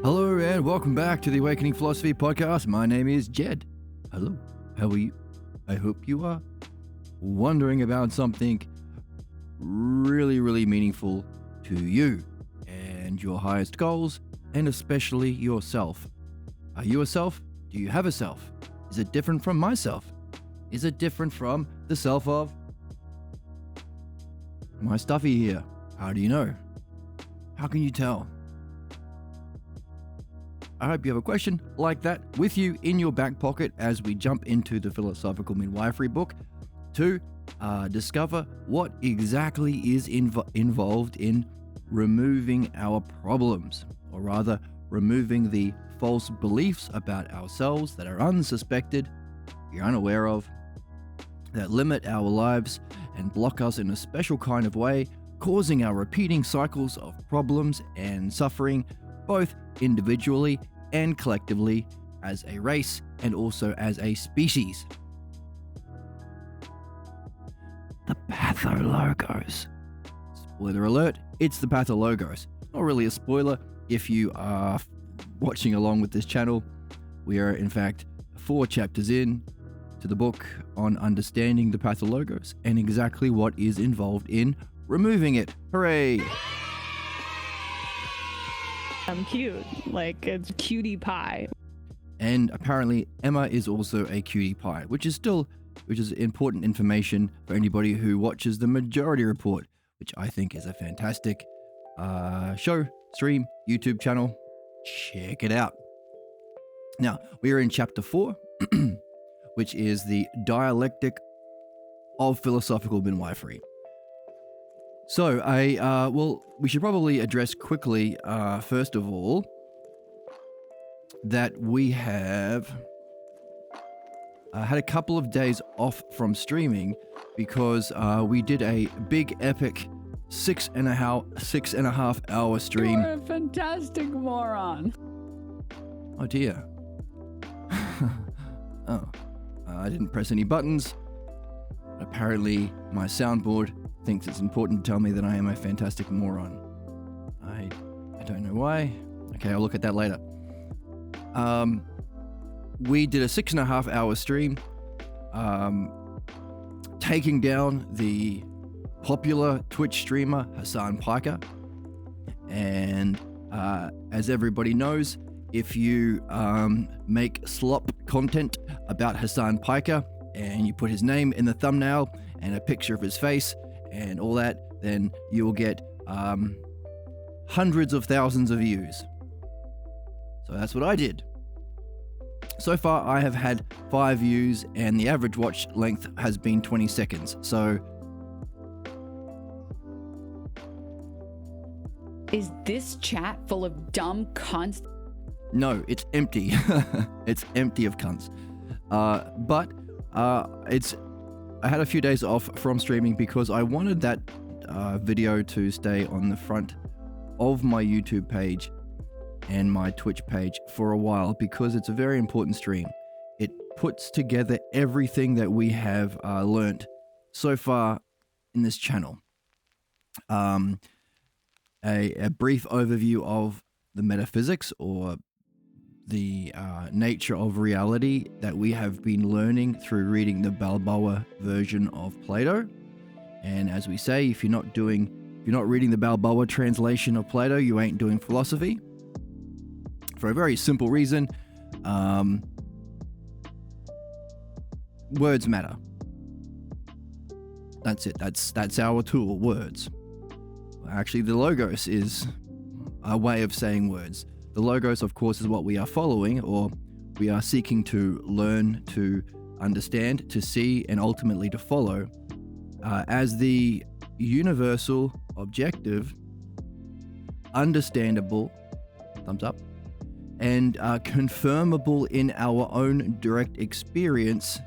Hello and welcome back to the Awakening Philosophy Podcast. My name is Jed. Hello, how are you? I hope you are wondering about something really meaningful to you and your highest goals, and especially yourself. Are you a self? Do you have a self? Is it different from myself? Is it different from the self of my stuffy here? How do you know? How can you tell? I hope you have a question like that with you in your back pocket as we jump into the Philosophical Midwifery book to discover what exactly is involved in removing our problems, or rather removing the false beliefs about ourselves that are unsuspected, you're unaware of, that limit our lives and block us in a special kind of way, causing our repeating cycles of problems and suffering, both individually and collectively as a race and also as a species. The Pathologos. Spoiler alert, it's the Pathologos. Not really a spoiler if you are watching along with this channel. We are in fact 4 chapters in to the book on understanding the Pathologos and exactly what is involved in removing it. Hooray! I'm cute. Like, it's cutie pie. And apparently Emma is also a cutie pie, which is important information for anybody who watches the Majority Report, which I think is a fantastic show, stream, YouTube channel. Check it out. Now, we are in chapter 4, which is the dialectic of philosophical midwifery. So, we should probably address quickly, first of all, that we have had a couple of days off from streaming because we did a big epic 6.5 hour stream. You're a fantastic moron. Oh dear. I didn't press any buttons. Apparently, my soundboard thinks it's important to tell me that I am a fantastic moron. I don't know why. Okay, I'll look at that later. We did a 6.5 hour stream, taking down the popular Twitch streamer Hassan Piker. And as everybody knows, if you make slop content about Hassan Piker and you put his name in the thumbnail and a picture of his face and all that, then you will get hundreds of thousands of views. So that's what I did. So far, I have had 5 views, and the average watch length has been 20 seconds. So, Is this chat full of dumb cunts? no, it's empty. It's empty of cunts. I had a few days off from streaming because I wanted that video to stay on the front of my YouTube page and my Twitch page for a while because it's a very important stream. It puts together everything that we have learnt so far in this channel. A brief overview of the metaphysics or the nature of reality that we have been learning through reading the Balboa version of Plato. And as we say, if you're not reading the Balboa translation of Plato, you ain't doing philosophy. For a very simple reason, words matter. That's it. That's our tool, words. Actually, the Logos is a way of saying words. The Logos, of course, is what we are following, or we are seeking to learn, to understand, to see, and ultimately to follow as the universal, objective, understandable, thumbs up, and confirmable in our own direct experience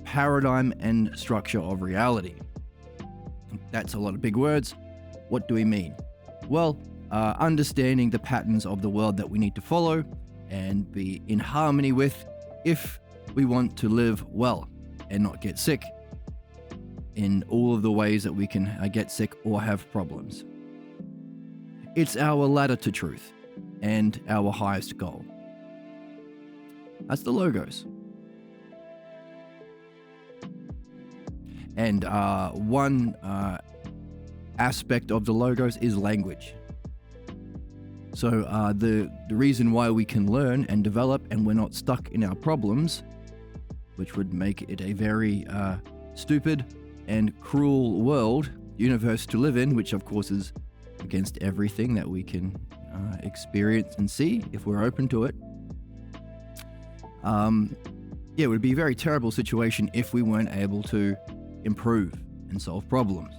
paradigm and structure of reality. That's a lot of big words. What do we mean? Well, understanding the patterns of the world that we need to follow and be in harmony with if we want to live well and not get sick in all of the ways that we can get sick or have problems. It's our ladder to truth. and our highest goal. That's the logos. And one aspect of the logos is language. So the reason why we can learn and develop and we're not stuck in our problems, which would make it a very stupid and cruel universe to live in, which of course is against everything that we can experience and see if we're open to it. It would be a very terrible situation if we weren't able to improve and solve problems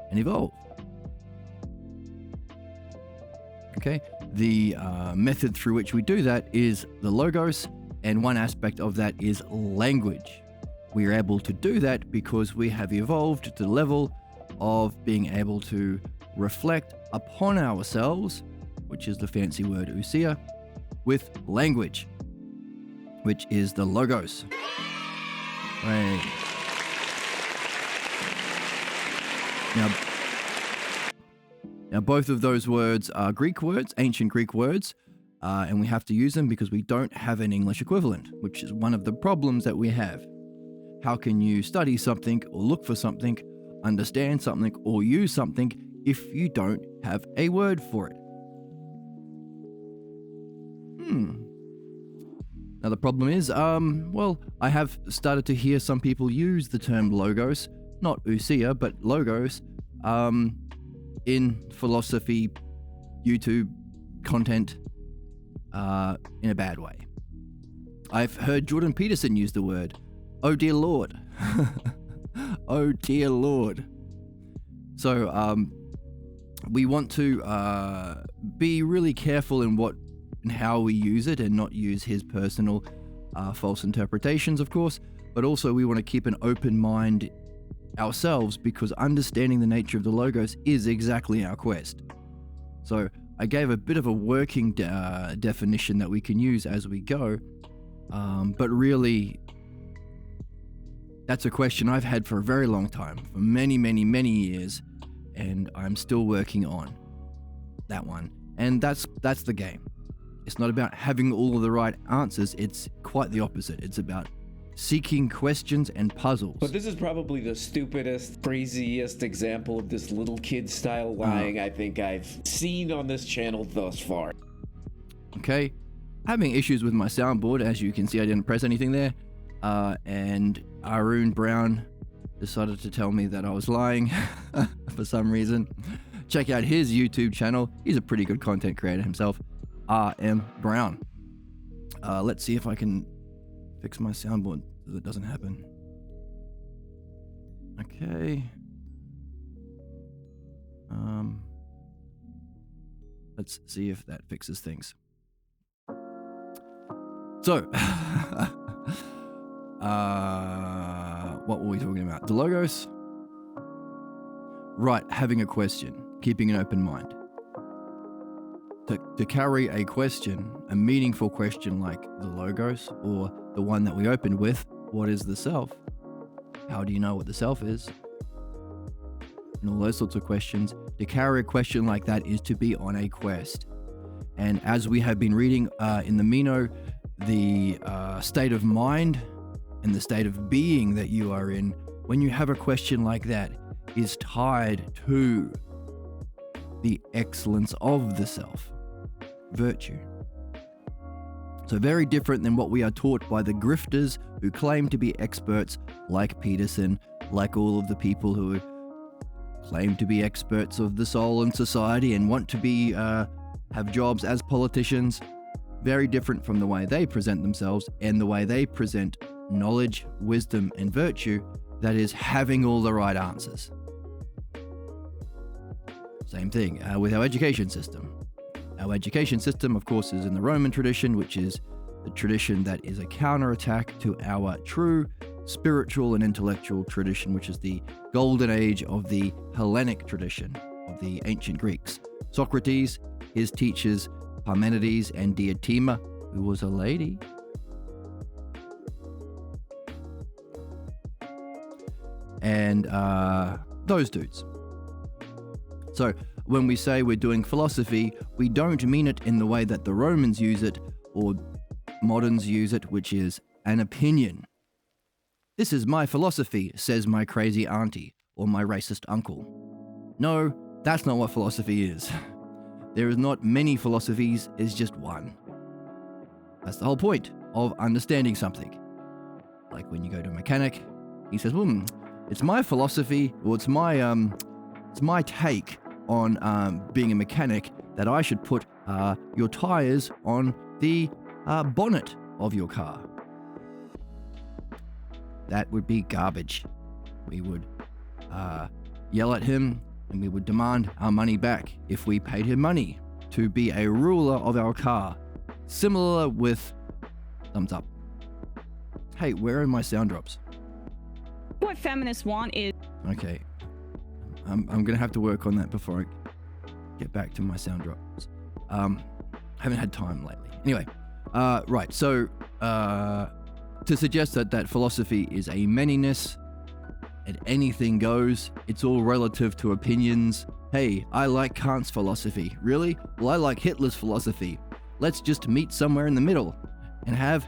and evolve. Okay, the method through which we do that is the logos, and one aspect of that is language. We are able to do that because we have evolved to the level of being able to reflect upon ourselves, which is the fancy word ousia, with language, which is the logos. Right. Now, both of those words are Greek words, ancient Greek words, and we have to use them because we don't have an English equivalent, which is one of the problems that we have. How can you study something or look for something, understand something or use something if you don't have a word for it? Now the problem is, I have started to hear some people use the term logos, not ousia, but logos, in philosophy, YouTube content, in a bad way. I've heard Jordan Peterson use the word, oh dear Lord. Oh dear Lord. So we want to be really careful in what and how we use it and not use his personal false interpretations, of course, but also we want to keep an open mind ourselves because understanding the nature of the logos is exactly our quest. So I gave a bit of a working definition that we can use as we go, but really that's a question I've had for a very long time, for many, many, many years, and I'm still working on that one. And that's the game. It's not about having all of the right answers, it's quite the opposite. It's about seeking questions and puzzles. But this is probably the stupidest, craziest example of this little kid style lying I think I've seen on this channel thus far. Okay, having issues with my soundboard. As you can see, I didn't press anything there. And Arun Brown decided to tell me that I was lying for some reason. Check out his YouTube channel. He's a pretty good content creator himself. RM Brown. Let's see if I can fix my soundboard so that doesn't happen. Okay. Let's see if that fixes things. So, what were we talking about? The logos? Right, having a question, keeping an open mind. To carry a question, a meaningful question like the logos, or the one that we opened with, what is the self? How do you know what the self is? And all those sorts of questions. To carry a question like that is to be on a quest. And as we have been reading in the Meno, the state of mind and the state of being that you are in, when you have a question like that, is tied to the excellence of the self, virtue. So very different than what we are taught by the grifters who claim to be experts like Peterson, like all of the people who claim to be experts of the soul and society and want to be have jobs as politicians. Very different from the way they present themselves and the way they present knowledge, wisdom, and virtue, that is having all the right answers. Same thing with our education system. Our education system, of course, is in the Roman tradition, which is the tradition that is a counterattack to our true spiritual and intellectual tradition, which is the golden age of the Hellenic tradition of the ancient Greeks. Socrates, his teachers, Parmenides and Diotima, who was a lady. And those dudes. So when we say we're doing philosophy, we don't mean it in the way that the Romans use it or moderns use it, which is an opinion. This is my philosophy, says my crazy auntie or my racist uncle. No, that's not what philosophy is. There is not many philosophies, it's just one. That's the whole point of understanding something. Like when you go to a mechanic, he says, it's my philosophy, or it's my take on being a mechanic that I should put your tires on the bonnet of your car. That would be garbage. We would yell at him and we would demand our money back if we paid him money to be a ruler of our car. Similar with thumbs up. Hey, where are my sound drops? What feminists want is... Okay. I'm going to have to work on that before I get back to my sound drops. Haven't had time lately. Anyway, right. So, to suggest that philosophy is a manyness and anything goes, it's all relative to opinions. Hey, I like Kant's philosophy. Really? Well, I like Hitler's philosophy. Let's just meet somewhere in the middle and have...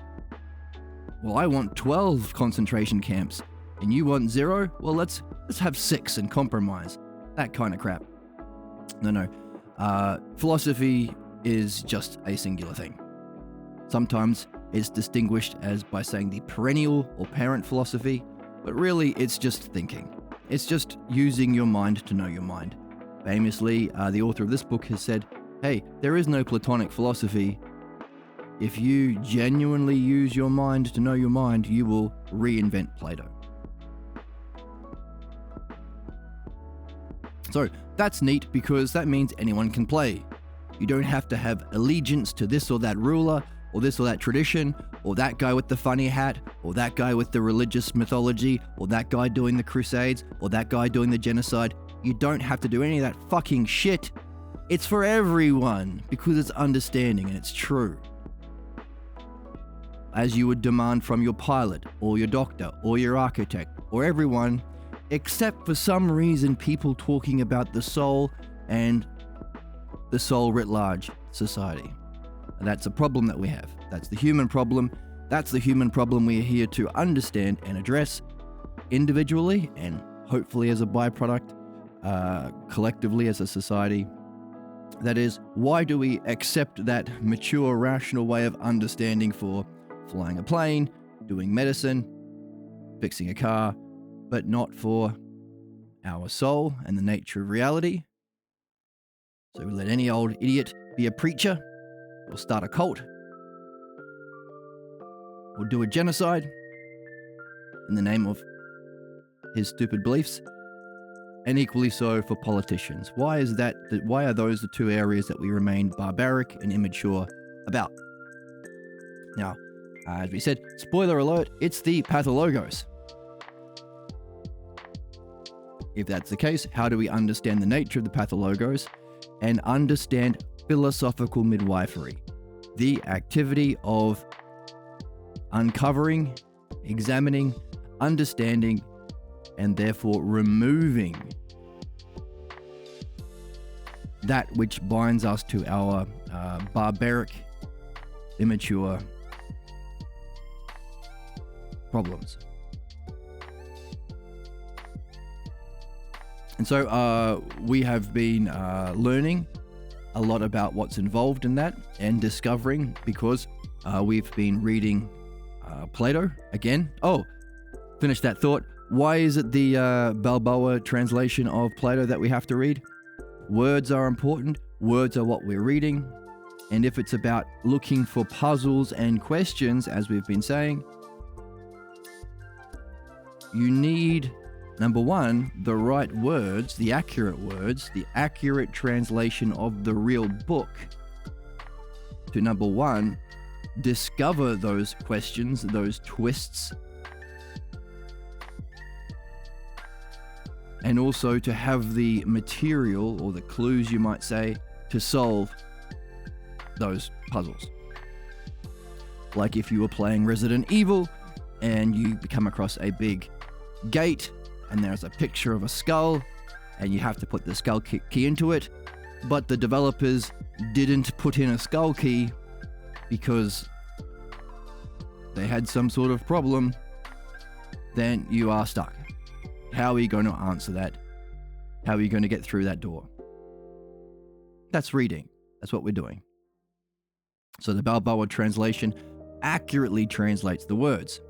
Well, I want 12 concentration camps. And you want 0? Well, let's have 6 and compromise. That kind of crap. No. Philosophy is just a singular thing. Sometimes it's distinguished as by saying the perennial or parent philosophy, but really it's just thinking. It's just using your mind to know your mind. Famously, the author of this book has said, hey, there is no Platonic philosophy. If you genuinely use your mind to know your mind, you will reinvent Plato. So that's neat because that means anyone can play. You don't have to have allegiance to this or that ruler, or this or that tradition, or that guy with the funny hat, or that guy with the religious mythology, or that guy doing the crusades, or that guy doing the genocide. You don't have to do any of that fucking shit. It's for everyone because it's understanding and it's true. As you would demand from your pilot, or your doctor, or your architect, or everyone, except for some reason people talking about the soul and the soul writ large society. And that's a problem that we have. That's the human problem. That's the human problem we are here to understand and address individually and hopefully as a byproduct, collectively as a society. That is, why do we accept that mature, rational way of understanding for flying a plane, doing medicine, fixing a car, but not for our soul and the nature of reality? So we let any old idiot be a preacher, or start a cult, or do a genocide in the name of his stupid beliefs, and equally so for politicians. Why is that? Why are those the two areas that we remain barbaric and immature about? Now, as we said, spoiler alert, it's the Pathologos. If that's the case, how do we understand the nature of the Pathologos and understand philosophical midwifery, the activity of uncovering, examining, understanding, and therefore removing that which binds us to our barbaric, immature problems. And so we have been learning a lot about what's involved in that and discovering, because we've been reading Plato again. Oh, finish that thought. Why is it the Balboa translation of Plato that we have to read? Words are important. Words are what we're reading. And if it's about looking for puzzles and questions, as we've been saying, you need, number one, the right words, the accurate translation of the real book to, number one, discover those questions, those twists, and also to have the material or the clues, you might say, to solve those puzzles. Like if you were playing Resident Evil and you come across a big gate and there's a picture of a skull and you have to put the skull key into it, but the developers didn't put in a skull key because they had some sort of problem, then you are stuck. How are you going to answer that? How are you going to get through that door? That's reading. That's what we're doing. So the Balboa translation accurately translates the words.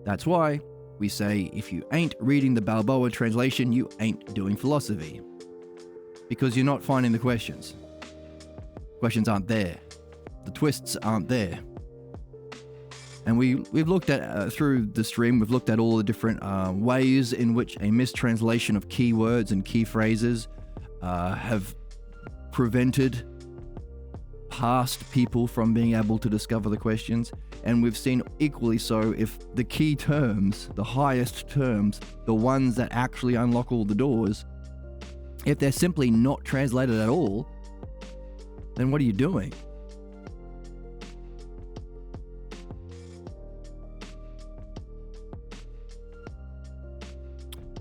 That's why we say if you ain't reading the Balboa translation, you ain't doing philosophy. Because you're not finding the questions. Questions aren't there. The twists aren't there. And we've looked at, through the stream, we've looked at all the different ways in which a mistranslation of keywords and key phrases have prevented past people from being able to discover the questions. And we've seen equally so if the key terms, the highest terms, the ones that actually unlock all the doors, if they're simply not translated at all, then what are you doing?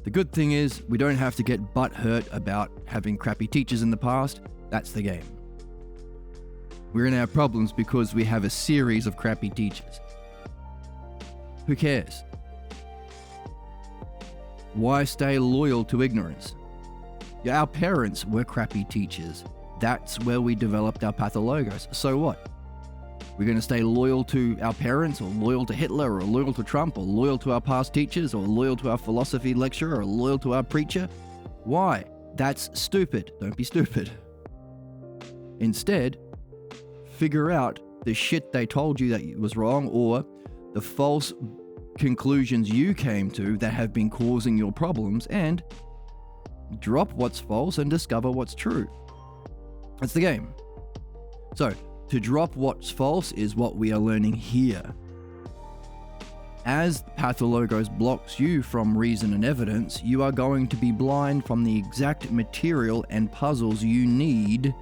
The good thing is we don't have to get butthurt about having crappy teachers in the past. That's the game. We're in our problems because we have a series of crappy teachers. Who cares? Why stay loyal to ignorance? Yeah, our parents were crappy teachers. That's where we developed our pathologos. So what? We're going to stay loyal to our parents, or loyal to Hitler, or loyal to Trump, or loyal to our past teachers, or loyal to our philosophy lecturer, or loyal to our preacher? Why? That's stupid. Don't be stupid. Instead, figure out the shit they told you that was wrong, or the false conclusions you came to that have been causing your problems, and drop what's false and discover what's true. That's the game. So, to drop what's false is what we are learning here. As Pathologos blocks you from reason and evidence, you are going to be blind from the exact material and puzzles you need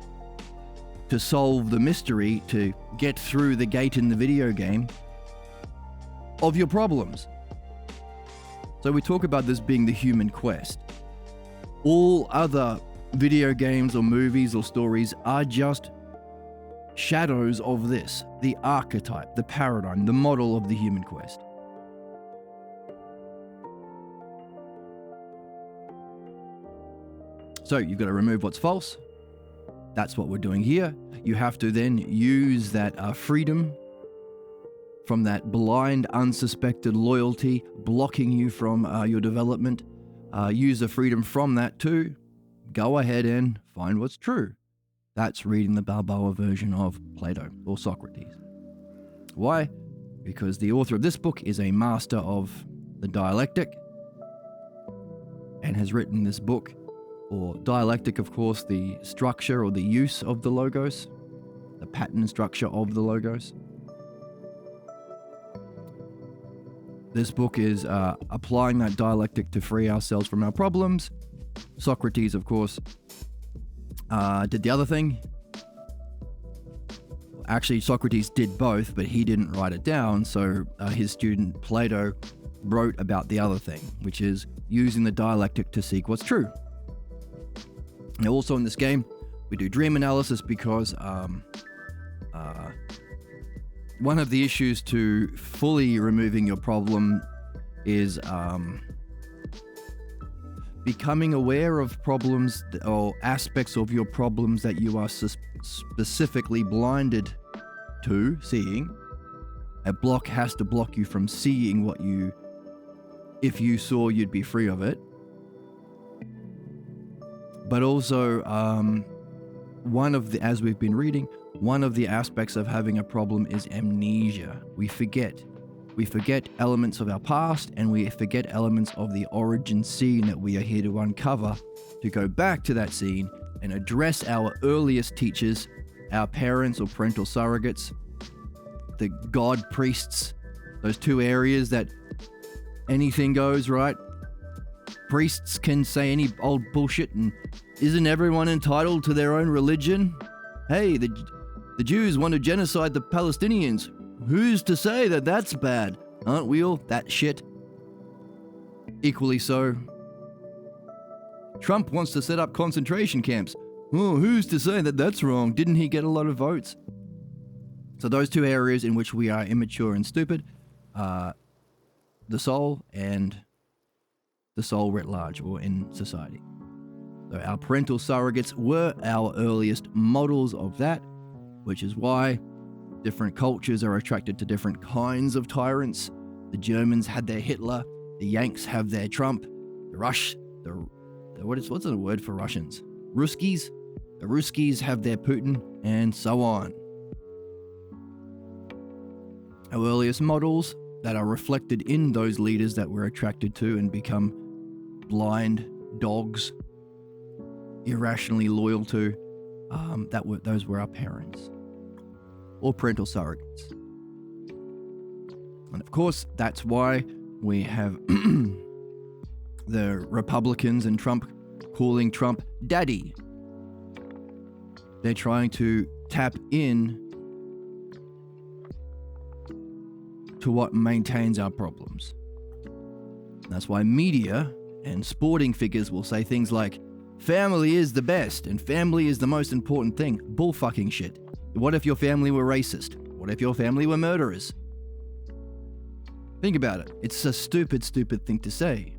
to solve the mystery, to get through the gate in the video game of your problems. So we talk about this being the human quest. All other video games or movies or stories are just shadows of this, the archetype, the paradigm, the model of the human quest. So you've got to remove what's false. That's what we're doing here. You have to then use that freedom from that blind, unsuspected loyalty blocking you from your development. Use the freedom from that to go ahead and find what's true. That's reading the Balboa version of Plato or Socrates. Why? Because the author of this book is a master of the dialectic and has written this book, or dialectic, of course, the structure or the use of the logos, the pattern structure of the logos. This book is applying that dialectic to free ourselves from our problems. Socrates, of course, did the other thing. Actually, Socrates did both, but he didn't write it down, so his student Plato wrote about the other thing, which is using the dialectic to seek what's true. Now, also in this game, we do dream analysis because one of the issues to fully removing your problem is becoming aware of problems or aspects of your problems that you are specifically blinded to seeing. A block has to block you from seeing what you, if you saw, you'd be free of it. But also, one of the, as we've been reading, one of the aspects of having a problem is amnesia. We forget. We forget elements of our past, and we forget elements of the origin scene that we are here to uncover, to go back to that scene and address our earliest teachers, our parents or parental surrogates, the god priests, those two areas that anything goes, right? Priests can say any old bullshit, and isn't everyone entitled to their own religion? Hey, the Jews want to genocide the Palestinians. Who's to say that that's bad? Aren't we all that shit? Equally so, Trump wants to set up concentration camps. Oh, who's to say that that's wrong? Didn't he get a lot of votes? So those two areas in which we are immature and stupid are the soul and the soul writ large, or in society. So our parental surrogates were our earliest models of that, which is why different cultures are attracted to different kinds of tyrants. The Germans had their Hitler, the Yanks have their Trump, what's the word for Russians? Ruskies? The Ruskies have their Putin, and so on. Our earliest models that are reflected in those leaders that we're attracted to and become blind dogs, irrationally loyal to, those were our parents or parental surrogates. And of course, that's why we have the Republicans and Trump calling Trump daddy. They're trying to tap in to what maintains our problems. That's why media and sporting figures will say things like, family is the best and family is the most important thing. Bull fucking shit. What if your family were racist? What if your family were murderers? Think about it. It's a stupid thing to say.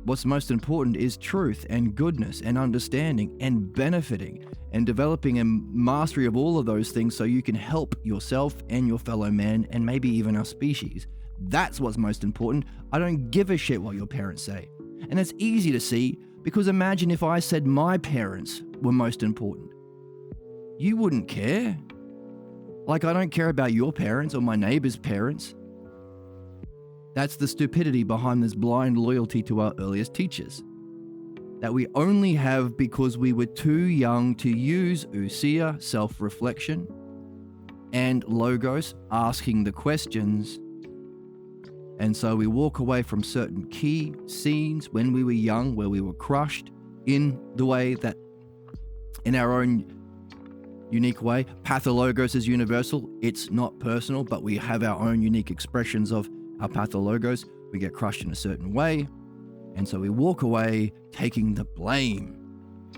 What's most important is truth and goodness and understanding and benefiting and developing a mastery of all of those things so you can help yourself and your fellow man and maybe even our species. That's what's most important. I don't give a shit what your parents say. And it's easy to see because imagine if I said my parents were most important. You wouldn't care. Like I don't care about your parents or my neighbor's parents. That's the stupidity behind this blind loyalty to our earliest teachers. That we only have because we were too young to use ousia, self-reflection, and logos, asking the questions. And so we walk away from certain key scenes when we were young, where we were crushed in the way that, in our own unique way, pathologos is universal. It's not personal, but we have our own unique expressions of our pathologos. We get crushed in a certain way, and so we walk away taking the blame.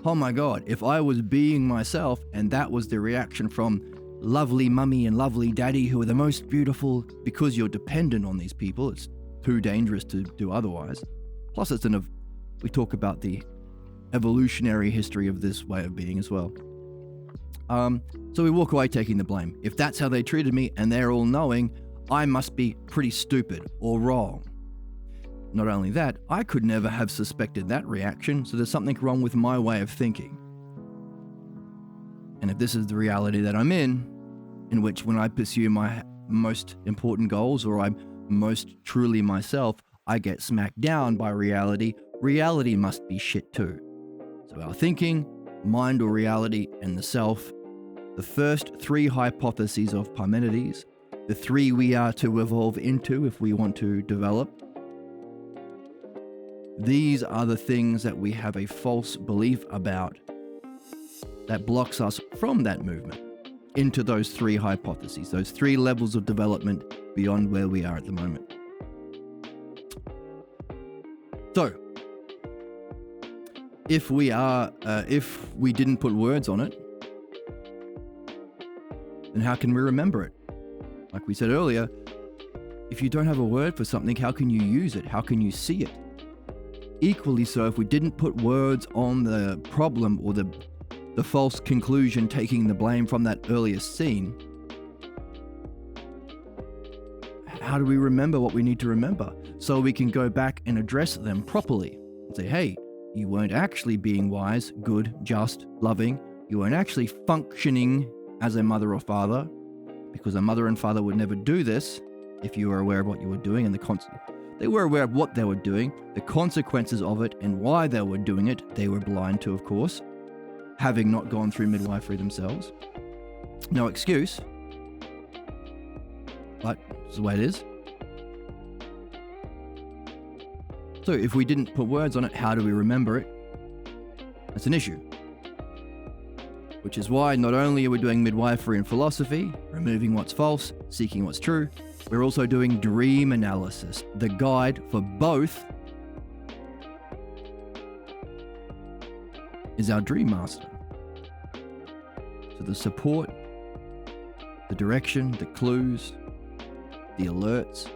Oh my God, if I was being myself and that was the reaction from lovely mummy and lovely daddy who are the most beautiful, because you're dependent on these people, it's too dangerous to do otherwise. Plus we talk about the evolutionary history of this way of being as well. So we walk away taking the blame. If that's how they treated me and they're all knowing, I must be pretty stupid or wrong. Not only that, I could never have suspected that reaction, so there's something wrong with my way of thinking. And if this is the reality that I'm in which when I pursue my most important goals or I'm most truly myself, I get smacked down by reality, reality must be shit too. So our thinking, mind or reality, and the self, the first three hypotheses of Parmenides, the three we are to evolve into if we want to develop. These are the things that we have a false belief about that blocks us from that movement into those three hypotheses, those three levels of development beyond where we are at the moment. So, if we didn't put words on it, then how can we remember it? Like we said earlier, if you don't have a word for something, how can you use it? How can you see it? Equally so, if we didn't put words on the problem or the false conclusion, taking the blame from that earliest scene, how do we remember what we need to remember? So we can go back and address them properly and say, hey, you weren't actually being wise, good, just, loving. You weren't actually functioning as a mother or father, because a mother and father would never do this if you were aware of what you were doing and they were aware of what they were doing, the consequences of it, and why they were doing it. They were blind to, of course, having not gone through midwifery themselves. No excuse, but it's the way it is. So if we didn't put words on it, how do we remember it? That's an issue. Which is why not only are we doing midwifery and philosophy, removing what's false, seeking what's true, we're also doing dream analysis, the guide for both is our dream master. So the support, the direction, the clues, the alerts,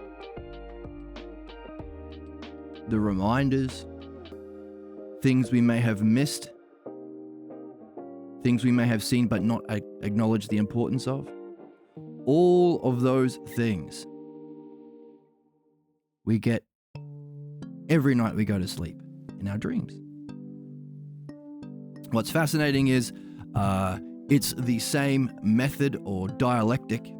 the reminders, things we may have missed, things we may have seen but not acknowledged the importance of. All of those things we get every night we go to sleep in our dreams. What's fascinating is it's the same method or dialectic,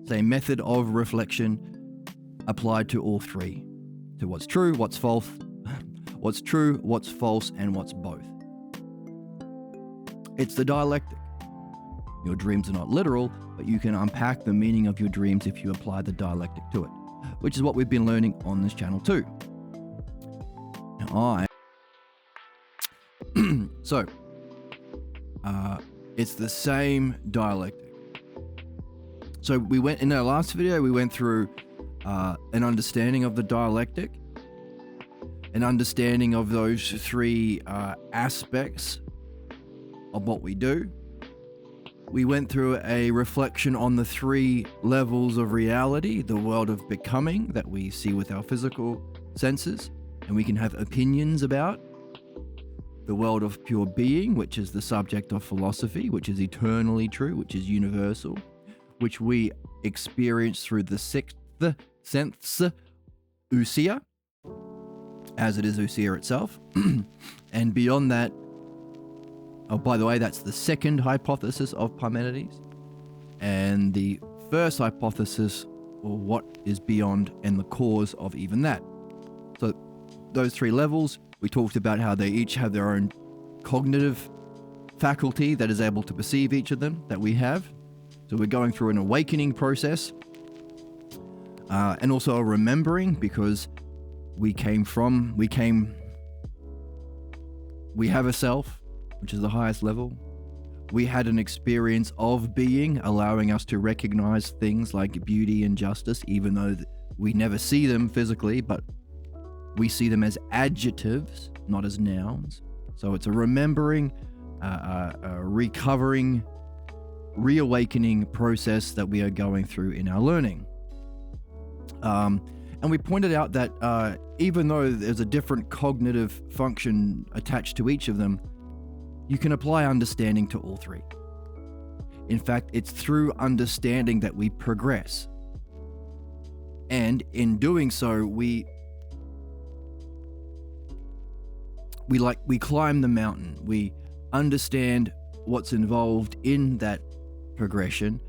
same method of reflection applied to all three. To what's true, what's false, what's true, what's false, and what's both. It's the dialectic. Your dreams are not literal, but you can unpack the meaning of your dreams if you apply the dialectic to it, which is what we've been learning on this channel too. Now it's the same dialectic. So in our last video, we went through an understanding of the dialectic, an understanding of those three aspects of what we do. We went through a reflection on the three levels of reality, the world of becoming that we see with our physical senses, and we can have opinions about. The world of pure being, which is the subject of philosophy, which is eternally true, which is universal, which we experience through the sixth sense, ousia, as it is ousia itself. And beyond that, oh, by the way, that's the second hypothesis of Parmenides. And the first hypothesis, or what is beyond and the cause of even that. So those three levels, we talked about how they each have their own cognitive faculty that is able to perceive each of them that we have. So we're going through an awakening process, and also a remembering, because we have a self, which is the highest level. We had an experience of being, allowing us to recognize things like beauty and justice, even though we never see them physically, but we see them as adjectives, not as nouns. So it's a remembering, a recovering, reawakening process that we are going through in our learning. And we pointed out that even though there's a different cognitive function attached to each of them, you can apply understanding to all three. In fact, it's through understanding that we progress. And in doing so, we climb the mountain. We understand what's involved in that progression,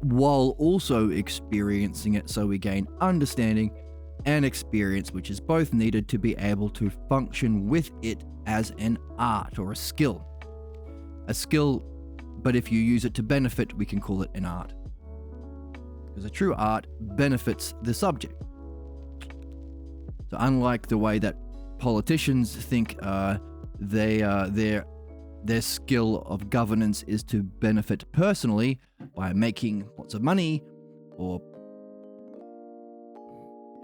while also experiencing it, so we gain understanding and experience, which is both needed to be able to function with it as an art or a skill. A skill, but if you use it to benefit, we can call it an art. Because a true art benefits the subject. So unlike the way that politicians think their skill of governance is to benefit personally by making lots of money or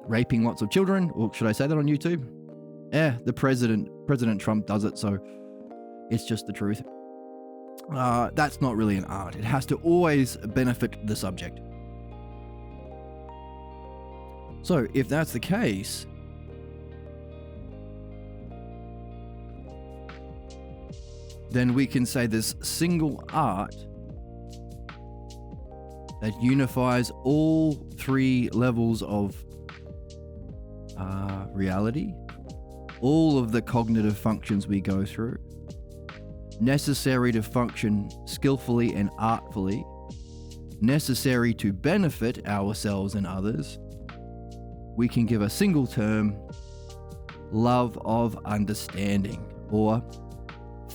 raping lots of children, or should I say that on YouTube? The President Trump does it, so it's just the truth. That's not really an art. It has to always benefit the subject. So if that's the case, then we can say this single art that unifies all three levels of reality, all of the cognitive functions we go through, necessary to function skillfully and artfully, necessary to benefit ourselves and others. We can give a single term: love of understanding, or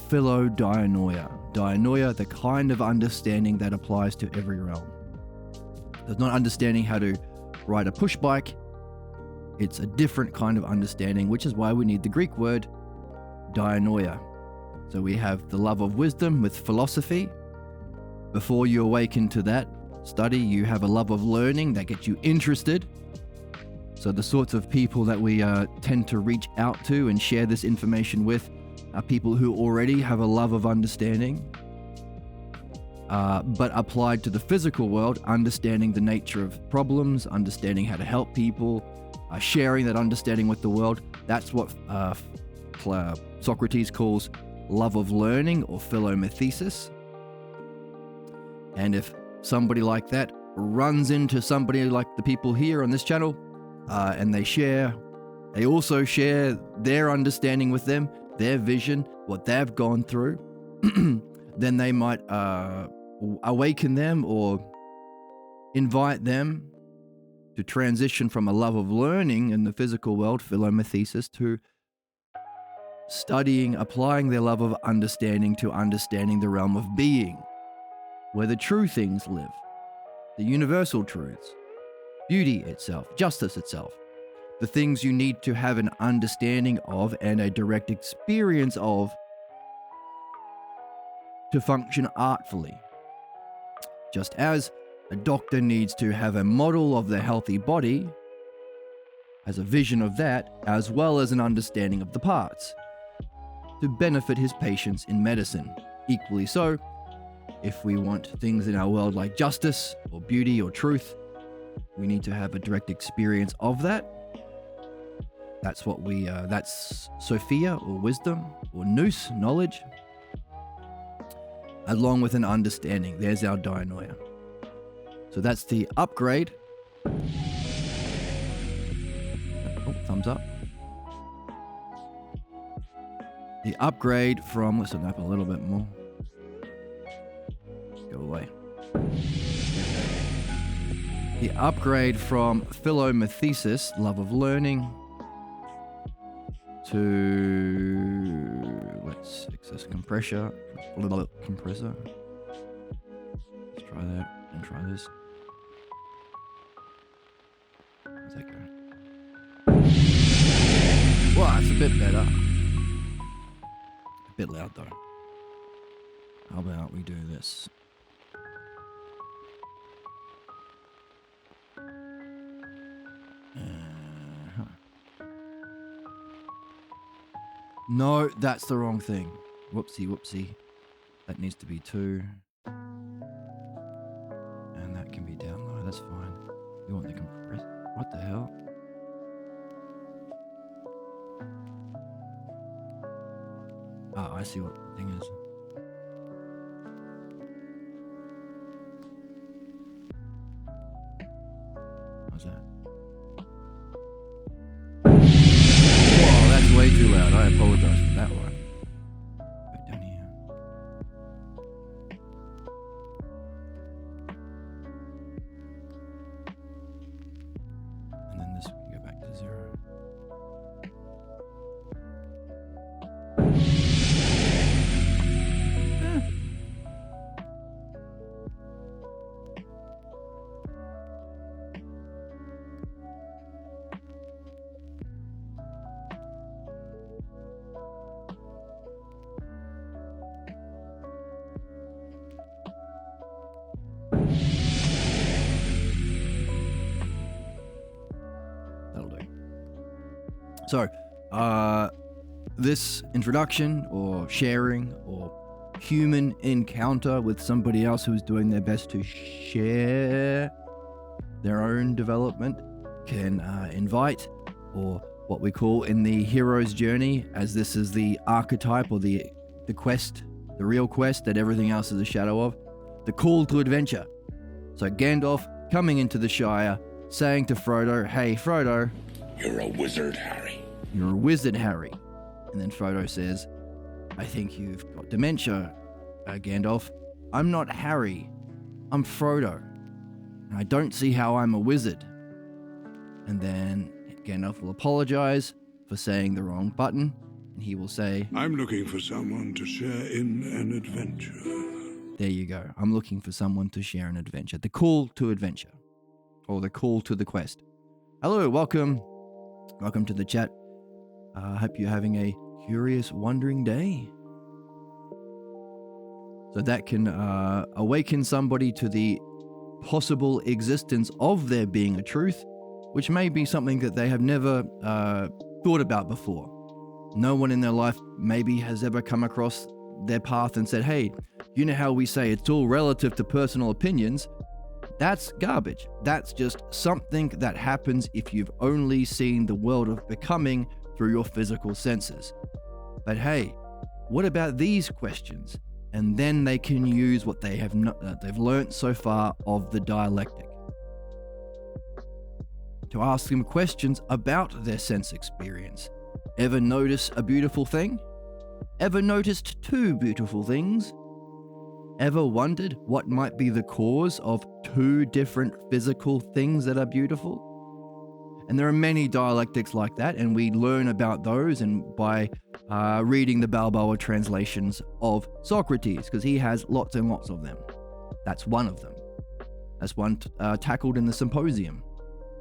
philodianoia. Dianoia, the kind of understanding that applies to every realm. There's not understanding how to ride a push bike. It's a different kind of understanding, which is why we need the Greek word dianoia. So we have the love of wisdom with philosophy. Before you awaken to that study, you have a love of learning that gets you interested. So the sorts of people that we tend to reach out to and share this information with are people who already have a love of understanding, but applied to the physical world, understanding the nature of problems, understanding how to help people, sharing that understanding with the world. That's what Socrates calls love of learning, or philomethesis. And if somebody like that runs into somebody like the people here on this channel, and they also share their understanding with them, their vision, what they've gone through, then they might awaken them or invite them to transition from a love of learning in the physical world, philomethesis, to studying, applying their love of understanding to understanding the realm of being, where the true things live, the universal truths, beauty itself, justice itself, the things you need to have an understanding of and a direct experience of to function artfully. Just as a doctor needs to have a model of the healthy body, has a vision of that, as well as an understanding of the parts, to benefit his patients in medicine. Equally so, if we want things in our world like justice or beauty or truth, we need to have a direct experience of that. That's that's Sophia, or wisdom, or nous, knowledge, along with an understanding. There's our dianoia. So that's the upgrade. Oh, thumbs up. The upgrade from, let's open up a little bit more. Go away. The upgrade from philomethesis, love of learning, to, let's access compressor. Let's try that and try this. How's that going? Wow, it's a bit better. A bit loud though. How about we do this? No, that's the wrong thing. Whoopsie, whoopsie. That needs to be 2. And that can be down low, that's fine. You want the compressor? What the hell? Ah, I see what the thing is. How's that? Whoa, that's way too loud. I apologize for that one. Back down here. And then this we can go back to 0. That'll do. So, this introduction or sharing or human encounter with somebody else who's doing their best to share their own development can invite, or what we call in the hero's journey, as this is the archetype or the quest, the real quest that everything else is a shadow of, the call to adventure. So Gandalf coming into the Shire, saying to Frodo, "Hey Frodo, you're a wizard, Harry. You're a wizard, Harry." And then Frodo says, "I think you've got dementia, Gandalf. I'm not Harry. I'm Frodo. And I don't see how I'm a wizard." And then Gandalf will apologize for saying the wrong button, and he will say, I'm looking for someone to share in an adventure. there you go. I'm looking for someone to share an adventure. The call to adventure. Or the call to the quest. Hello, welcome. Welcome to the chat. I hope you're having a curious, wandering day. So that can awaken somebody to the possible existence of there being a truth, which may be something that they have never thought about before. No one in their life maybe has ever come across their path and said, hey, you know how we say it's all relative to personal opinions? That's garbage. That's just something that happens if you've only seen the world of becoming through your physical senses. But hey, what about these questions? And then they can use what they have they've learnt so far of the dialectic to ask them questions about their sense experience. Ever notice a beautiful thing? Ever noticed two beautiful things? Ever wondered what might be the cause of two different physical things that are beautiful? And there are many dialectics like that, and we learn about those and by reading the Balboa translations of Socrates, because he has lots and lots of them. That's one of them. That's one tackled in the Symposium.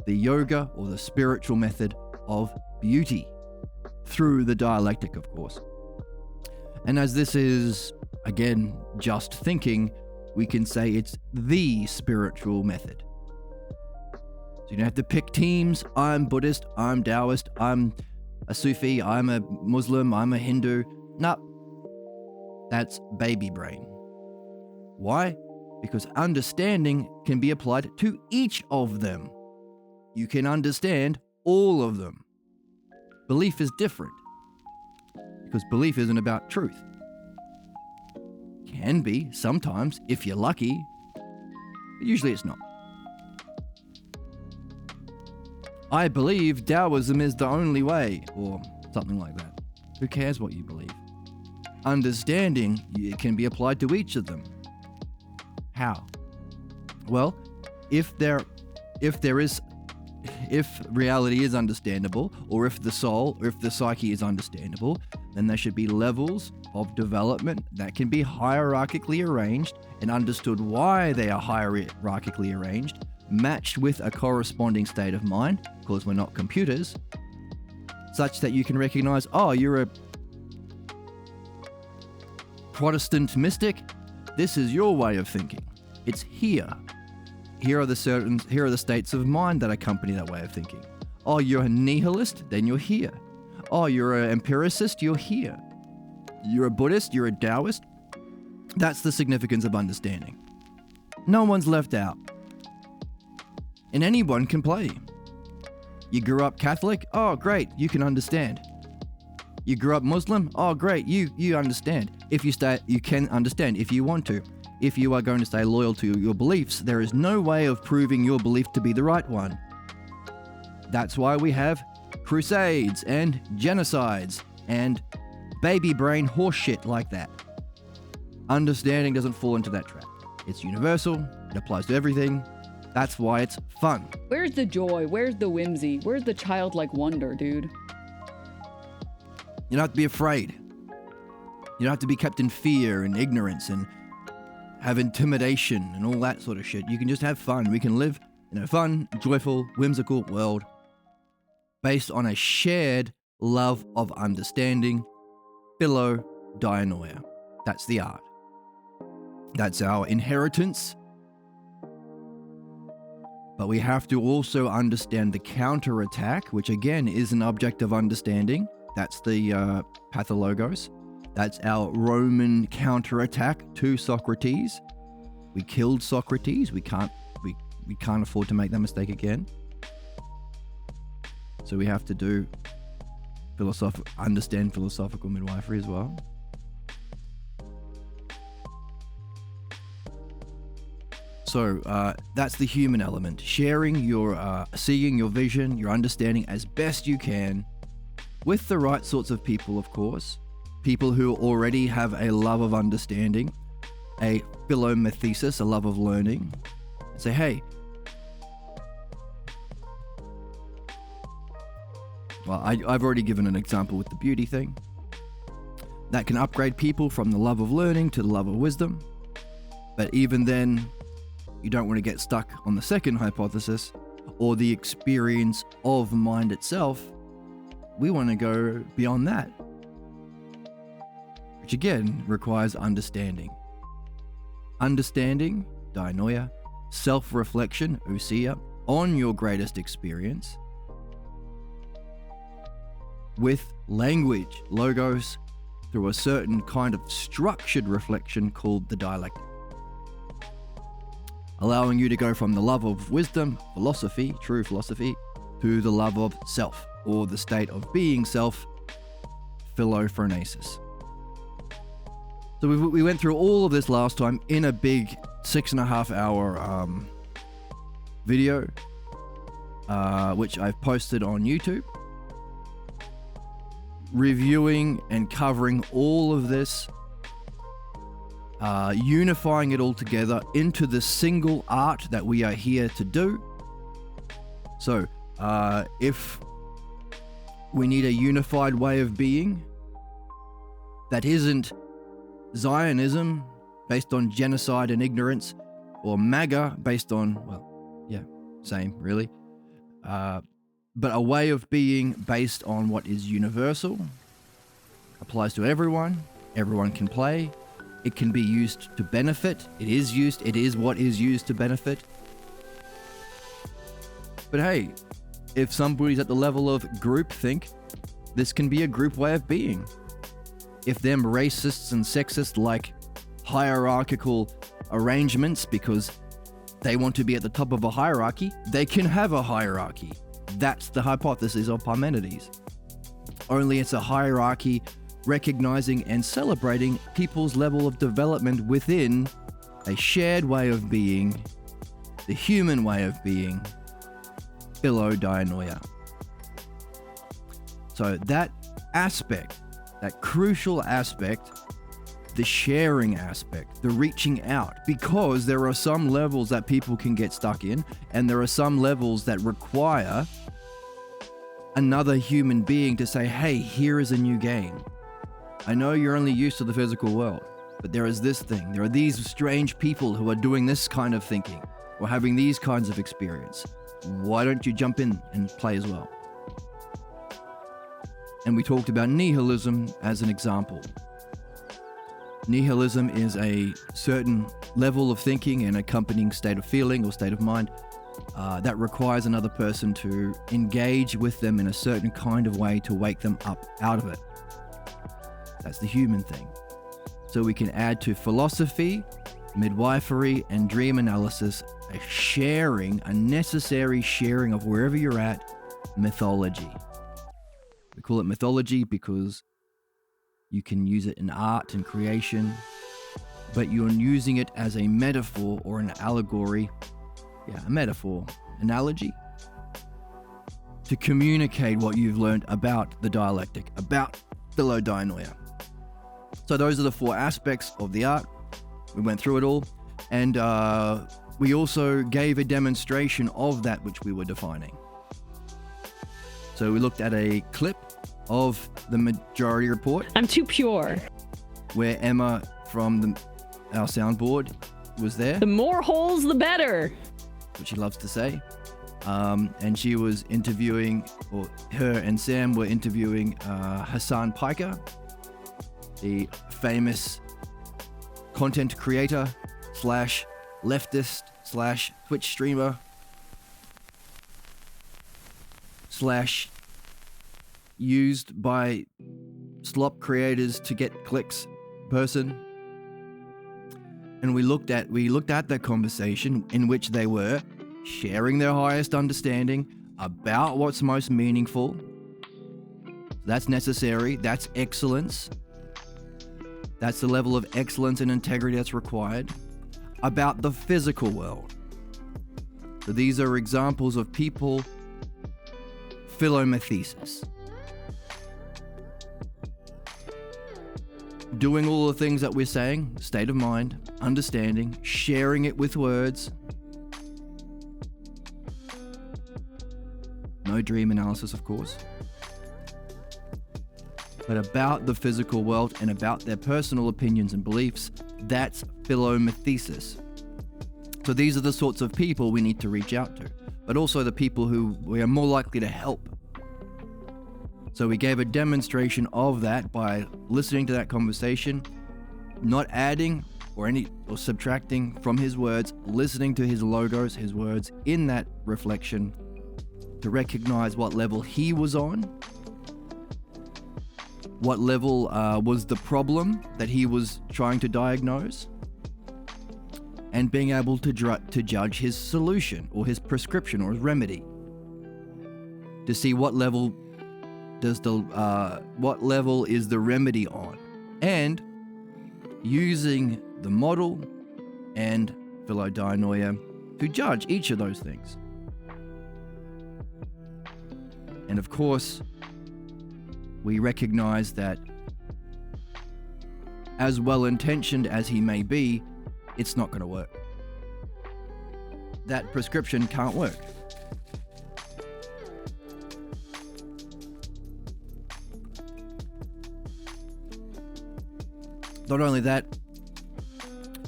The yoga or the spiritual method of beauty, through the dialectic, of course. And as this is, again, just thinking, we can say it's the spiritual method. So you don't have to pick teams. I'm Buddhist, I'm Taoist, I'm a Sufi, I'm a Muslim, I'm a Hindu. No, that's baby brain. Why? Because understanding can be applied to each of them. You can understand all of them. Belief is different, because belief isn't about truth. Can be sometimes if you're lucky, but usually it's not. I believe Taoism is the only way, or something like that. Who cares what you believe? Understanding it can be applied to each of them. How? Well, if reality is understandable, or if the soul, or if the psyche is understandable, then there should be levels of development that can be hierarchically arranged and understood why they are hierarchically arranged, matched with a corresponding state of mind, because we're not computers, such that you can recognize, oh, you're a Protestant mystic, this is your way of thinking. It's here. Here are the states of mind that accompany that way of thinking. Oh, you're a nihilist? Then you're here. Oh, you're an empiricist? You're here. You're a Buddhist? You're a Taoist? That's the significance of understanding. No one's left out. And anyone can play. You grew up Catholic? Oh, great, you can understand. You grew up Muslim? Oh, great, you understand. If you can understand if you want to. If you are going to stay loyal to your beliefs, there is no way of proving your belief to be the right one. That's why we have crusades and genocides and baby brain horseshit like that. Understanding doesn't fall into that trap. It's universal, it applies to everything. That's why it's fun. Where's the joy? Where's the whimsy? Where's the childlike wonder, dude? You don't have to be afraid. You don't have to be kept in fear and ignorance and have intimidation and all that sort of shit. You can just have fun. We can live in a fun, joyful, whimsical world based on a shared love of understanding, philodeinoia. That's the art. That's our inheritance. But we have to also understand the counterattack, which again is an object of understanding. That's the pathologos. That's our Roman counterattack to Socrates. We killed Socrates. We can't afford to make that mistake again. So we have to do understand philosophical midwifery as well. So that's the human element. Sharing your, seeing your vision, your understanding as best you can, with the right sorts of people, of course. People who already have a love of understanding, a philomethesis, a love of learning. Say, hey, well, I've already given an example with the beauty thing. That can upgrade people from the love of learning to the love of wisdom. But even then, you don't want to get stuck on the second hypothesis or the experience of mind itself. We want to go beyond that, which again requires understanding. Understanding, dianoia, self-reflection, ousia, on your greatest experience. with language, logos, through a certain kind of structured reflection called the dialectic, allowing you to go from the love of wisdom, philosophy, true philosophy, to the love of self, or the state of being self, philophronesis. So we went through all of this last time in a big 6.5 hour video, which I've posted on YouTube, reviewing and covering all of this, unifying it all together into the single art that we are here to do. So, if we need a unified way of being that isn't Zionism based on genocide and ignorance, or MAGA based on, well, yeah, same really, but a way of being based on what is universal, applies to everyone, everyone can play, it can be used to benefit, it is what is used to benefit. But hey, if somebody's at the level of groupthink, this can be a group way of being. If them racists and sexists like hierarchical arrangements because they want to be at the top of a hierarchy, they can have a hierarchy. That's the hypothesis of Parmenides. Only it's a hierarchy recognizing and celebrating people's level of development within a shared way of being, the human way of being, philodianoia. So that aspect, that crucial aspect, the sharing aspect, the reaching out, because there are some levels that people can get stuck in, and there are some levels that require another human being to say, hey, here is a new game. I know you're only used to the physical world, but there is this thing. There are these strange people who are doing this kind of thinking or having these kinds of experience. Why don't you jump in and play as well? And we talked about nihilism as an example. Nihilism is a certain level of thinking and accompanying state of feeling or state of mind that requires another person to engage with them in a certain kind of way to wake them up out of it. That's the human thing. So we can add to philosophy, midwifery, and dream analysis a sharing, a necessary sharing of wherever you're at, mythology. We call it mythology because you can use it in art and creation, but you're using it as a metaphor or an allegory, a metaphor, analogy, to communicate what you've learned about the dialectic, about philodianoia. So those are the 4 aspects of the art. We went through it all, and we also gave a demonstration of that which we were defining. So we looked at a clip of the Majority Report. I'm too pure. Where Emma from our soundboard was there. The more holes, the better. Which she loves to say. And she was interviewing, or her and Sam were interviewing Hassan Piker, the famous content creator / leftist / Twitch streamer / used by slop creators to get clicks person. And we looked at that conversation in which they were sharing their highest understanding about what's most meaningful. That's necessary. That's excellence. That's the level of excellence and integrity that's required. About the physical world. So these are examples of people philomethesis. Doing all the things that we're saying, state of mind, understanding, sharing it with words. No dream analysis, of course. But about the physical world and about their personal opinions and beliefs, that's philomethesis. So these are the sorts of people we need to reach out to, but also the people who we are more likely to help. So we gave a demonstration of that by listening to that conversation, not adding or subtracting from his words, listening to his logos, his words in that reflection to recognize what level he was on, what level was the problem that he was trying to diagnose, and being able to judge his solution or his prescription or his remedy, to see what level is the remedy on, and using the model and philodianoia to judge each of those things. And of course, we recognize that as well-intentioned as he may be, it's not going to work. That prescription can't work. Not only that,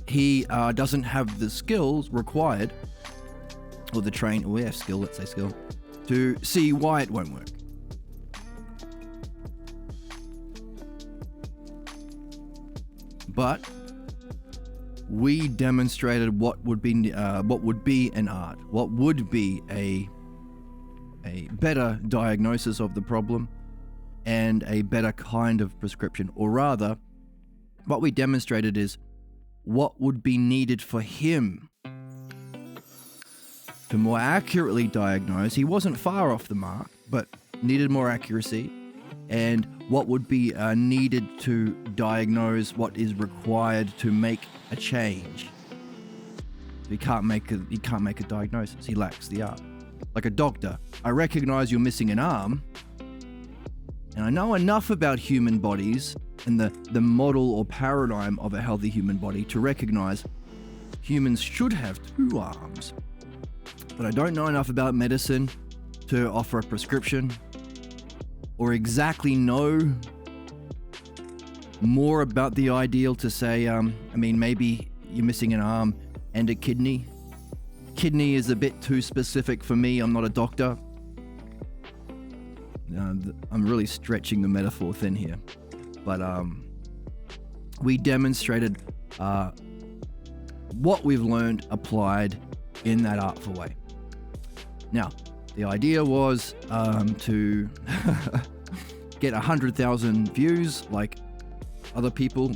he doesn't have the skills required, or the let's say skill, to see why it won't work. But we demonstrated what would be an art, what would be a better diagnosis of the problem and a better kind of prescription, or rather, what we demonstrated is what would be needed for him to more accurately diagnose. He wasn't far off the mark, but needed more accuracy, and what would be needed to diagnose what is required to make a change. He can't make a diagnosis. He lacks the art. Like a doctor, I recognize you're missing an arm, and I know enough about human bodies and the model or paradigm of a healthy human body to recognize humans should have 2 arms. But I don't know enough about medicine to offer a prescription or exactly know more about the ideal to say, maybe you're missing an arm and a kidney. Kidney is a bit too specific for me. I'm not a doctor. I'm really stretching the metaphor thin here. But we demonstrated what we've learned applied in that artful way. Now, the idea was to get 100,000 views like other people,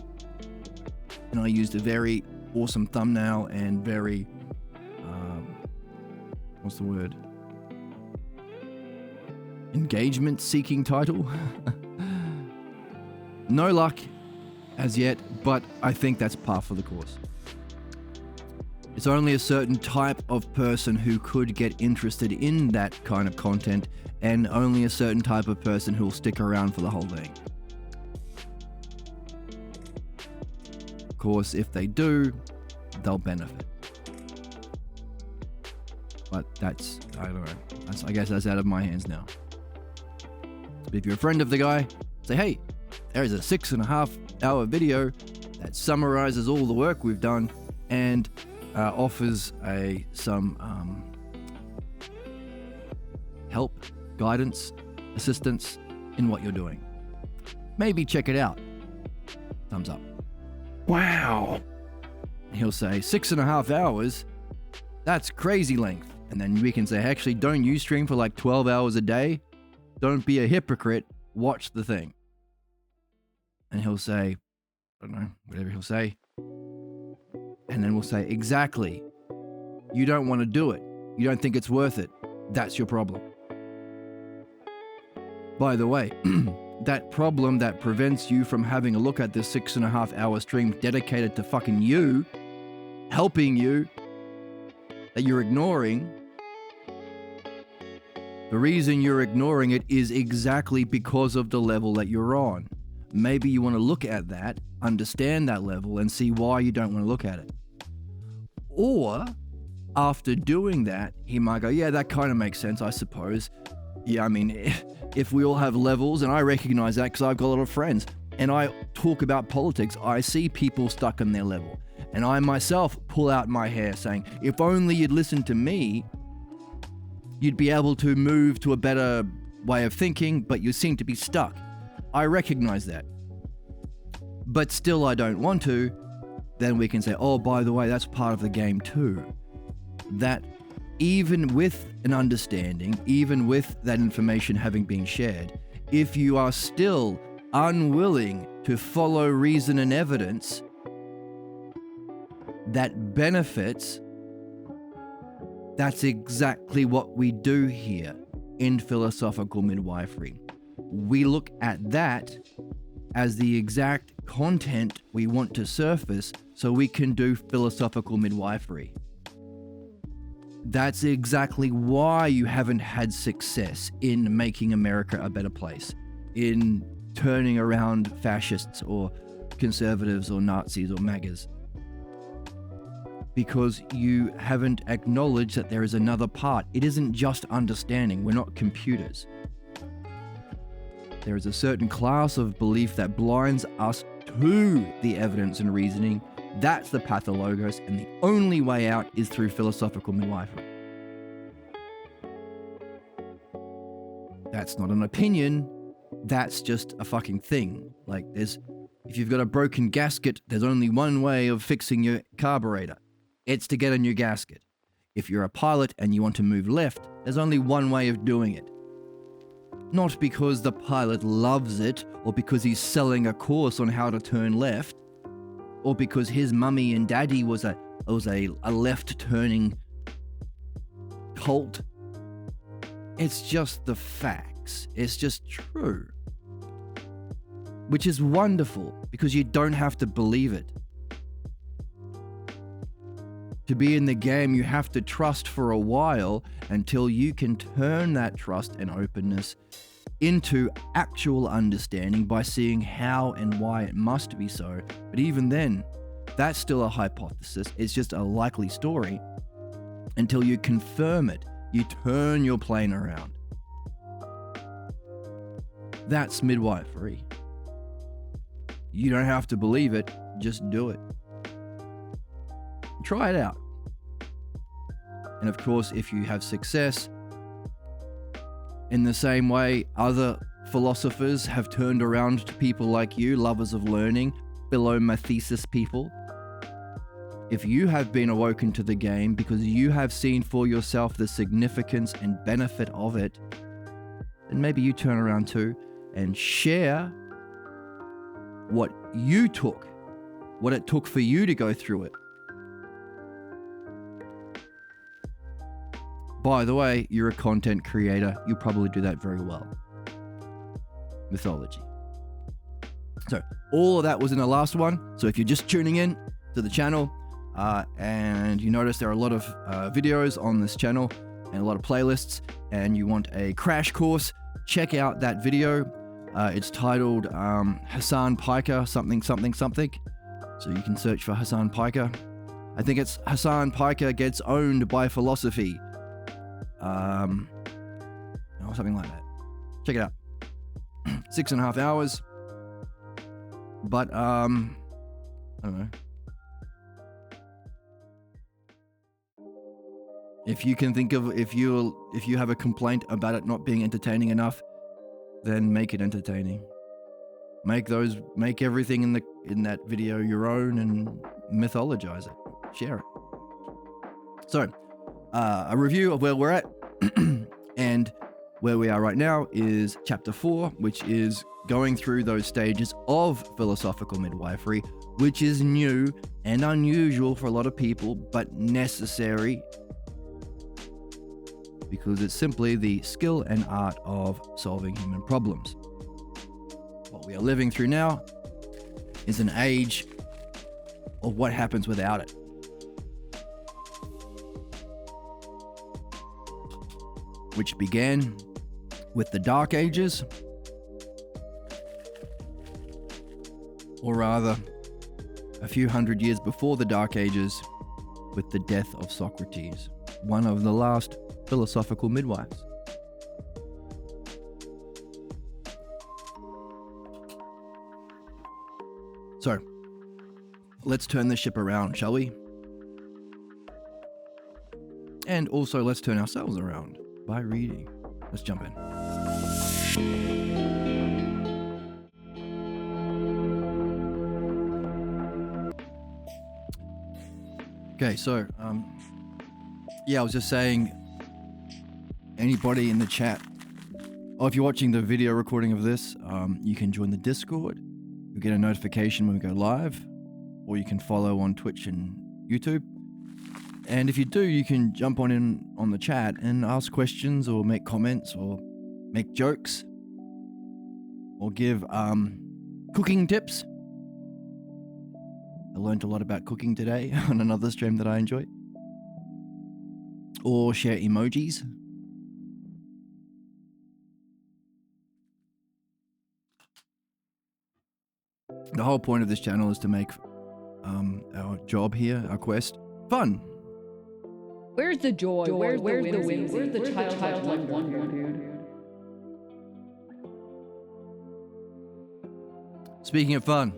and I used a very awesome thumbnail and very, engagement-seeking title. No luck as yet, but I think that's par for the course. It's only a certain type of person who could get interested in that kind of content, and only a certain type of person who will stick around for the whole thing. Of course, if they do, they'll benefit. But I don't know. I guess that's out of my hands now. But if you're a friend of the guy, say, hey, there's a 6.5-hour video that summarizes all the work we've done and offers some help, guidance, assistance in what you're doing. Maybe check it out. Thumbs up. Wow. He'll say 6.5 hours. That's crazy length. And then we can say, actually, don't you stream for like 12 hours a day? Don't be a hypocrite. Watch the thing. And he'll say, I don't know, whatever he'll say. And then we'll say, exactly. You don't want to do it. You don't think it's worth it. That's your problem. By the way, that problem that prevents you from having a look at this 6.5-hour stream dedicated to fucking you, helping you, that you're ignoring, the reason you're ignoring it is exactly because of the level that you're on. Maybe you want to look at that, understand that level, and see why you don't want to look at it. Or, after doing that, he might go, yeah, that kind of makes sense, I suppose. Yeah, I mean, if we all have levels, and I recognize that because I've got a lot of friends, and I talk about politics, I see people stuck on their level. And I myself pull out my hair saying, if only you'd listen to me, you'd be able to move to a better way of thinking, but you seem to be stuck. I recognize that. But still I don't want to. Then we can say, oh, by the way, that's part of the game too. That even with an understanding, even with that information having been shared, if you are still unwilling to follow reason and evidence that benefits, that's exactly what we do here in philosophical midwifery. We look at that as the exact content we want to surface so we can do philosophical midwifery. That's exactly why you haven't had success in making America a better place, in turning around fascists or conservatives or Nazis or MAGAs. Because you haven't acknowledged that there is another part. It isn't just understanding. We're not computers. There is a certain class of belief that blinds us to the evidence and reasoning. That's the pathologos, and the only way out is through philosophical midwifery. That's not an opinion. That's just a fucking thing. Like, if you've got a broken gasket, there's only one way of fixing your carburetor. It's to get a new gasket. If you're a pilot and you want to move left, there's only one way of doing it. Not because the pilot loves it, or because he's selling a course on how to turn left, or because his mummy and daddy was a left-turning cult. It's just the facts. It's just true. Which is wonderful, because you don't have to believe it. To be in the game, you have to trust for a while until you can turn that trust and openness into actual understanding by seeing how and why it must be so. But even then, that's still a hypothesis. It's just a likely story until you confirm it. You turn your plane around. That's midwifery. You don't have to believe it, just do it. Try it out. And of course, if you have success, in the same way other philosophers have turned around to people like you, lovers of learning, philomathesis people, if you have been awoken to the game because you have seen for yourself the significance and benefit of it, then maybe you turn around too and share what you took, what it took for you to go through it. By the way, you're a content creator. You probably do that very well. Mythology. So all of that was in the last one. So if you're just tuning in to the channel and you notice there are a lot of videos on this channel and a lot of playlists, and you want a crash course, check out that video. It's titled Hasan Piker something. So you can search for Hasan Piker. I think it's Hasan Piker Gets Owned by Philosophy. Or something like that. Check it out. 6.5 hours. But I don't know. If you can think of, if you have a complaint about it not being entertaining enough, then make it entertaining. Make everything in that video your own and mythologize it. Share it. So, a review of where we're at and where we are right now is chapter 4, which is going through those stages of philosophical midwifery, which is new and unusual for a lot of people, but necessary because it's simply the skill and art of solving human problems. What we are living through now is an age of what happens without it. Which began with the Dark Ages, or rather, a few hundred years before the Dark Ages, with the death of Socrates, one of the last philosophical midwives. So, let's turn this ship around, shall we? And also, let's turn ourselves around by reading. Let's jump in. Okay, so, I was just saying, anybody in the chat or if you're watching the video recording of this, you can join the Discord. You'll get a notification when we go live, or you can follow on Twitch and YouTube. And if you do, you can jump in on the chat and ask questions or make comments or make jokes or give cooking tips. I learned a lot about cooking today on another stream that I enjoy. Or share emojis. The whole point of this channel is to make our job here, our quest, fun. Where's the joy? Where's the whimsy? Where's the childlike wonder, dude? Speaking of fun,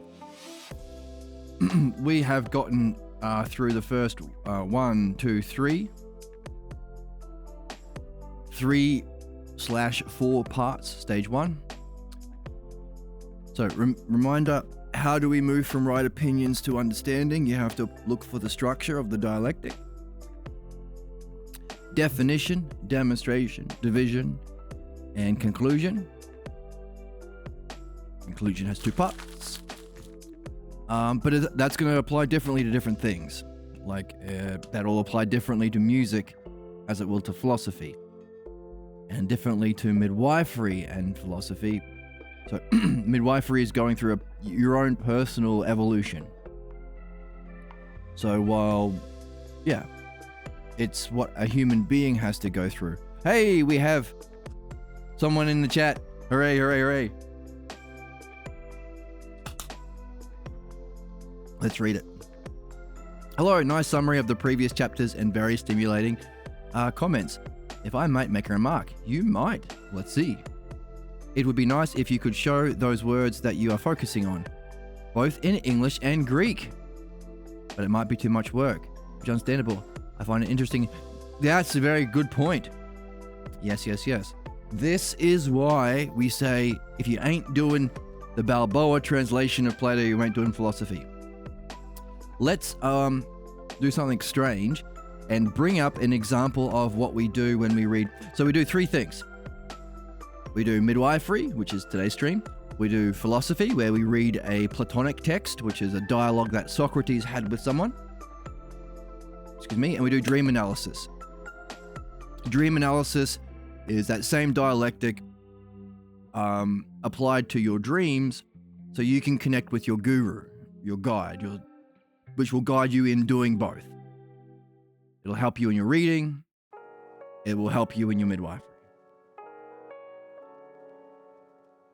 we have gotten through the first 3/4 parts, stage 1. So reminder, how do we move from right opinions to understanding? You have to look for the structure of the dialectic. Definition, demonstration, division, and conclusion. Conclusion has 2 parts. But that's going to apply differently to different things. Like, that'll apply differently to music as it will to philosophy. And differently to midwifery and philosophy. So, midwifery is going through your own personal evolution. So while, yeah, it's what a human being has to go through. Hey, we have someone in the chat. Hooray, hooray, hooray. Let's read it. Hello, nice summary of the previous chapters and very stimulating comments. If I might make a remark, you might. Let's see. It would be nice if you could show those words that you are focusing on, both in English and Greek. But it might be too much work. Which is understandable. I find it interesting. That's a very good point. Yes, yes, yes. This is why we say, if you ain't doing the Balboa translation of Plato, you ain't doing philosophy. Let's do something strange and bring up an example of what we do when we read. So we do 3 things. We do midwifery, which is today's stream. We do philosophy, where we read a Platonic text, which is a dialogue that Socrates had with someone. Excuse me. And we do dream analysis. Dream analysis is that same dialectic applied to your dreams, so you can connect with your guru, your guide, which will guide you in doing both. It'll help you in your reading. It will help you in your midwifery.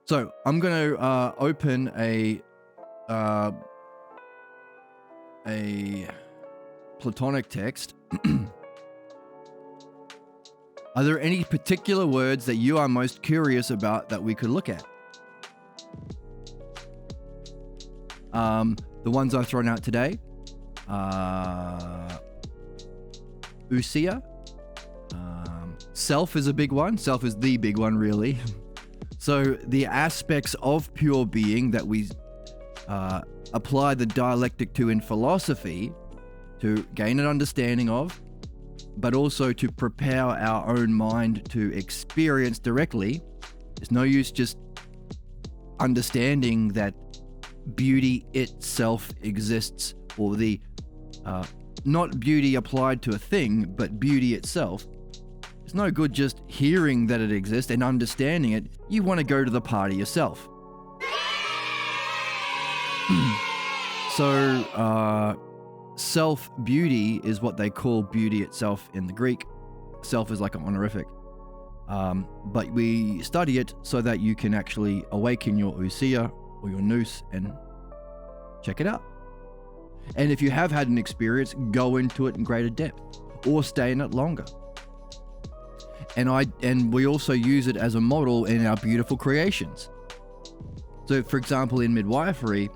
So I'm going to open a Platonic text. Are there any particular words that you are most curious about that we could look at? The ones I've thrown out today. Ousia. Self is a big one. Self is the big one, really. So the aspects of pure being that we apply the dialectic to in philosophy to gain an understanding of, but also to prepare our own mind to experience directly. There's no use just understanding that beauty itself exists, or the not beauty applied to a thing, but beauty itself. It's no good just hearing that it exists and understanding it. You want to go to the party yourself. So, self-beauty is what they call beauty itself in the Greek. Self is like an honorific. But we study it so that you can actually awaken your ousia or your nous and check it out. And if you have had an experience, go into it in greater depth or stay in it longer. And we also use it as a model in our beautiful creations. So, for example, in midwifery,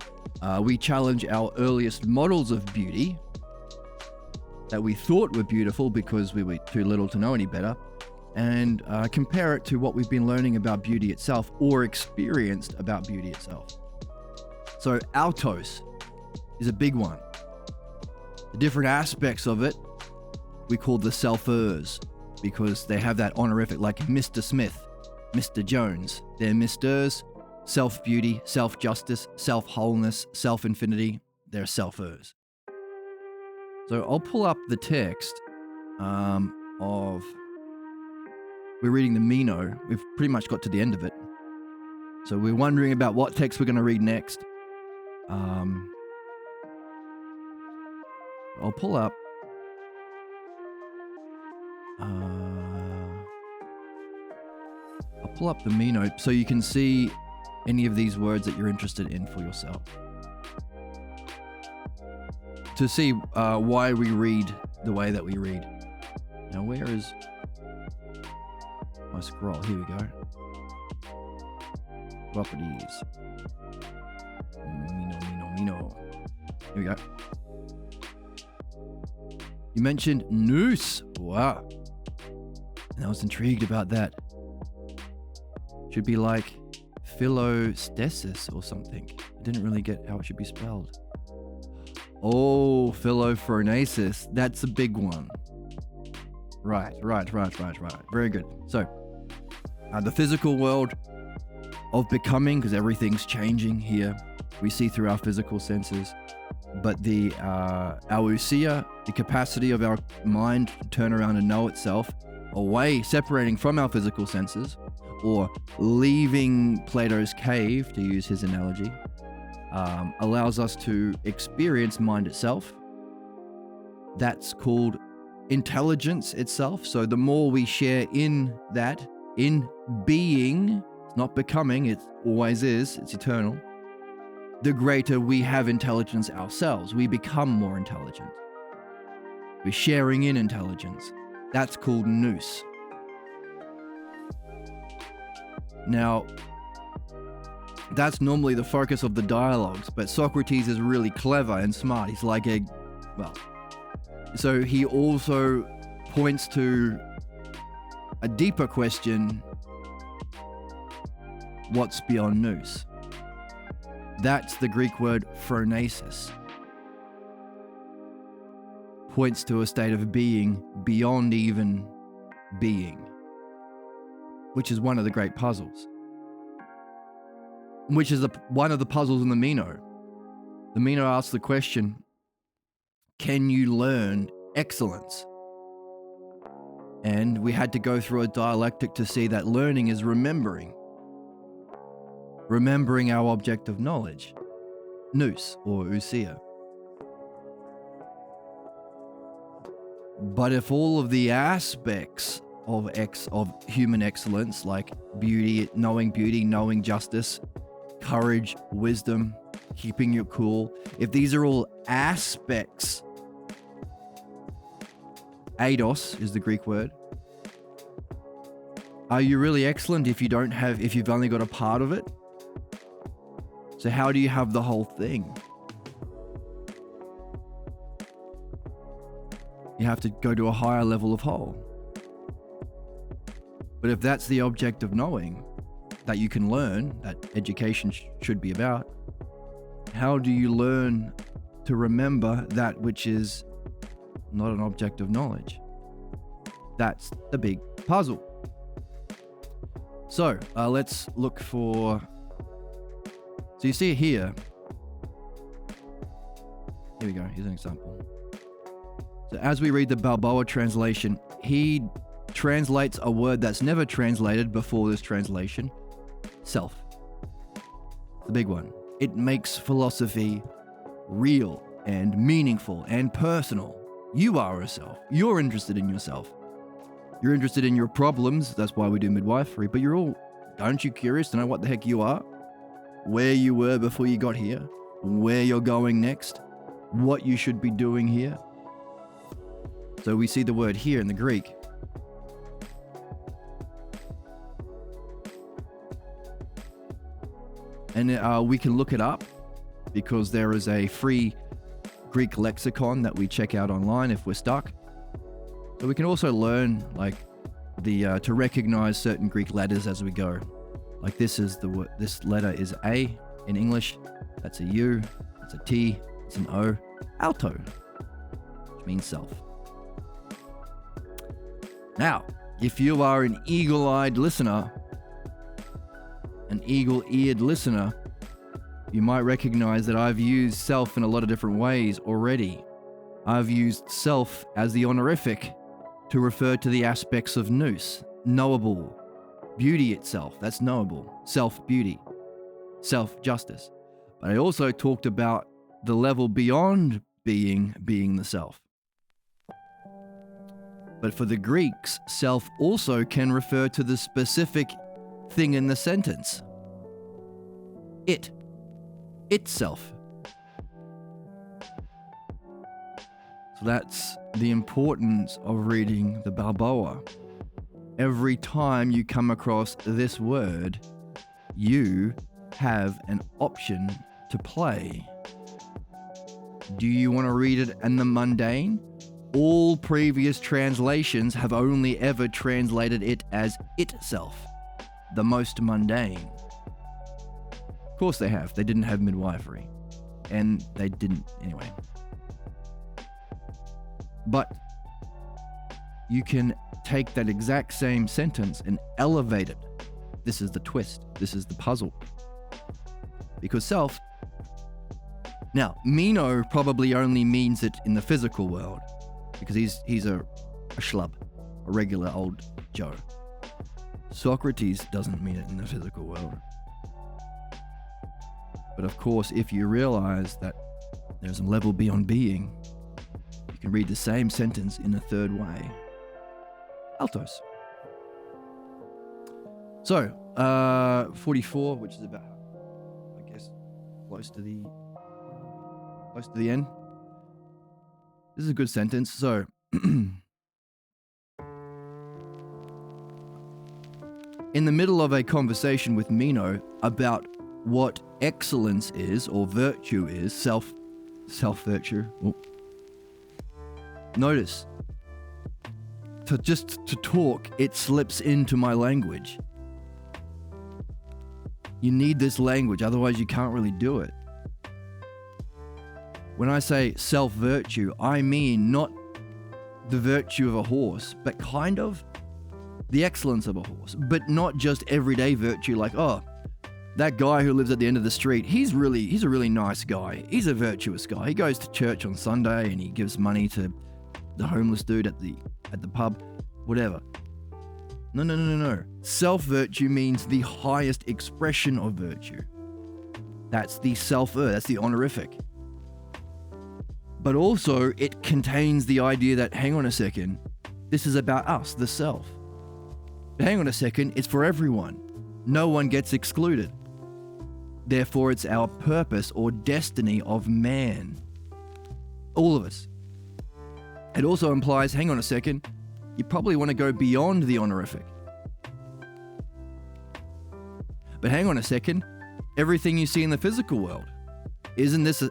we challenge our earliest models of beauty that we thought were beautiful because we were too little to know any better, and compare it to what we've been learning about beauty itself or experienced about beauty itself. So, autos is a big one. The different aspects of it we call the selfers, because they have that honorific, like Mr. Smith. Mr. Jones. They're Misters, self-beauty, self-justice, self-wholeness, self-infinity. They're selfers. So I'll pull up the text of... We're reading the Meno. We've pretty much got to the end of it. So we're wondering about what text we're going to read next. I'll pull up... I'll pull up the Meno so you can see any of these words that you're interested in for yourself. To see why we read the way that we read. Now, where is my scroll? Here we go. Properties. Meno. Here we go. You mentioned nous. Wow. And I was intrigued about that. Should be like philostasis or something. I didn't really get how it should be spelled. Oh, philophronesis. That's a big one. Right. Very good. So, the physical world of becoming, because everything's changing here, we see through our physical senses. But the ousia, the capacity of our mind to turn around and know itself, away, separating from our physical senses, or leaving Plato's cave, to use his analogy, allows us to experience mind itself. That's called intelligence itself. So the more we share in that, in being, it's not becoming, it always is, it's eternal, the greater we have intelligence ourselves. We become more intelligent. We're sharing in intelligence. That's called nous. Now, that's normally the focus of the dialogues, but Socrates is really clever and smart. He's like so he also points to a deeper question: what's beyond nous? That's the Greek word phronesis. Points to a state of being beyond even being, which is one of the great puzzles. Which is one of the puzzles in the Meno. The Meno asks the question, can you learn excellence? And we had to go through a dialectic to see that learning is remembering. Remembering our object of knowledge, nous or ousia. But if all of the aspects of human excellence, like beauty, knowing justice, courage, wisdom, keeping your cool, if these are all aspects, eidos is the Greek word. Are you really excellent if you've only got a part of it? So how do you have the whole thing? You have to go to a higher level of whole. But if that's the object of knowing, that you can learn, that education should be about, how do you learn to remember that which is not an object of knowledge? That's the big puzzle. So let's look for... So you see it here. Here we go, here's an example. So as we read the Balboa translation, he translates a word that's never translated before this translation. Self. The big one. It makes philosophy real and meaningful and personal. You are a self. You're interested in yourself. You're interested in your problems. That's why we do midwifery. But aren't you curious to know what the heck you are? Where you were before you got here? Where you're going next? What you should be doing here? So we see the word here in the Greek. And we can look it up because there is a free Greek lexicon that we check out online if we're stuck. So we can also learn to recognize certain Greek letters as we go. Like this letter is A in English. That's a U. That's a T. It's an O. Alto, which means self. Now, if you are an eagle-eyed listener, an eagle-eared listener, you might recognize that I've used self in a lot of different ways already. I've used self as the honorific to refer to the aspects of nous, knowable, beauty itself, that's knowable, self-beauty, self-justice. But I also talked about the level beyond being the self. But for the Greeks, self also can refer to the specific thing in the sentence. Itself. So that's the importance of reading the Balboa. Every time you come across this word, you have an option to play. Do you want to read it in the mundane? All previous translations have only ever translated it as itself, the most mundane. Of course they have. They didn't have midwifery. And they didn't anyway. But you can take that exact same sentence and elevate it. This is the twist. This is the puzzle. Because self... Now, Meno probably only means it in the physical world, because he's a schlub, a regular old Joe. Socrates doesn't mean it in the physical world. But of course, if you realize that there's a level beyond being, you can read the same sentence in a third way. Altos. So, 44, which is about, I guess, close to the end. This is a good sentence. So, in the middle of a conversation with Meno about what excellence is, or virtue is, self-virtue. Notice, to talk, it slips into my language. You need this language, otherwise you can't really do it. When I say self-virtue, I mean not the virtue of a horse, but kind of the excellence of a horse. But not just everyday virtue like, oh, that guy who lives at the end of the street, he's a really nice guy. He's a virtuous guy. He goes to church on Sunday and he gives money to the homeless dude at the pub, whatever. No. Self-virtue means the highest expression of virtue. That's the that's the honorific. But also, it contains the idea that, hang on a second, this is about us, the self. But hang on a second, it's for everyone. No one gets excluded. Therefore, it's our purpose or destiny of man. All of us. It also implies, hang on a second, you probably want to go beyond the honorific. But hang on a second, everything you see in the physical world, isn't this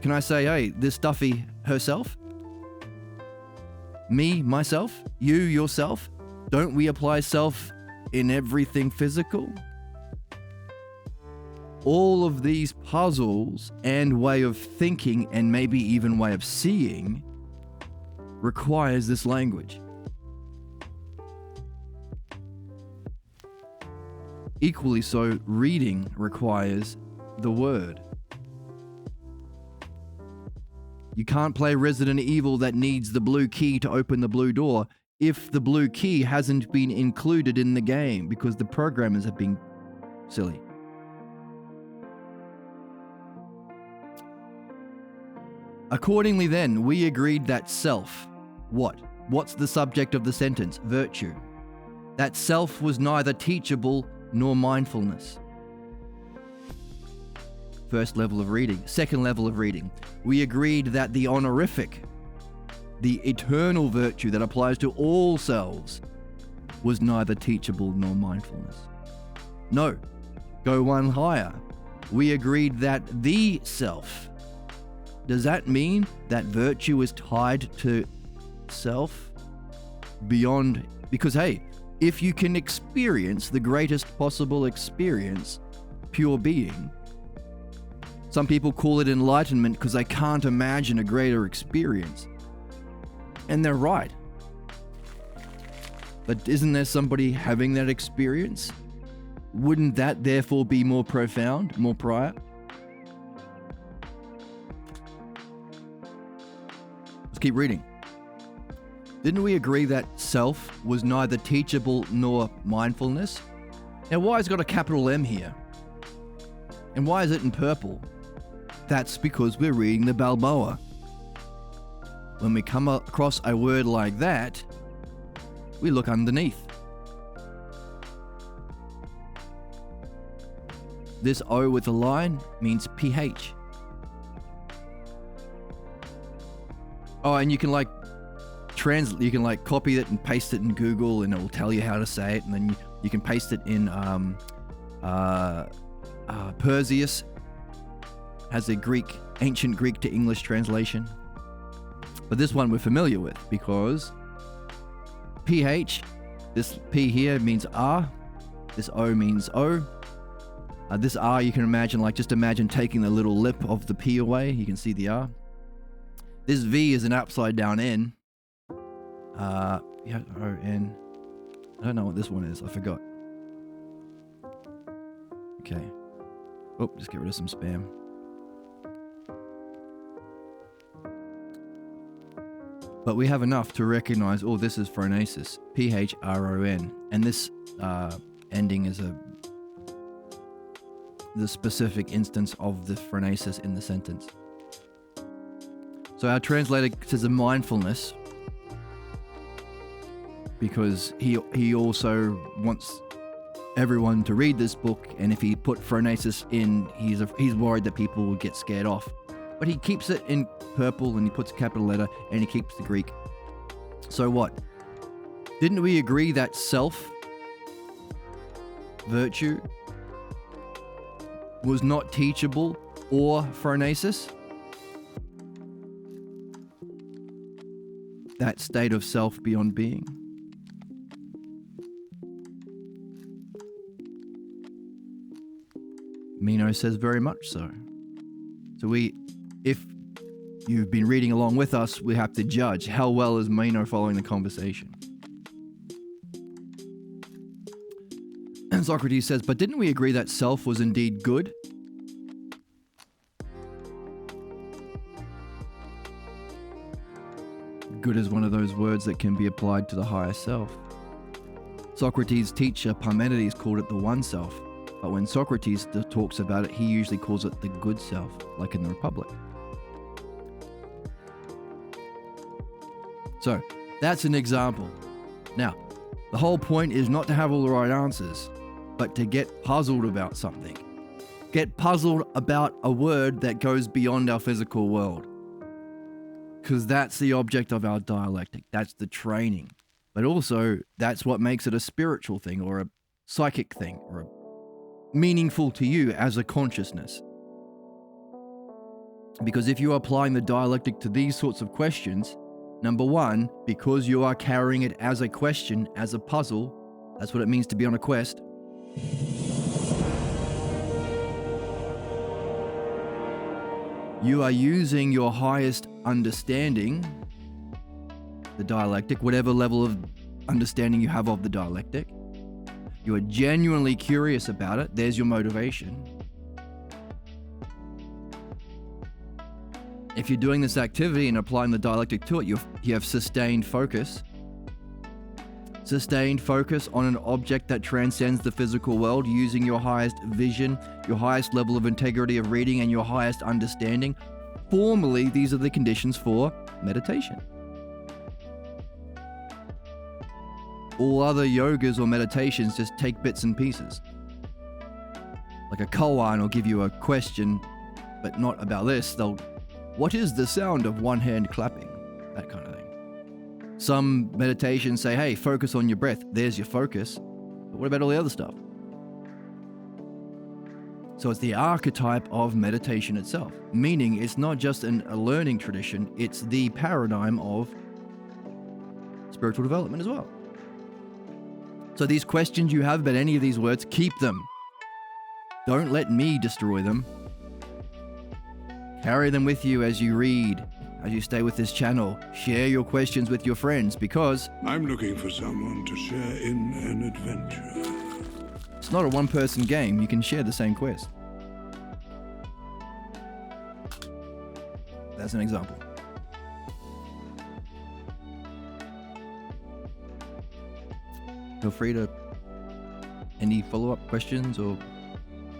can I say, hey, this Duffy herself? Me, myself? You, yourself? Don't we apply self in everything physical? All of these puzzles and way of thinking and maybe even way of seeing requires this language. Equally so, reading requires the word. You can't play Resident Evil that needs the blue key to open the blue door if the blue key hasn't been included in the game because the programmers have been silly. Accordingly then, we agreed that self, what's the subject of the sentence? Virtue. That self was neither teachable nor mindfulness. First level of reading. Second level of reading. We agreed that the honorific, the eternal virtue that applies to all selves, was neither teachable nor mindfulness. No. Go one higher. We agreed that the self. Does that mean that virtue is tied to self? Beyond, because hey, if you can experience the greatest possible experience, pure being, some people call it enlightenment because they can't imagine a greater experience. And they're right. But isn't there somebody having that experience? Wouldn't that therefore be more profound, more prior? Let's keep reading. Didn't we agree that self was neither teachable nor mindfulness? Now, why has it got a capital M here? And why is it in purple? That's because we're reading the Balboa. When we come across a word like that, we look underneath. This O with a line means pH. Oh, and you can you can copy it and paste it in Google and it will tell you how to say it, and then you can paste it in Perseus. Has a ancient Greek to English translation. But this one we're familiar with because pH, this P here means R, this O means O. This R you can imagine, just imagine taking the little lip of the P away, you can see the R. This V is an upside down N. Yeah, O-N. I don't know what this one is, I forgot. Okay. Oh, just get rid of some spam. But we have enough to recognize, oh, this is phronesis, P-H-R-O-N. And this ending is the specific instance of the phronesis in the sentence. So our translator says a mindfulness because he also wants everyone to read this book, and if he put phronesis in, he's worried that people will get scared off. But he keeps it in purple and he puts a capital letter and he keeps the Greek. So what? Didn't we agree that self, virtue, was not teachable or phronesis? That state of self beyond being. Meno says very much so. So if you've been reading along with us, we have to judge how well is Meno following the conversation. And Socrates says, but didn't we agree that self was indeed good? Good is one of those words that can be applied to the higher self. Socrates' teacher Parmenides called it the one self, but when Socrates talks about it, he usually calls it the good self, like in the Republic. So, that's an example. Now, the whole point is not to have all the right answers, but to get puzzled about something. Get puzzled about a word that goes beyond our physical world. Because that's the object of our dialectic. That's the training. But also, that's what makes it a spiritual thing or a psychic thing or meaningful to you as a consciousness. Because if you are applying the dialectic to these sorts of questions, number one, because you are carrying it as a question, as a puzzle, that's what it means to be on a quest. You are using your highest understanding, the dialectic, whatever level of understanding you have of the dialectic. You are genuinely curious about it. There's your motivation. If you're doing this activity and applying the dialectic to it, you have sustained focus. Sustained focus on an object that transcends the physical world, using your highest vision, your highest level of integrity of reading, and your highest understanding. Formally, these are the conditions for meditation. All other yogas or meditations just take bits and pieces. Like a koan will give you a question, but not about this. What is the sound of one hand clapping? That kind of thing. Some meditations say, hey, focus on your breath. There's your focus. But what about all the other stuff? So it's the archetype of meditation itself, meaning it's not just a learning tradition, it's the paradigm of spiritual development as well. So these questions you have about any of these words, keep them. Don't let me destroy them. Carry them with you as you read, as you stay with this channel. Share your questions with your friends because I'm looking for someone to share in an adventure. It's not a one-person game. You can share the same quest. That's an example. Feel free to... Any follow-up questions, or...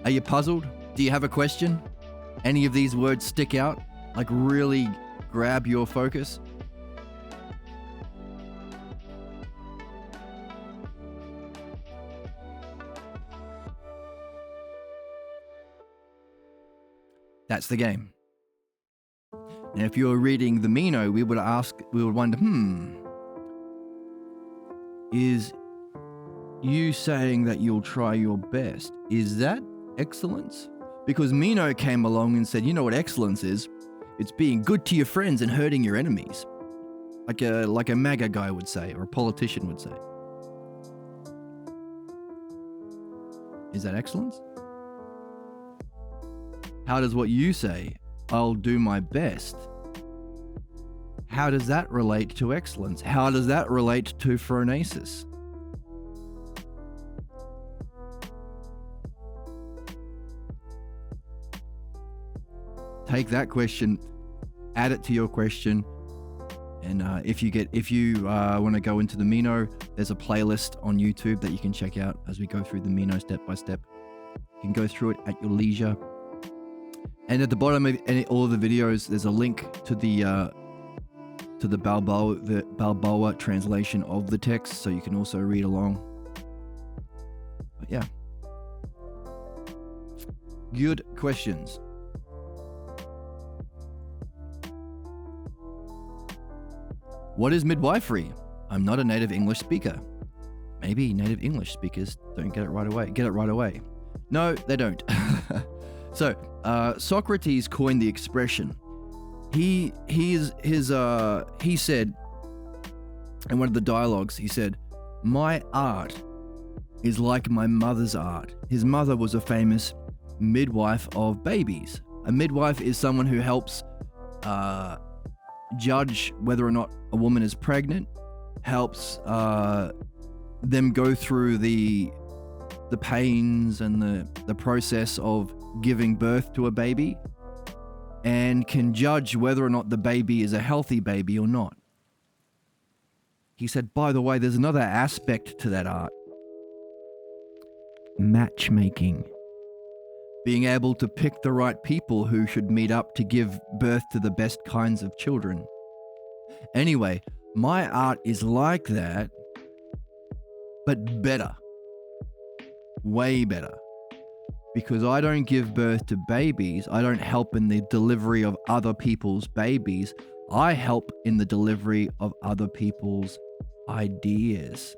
Are you puzzled? Do you have a question? Any of these words stick out? Like really grab your focus? That's the game. And if you're reading the Meno, we would wonder, is you saying that you'll try your best, is that excellence? Because Meno came along and said, you know what excellence is? It's being good to your friends and hurting your enemies. Like a MAGA guy would say, or a politician would say. Is that excellence? How does what you say, I'll do my best, how does that relate to excellence? How does that relate to phronesis? Take that question, add it to your question, and if you want to go into the Meno, there's a playlist on YouTube that you can check out as we go through the Meno step by step. You can go through it at your leisure. And at the bottom of all of the videos, there's a link to the Balboa translation of the text, so you can also read along. But yeah, good questions. What is midwifery? I'm not a native English speaker. Maybe native English speakers don't get it right away. Get it right away. No, they don't. So, Socrates coined the expression. He said in one of the dialogues, he said, "My art is like my mother's art." His mother was a famous midwife of babies. A midwife is someone who helps judge whether or not a woman is pregnant, helps them go through the pains and the process of giving birth to a baby, and can judge whether or not the baby is a healthy baby or not. He said, by the way, there's another aspect to that art. Matchmaking. Being able to pick the right people who should meet up to give birth to the best kinds of children. Anyway, my art is like that, but better. Way better. Because I don't give birth to babies. I don't help in the delivery of other people's babies. I help in the delivery of other people's ideas.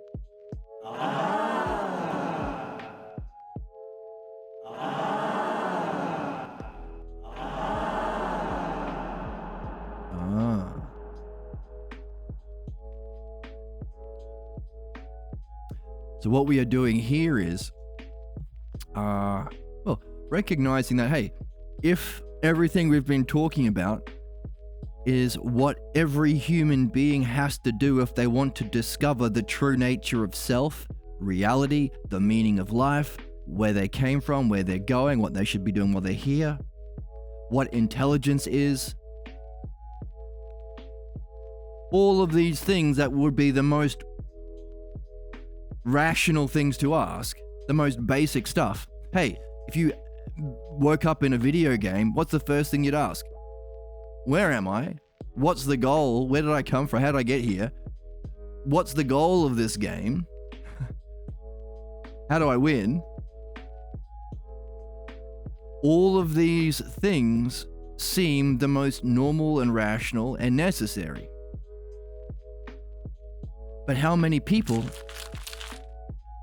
So what we are doing here is, recognizing that, hey, if everything we've been talking about is what every human being has to do if they want to discover the true nature of self, reality, the meaning of life, where they came from, where they're going, what they should be doing while they're here, what intelligence is, all of these things that would be the most rational things to ask, the most basic stuff. Hey, if you woke up in a video game, what's the first thing you'd ask? Where am I? What's the goal? Where did I come from? How did I get here? What's the goal of this game? How do I win? All of these things seem the most normal and rational and necessary. But how many people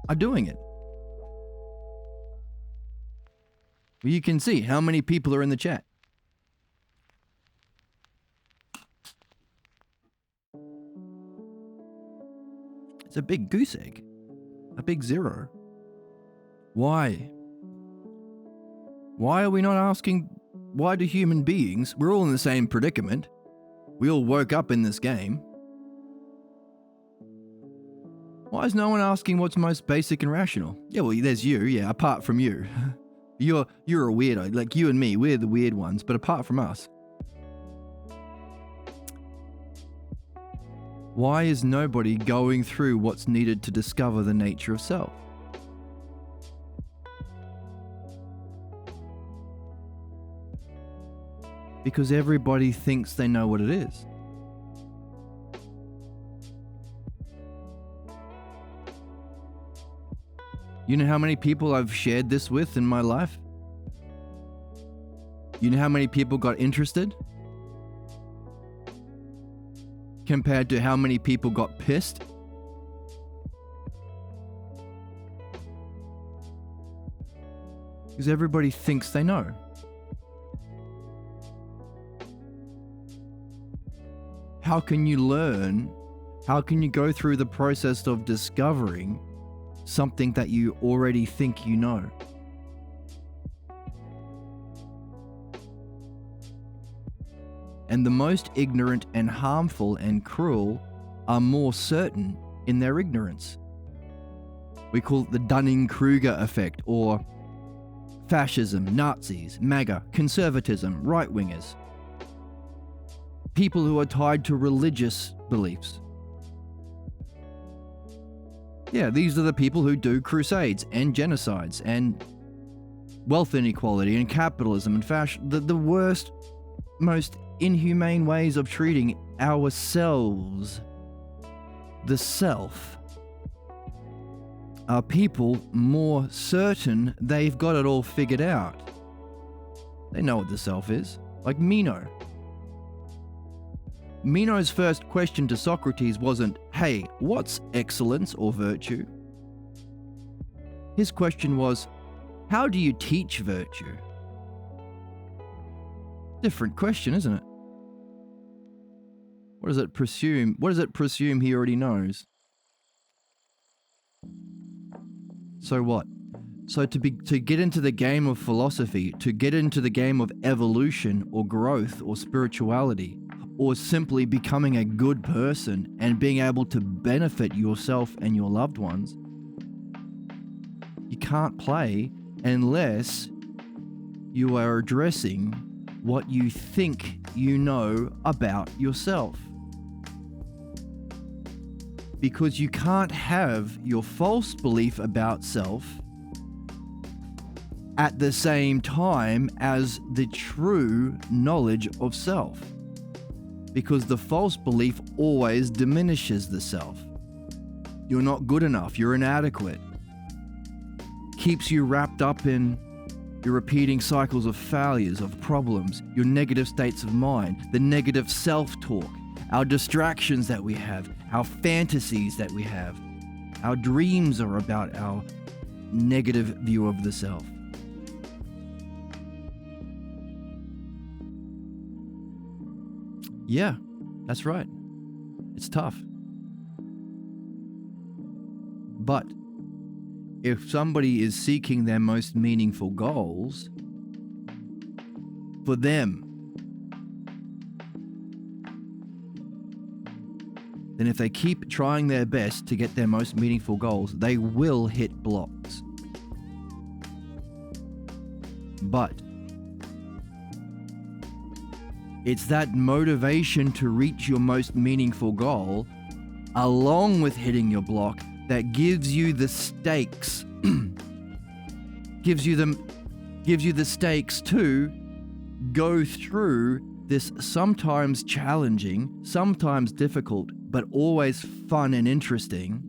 are doing it? Well, you can see how many people are in the chat. It's a big goose egg. A big zero. Why? Why are we not asking, why do human beings, we're all in the same predicament. We all woke up in this game. Why is no one asking what's most basic and rational? Yeah, well, there's you, yeah, apart from you. You're a weirdo. Like you and me, we're the weird ones, but apart from us. Why is nobody going through what's needed to discover the nature of self? Because everybody thinks they know what it is. You know how many people I've shared this with in my life? You know how many people got interested? Compared to how many people got pissed? Because everybody thinks they know. How can you learn? How can you go through the process of discovering something that you already think you know? And the most ignorant and harmful and cruel are more certain in their ignorance. We call it the Dunning-Kruger effect, or fascism, Nazis, MAGA, conservatism, right-wingers. People who are tied to religious beliefs. Yeah, these are the people who do crusades and genocides and wealth inequality and capitalism and fashion. The worst, most inhumane ways of treating ourselves, the self, are people more certain they've got it all figured out. They know what the self is, like Meno. Meno's first question to Socrates wasn't, hey, what's excellence or virtue? His question was, how do you teach virtue? Different question, isn't it? What does it presume? What does it presume he already knows? So what? So to get into the game of philosophy, to get into the game of evolution or growth or spirituality, or simply becoming a good person and being able to benefit yourself and your loved ones, you can't play unless you are addressing what you think you know about yourself. Because you can't have your false belief about self at the same time as the true knowledge of self. Because the false belief always diminishes the self. You're not good enough, you're inadequate. Keeps you wrapped up in your repeating cycles of failures, of problems, your negative states of mind, the negative self-talk, our distractions that we have, our fantasies that we have. Our dreams are about our negative view of the self. Yeah, that's right. It's tough. But if somebody is seeking their most meaningful goals, for them, then if they keep trying their best to get their most meaningful goals, they will hit blocks. But it's that motivation to reach your most meaningful goal, along with hitting your block, that gives you the stakes, gives you the stakes to go through this sometimes challenging, sometimes difficult, but always fun and interesting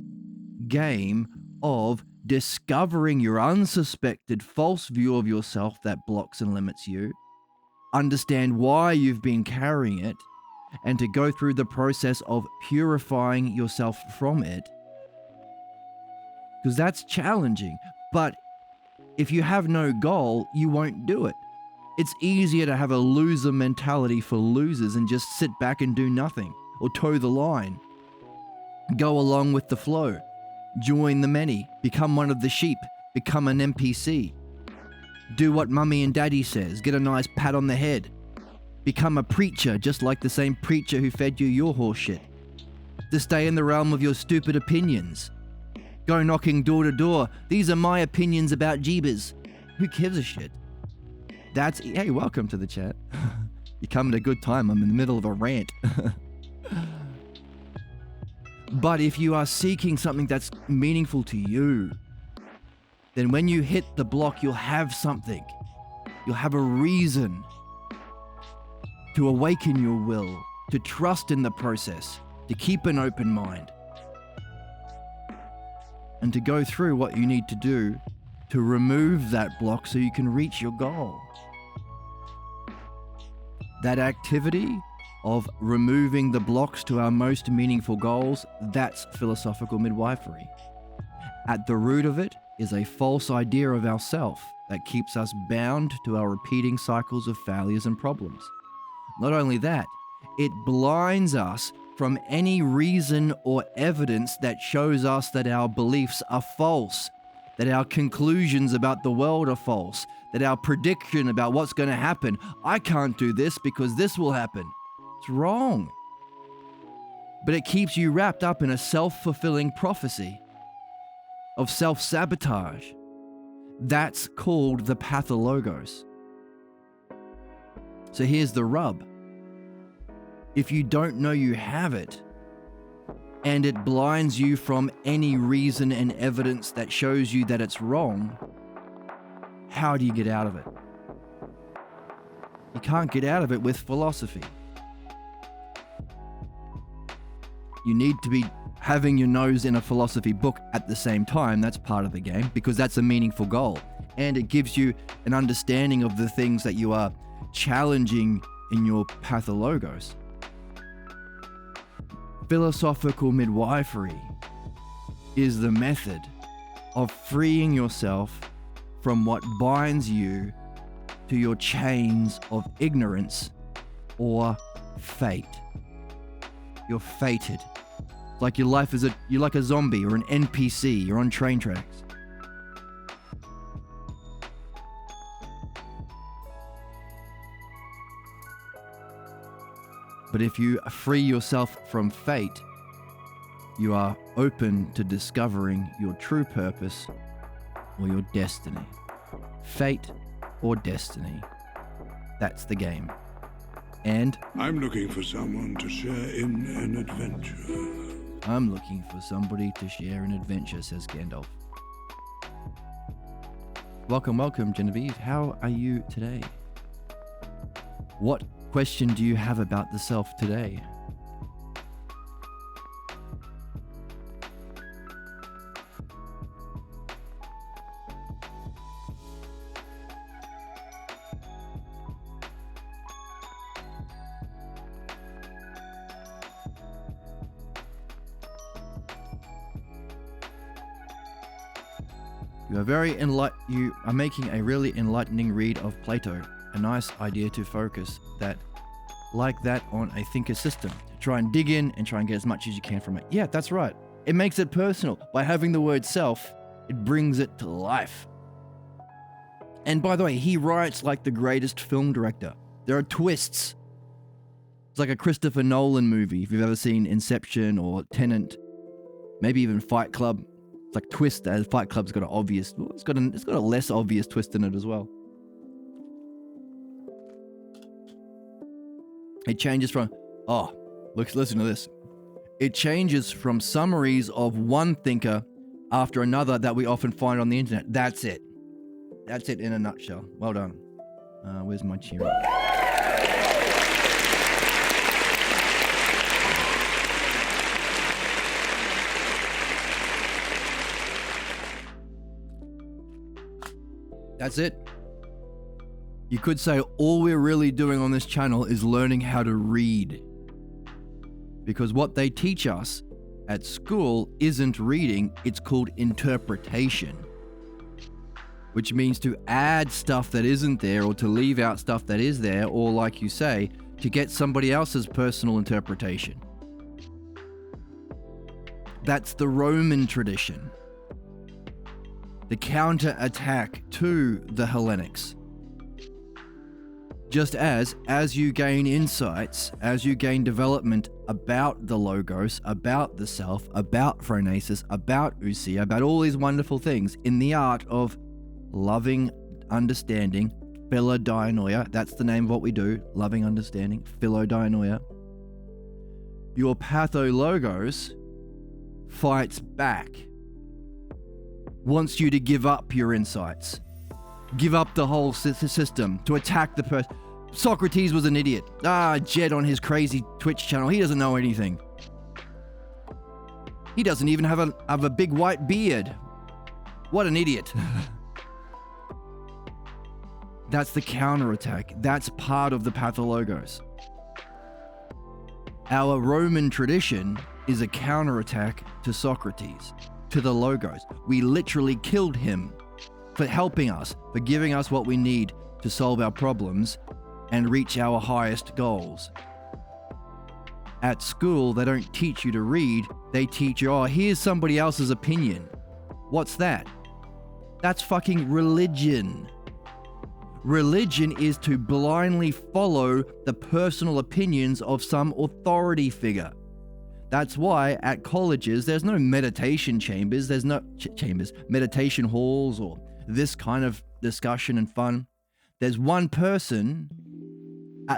game of discovering your unsuspected false view of yourself that blocks and limits you, understand why you've been carrying it, and to go through the process of purifying yourself from it. Because that's challenging, but if you have no goal, you won't do it. It's easier to have a loser mentality for losers and just sit back and do nothing, or toe the line. Go along with the flow. Join the many. Become one of the sheep. Become an NPC. Do what mummy and daddy says. Get a nice pat on the head. Become a preacher, just like the same preacher who fed you your horse shit. To stay in the realm of your stupid opinions. Go knocking door to door. These are my opinions about Jeebus. Who gives a shit? Hey, welcome to the chat. You come at a good time. I'm in the middle of a rant. But if you are seeking something that's meaningful to you, then when you hit the block, you'll have something. You'll have a reason to awaken your will, to trust in the process, to keep an open mind, and to go through what you need to do to remove that block so you can reach your goal. That activity of removing the blocks to our most meaningful goals, that's philosophical midwifery. At the root of it is a false idea of ourself that keeps us bound to our repeating cycles of failures and problems. Not only that, it blinds us from any reason or evidence that shows us that our beliefs are false, that our conclusions about the world are false, that our prediction about what's going to happen, I can't do this because this will happen. It's wrong. But it keeps you wrapped up in a self-fulfilling prophecy of self-sabotage. That's called the pathologos. So here's the rub. If you don't know you have it, and it blinds you from any reason and evidence that shows you that it's wrong, how do you get out of it? You can't get out of it with philosophy. You need to be having your nose in a philosophy book at the same time. That's part of the game, because that's a meaningful goal. And it gives you an understanding of the things that you are challenging in your pathologos. Philosophical midwifery is the method of freeing yourself from what binds you to your chains of ignorance or fate. You're fated. It's like your life is you're like a zombie or an NPC. You're on train tracks. But if you free yourself from fate, you are open to discovering your true purpose or your destiny. Fate or destiny. That's the game. And I'm looking for someone to share in an adventure. I'm looking for somebody to share an adventure, says Gandalf. Welcome, Genevieve. How are you today? What question do you have about the self today? You are making a really enlightening read of Plato. A nice idea to focus like that on a thinker system. Try and dig in and try and get as much as you can from it. Yeah, that's right. It makes it personal. By having the word self, it brings it to life. And by the way, he writes like the greatest film director. There are twists. It's like a Christopher Nolan movie, if you've ever seen Inception or Tenet, maybe even Fight Club. It's like twist. Fight Club's got an obvious, it's got a less obvious twist in it as well. It changes from, listen to this. It changes from summaries of one thinker after another that we often find on the internet. That's it. That's it in a nutshell. Well done. Where's my cheering? That's it. You could say all we're really doing on this channel is learning how to read. Because what they teach us at school isn't reading, it's called interpretation. Which means to add stuff that isn't there or to leave out stuff that is there, or like you say, to get somebody else's personal interpretation. That's the Roman tradition. The counter-attack to the Hellenics. Just as you gain insights, as you gain development about the Logos, about the Self, about Phronesis, about Usia, about all these wonderful things in the art of loving understanding, philodianoia, that's the name of what we do, loving understanding, philodianoia, your pathologos fights back, wants you to give up your insights, give up the whole system, to attack the person. Socrates was an idiot. Jed on his crazy Twitch channel, he doesn't know anything. He doesn't even have a big white beard. What an idiot. That's the counterattack. That's part of the pathologos. Our Roman tradition is a counterattack to Socrates, to the Logos. We literally killed him for helping us, for giving us what we need to solve our problems and reach our highest goals. At school, they don't teach you to read, they teach you, here's somebody else's opinion. What's that? That's fucking religion. Religion is to blindly follow the personal opinions of some authority figure. That's why at colleges, there's no meditation chambers, there's no meditation halls or this kind of discussion and fun. There's one person,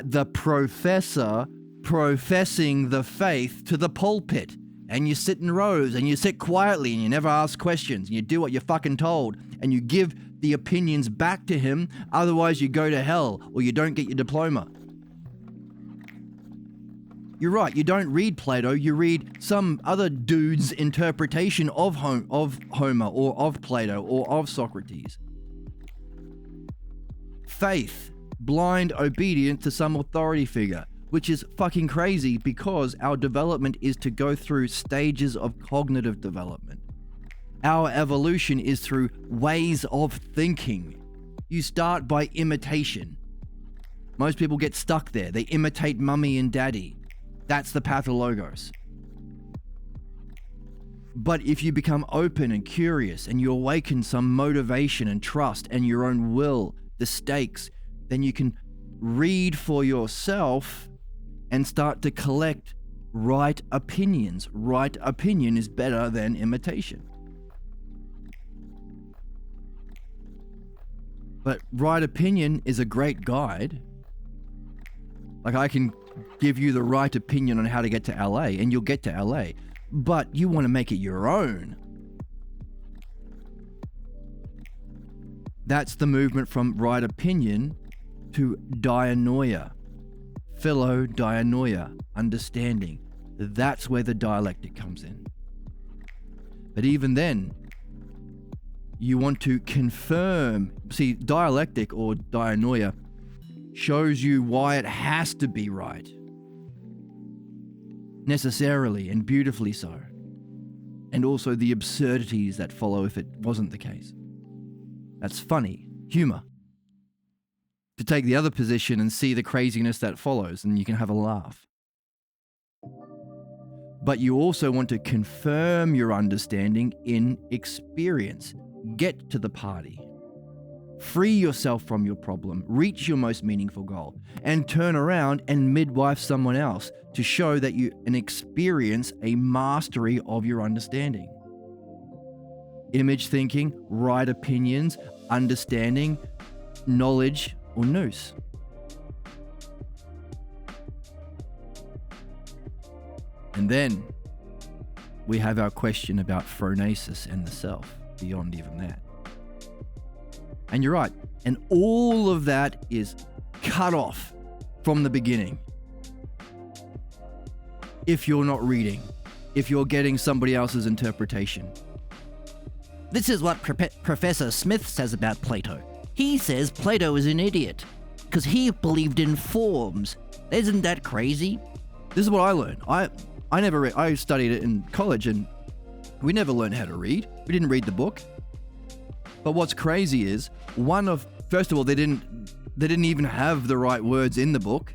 the professor, professing the faith to the pulpit. And you sit in rows and you sit quietly and you never ask questions. And you do what you're fucking told and you give the opinions back to him. Otherwise you go to hell or you don't get your diploma. You're right, you don't read Plato, you read some other dude's interpretation of Homer or of Plato or of Socrates. Faith, blind obedience to some authority figure, which is fucking crazy because our development is to go through stages of cognitive development. Our evolution is through ways of thinking. You start by imitation. Most people get stuck there. They imitate mummy and daddy. That's the pathologos. But if you become open and curious and you awaken some motivation and trust and your own will, the stakes, then you can read for yourself and start to collect right opinions. Right opinion is better than imitation. But right opinion is a great guide. Like I can give you the right opinion on how to get to LA and you'll get to LA, but you want to make it your own. That's the movement from right opinion to dianoia, philodianoia, understanding. That's where the dialectic comes in. But even then, you want to confirm. See, dialectic or dianoia shows you why it has to be right. Necessarily and beautifully so. And also the absurdities that follow if it wasn't the case. That's funny, humor. To take the other position and see the craziness that follows, and you can have a laugh. But you also want to confirm your understanding in experience. Get to the party. Free yourself from your problem, reach your most meaningful goal, and turn around and midwife someone else to show that you can experience a mastery of your understanding. Image thinking, right opinions, understanding, knowledge, or nous. And then we have our question about phronesis and the self, beyond even that. And you're right. And all of that is cut off from the beginning. If you're not reading, if you're getting somebody else's interpretation. This is what Professor Smith says about Plato. He says Plato is an idiot because he believed in forms. Isn't that crazy? This is what I learned. I never read. I studied it in college and we never learned how to read. We didn't read the book. But what's crazy is first of all, they didn't even have the right words in the book.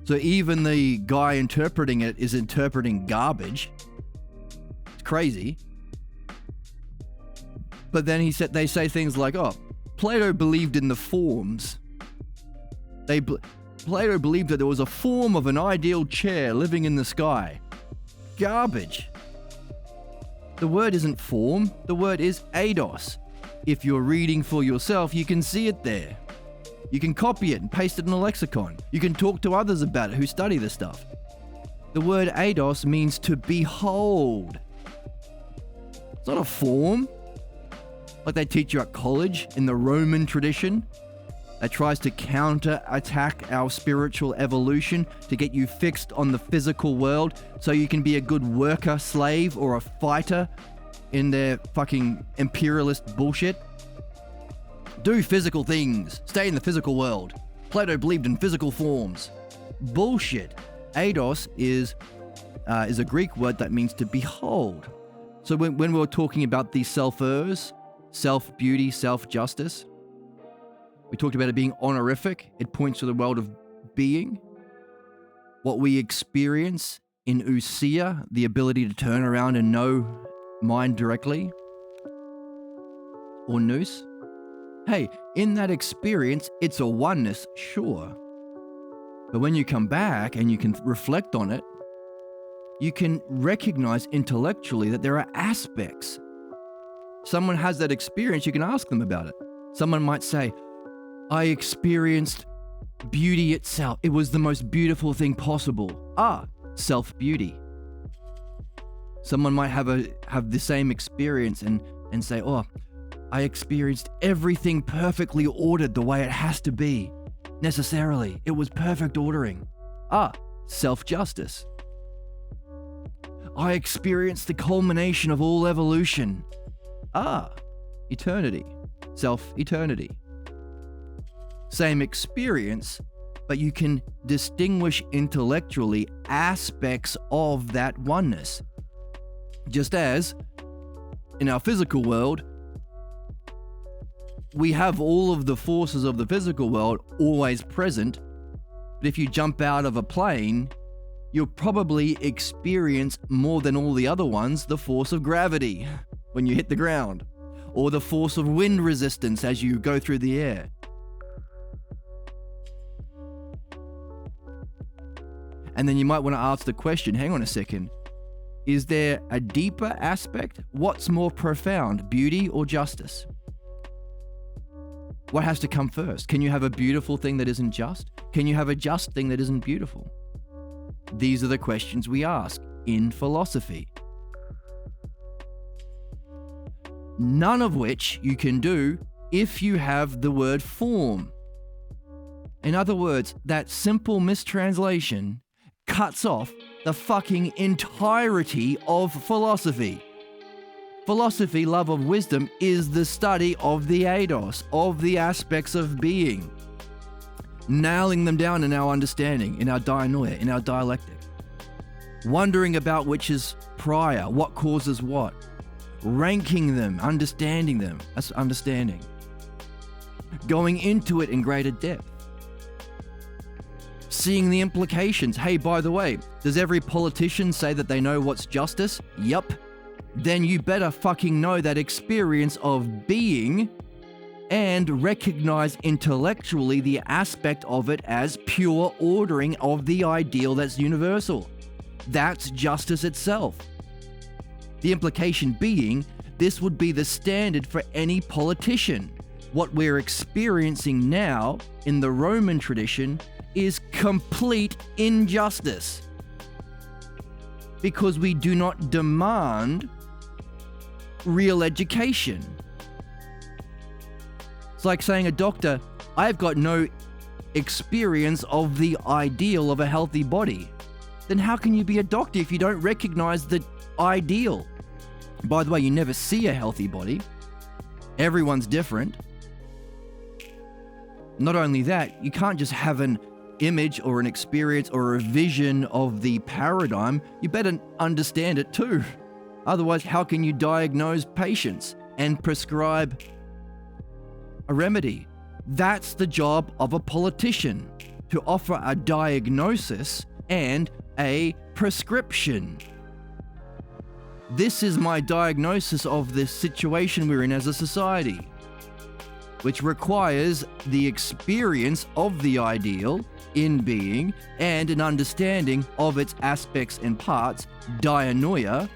So even the guy interpreting it is interpreting garbage. It's crazy. But then they say things like, Plato believed in the forms. Plato believed that there was a form of an ideal chair living in the sky. Garbage. The word isn't form, the word is eidos. If you're reading for yourself, you can see it there. You can copy it and paste it in a lexicon. You can talk to others about it who study this stuff. The word eidos means to behold. It's not a form, like they teach you at college in the Roman tradition, that tries to counter-attack our spiritual evolution to get you fixed on the physical world so you can be a good worker, slave, or a fighter in their fucking imperialist bullshit. Do physical things. Stay in the physical world. Plato believed in physical forms. Bullshit. Eidos is a Greek word that means to behold. So when we were talking about the self-ers, self-beauty, self-justice, we talked about it being honorific. It points to the world of being. What we experience in ousia, the ability to turn around and know mind directly, or nous. Hey, in that experience, it's a oneness, sure. But when you come back and you can reflect on it, you can recognize intellectually that there are aspects. Someone has that experience, you can ask them about it. Someone might say, I experienced beauty itself. It was the most beautiful thing possible. Self-beauty. Someone might have the same experience and say, I experienced everything perfectly ordered the way it has to be. Necessarily. It was perfect ordering. Self-justice. I experienced the culmination of all evolution. Eternity. Self-eternity. Same experience, but you can distinguish intellectually aspects of that oneness. Just as in our physical world, we have all of the forces of the physical world always present, but if you jump out of a plane, you'll probably experience more than all the other ones the force of gravity when you hit the ground, or the force of wind resistance as you go through the air. And then you might want to ask the question, hang on a second, is there a deeper aspect? What's more profound, beauty or justice? What has to come first? Can you have a beautiful thing that isn't just? Can you have a just thing that isn't beautiful? These are the questions we ask in philosophy. None of which you can do if you have the word form. In other words, that simple mistranslation cuts off the fucking entirety of philosophy. Philosophy, love of wisdom, is the study of the eidos, of the aspects of being. Nailing them down in our understanding, in our dianoia, in our dialectic. Wondering about which is prior, what causes what. Ranking them, understanding them, that's understanding. Going into it in greater depth. Seeing the implications. Hey, by the way, does every politician say that they know what's justice? Yup. Then you better fucking know that experience of being and recognize intellectually the aspect of it as pure ordering of the ideal that's universal. That's justice itself. The implication being, this would be the standard for any politician. What we're experiencing now in the Roman tradition is complete injustice. Because we do not demand real education. It's like saying a doctor, I've got no experience of the ideal of a healthy body. Then how can you be a doctor if you don't recognize the ideal? By the way, you never see a healthy body. Everyone's different. Not only that, you can't just have an image or an experience or a vision of the paradigm. You better understand it too. Otherwise, how can you diagnose patients and prescribe a remedy? That's the job of a politician, to offer a diagnosis and a prescription. This is my diagnosis of the situation we're in as a society. which requires the experience of the ideal in being and an understanding of its aspects and parts, dianoia,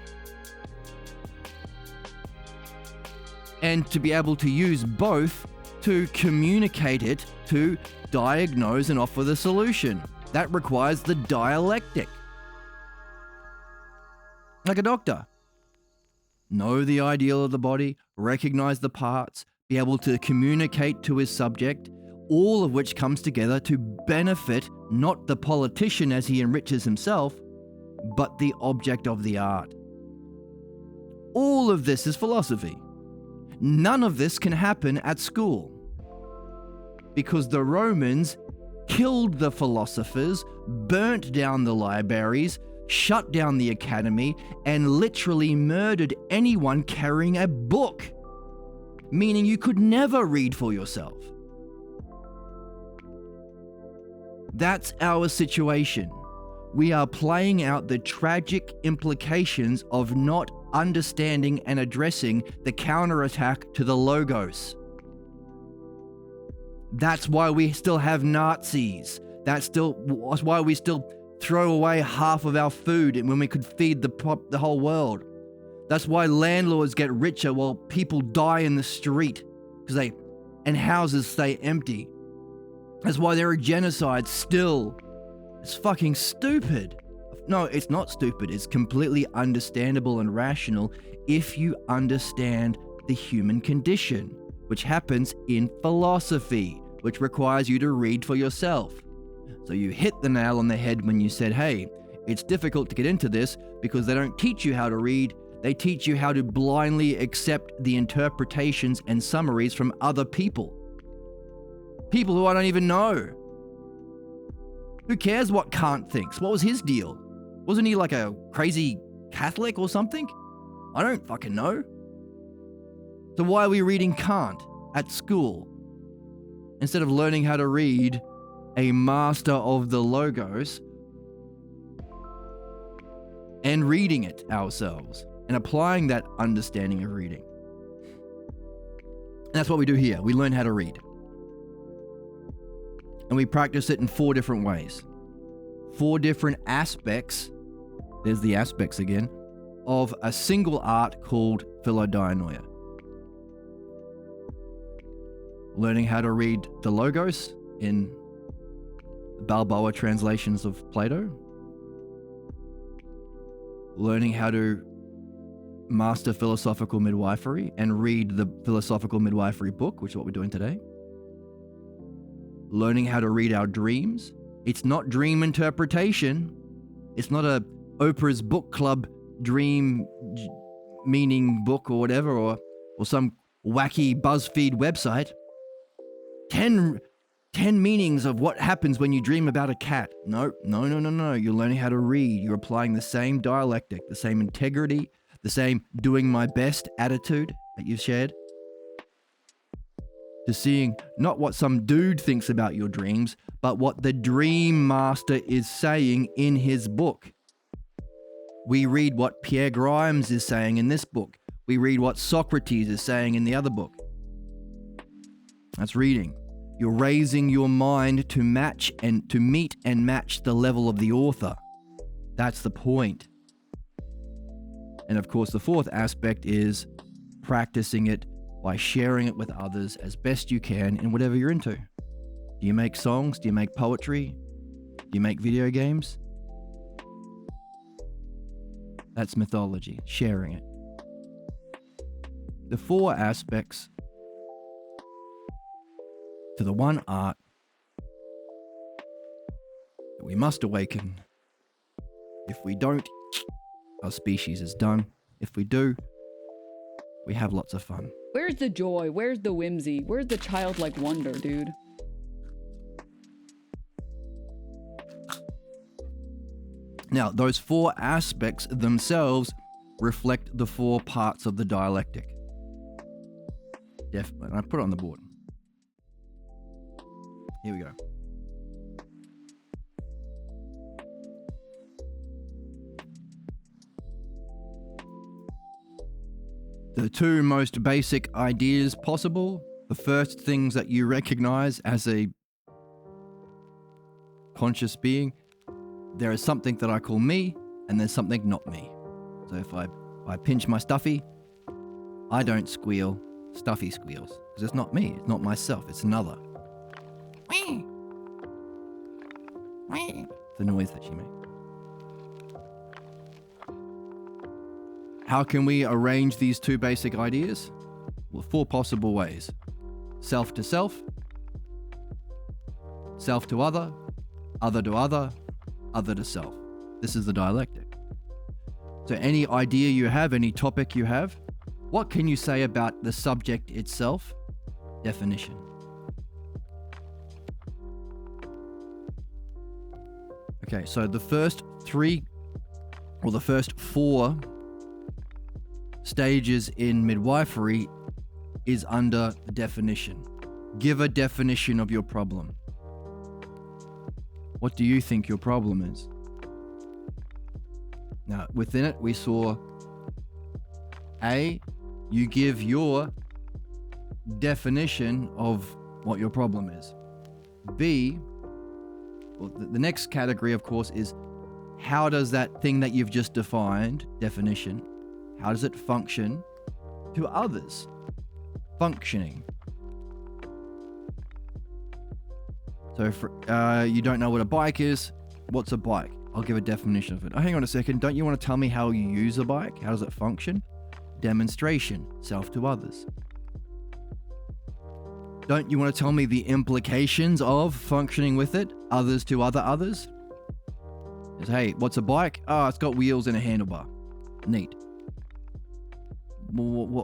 and to be able to use both to communicate it, to diagnose and offer the solution. That requires the dialectic. Like a doctor. Know the ideal of the body, recognize the parts, be able to communicate to his subject, all of which comes together to benefit not the politician as he enriches himself, but the object of the art. All of this is philosophy. None of this can happen at school, because the Romans killed the philosophers, burnt down the libraries, shut down the academy, and literally murdered anyone carrying a book, meaning you could never read for yourself. That's our situation. We are playing out the tragic implications of not understanding and addressing the counterattack to the logos. That's why we still have Nazis. That's why we still throw away half of our food when we could feed the whole world. That's why landlords get richer while people die in the street and houses stay empty. That's why there are genocides still. It's fucking stupid. No, it's not stupid. It's completely understandable and rational if you understand the human condition, which happens in philosophy, which requires you to read for yourself. So you hit the nail on the head when you said, hey, it's difficult to get into this because they don't teach you how to read. They teach you how to blindly accept the interpretations and summaries from other people. People who I don't even know. Who cares what Kant thinks? What was his deal? Wasn't he like a crazy Catholic or something? I don't fucking know. So why are we reading Kant at school instead of learning how to read a master of the logos and reading it ourselves and applying that understanding of reading? And that's what we do here. We learn how to read. And we practice it in 4 different ways. 4 different aspects, there's the aspects again, of a single art called philodianoia. Learning how to read the logos in the Balboa translations of Plato. Learning how to master philosophical midwifery and read the philosophical midwifery book, which is what we're doing today. Learning how to read our dreams. It's not dream interpretation. It's not a Oprah's book club dream meaning book or whatever, or some wacky BuzzFeed website. 10 meanings of what happens when you dream about a cat. No. You're learning how to read. You're applying the same dialectic, the same integrity, the same doing my best attitude that you've shared, to seeing not what some dude thinks about your dreams, but what the dream master is saying in his book. We read what Pierre Grimes is saying in this book. We read what Socrates is saying in the other book. That's reading. You're raising your mind to match and to meet and match the level of the author. That's the point. And of course, the 4th aspect is practicing it by sharing it with others as best you can in whatever you're into. Do you make songs? Do you make poetry? Do you make video games? That's mythology, sharing it. The 4 aspects to the one art that we must awaken. If we don't, our species is done. If we do, we have lots of fun. Where's the joy? Where's the whimsy? Where's the childlike wonder, dude? Now, those 4 aspects themselves reflect the 4 parts of the dialectic. Definitely. And I put it on the board. Here we go. The 2 most basic ideas possible. the first things that you recognize as a conscious being, there is something that I call me, and there's something not me. So if I pinch my Stuffy, I don't squeal, Stuffy squeals. Because it's not me, it's not myself, it's another. The noise that she makes. How can we arrange these two basic ideas? Well, 4 possible ways. Self to self, self to other to other to self. This is the dialectic. So any idea you have, any topic you have, what can you say about the subject itself? Definition. Okay, so the first 4 stages in midwifery is under the definition. Give a definition of your problem. What do you think your problem is? Now, within it, we saw A, you give your definition of what your problem is. B, well, the next category, of course, is how does that thing that you've just defined, definition, how does it function to others? Functioning. So if you don't know what a bike is, what's a bike? I'll give a definition of it. Oh, hang on a second. Don't you want to tell me how you use a bike? How does it function? Demonstration. Self to others. Don't you want to tell me the implications of functioning with it? Others to others? It's, hey, what's a bike? Oh, it's got wheels and a handlebar. Neat.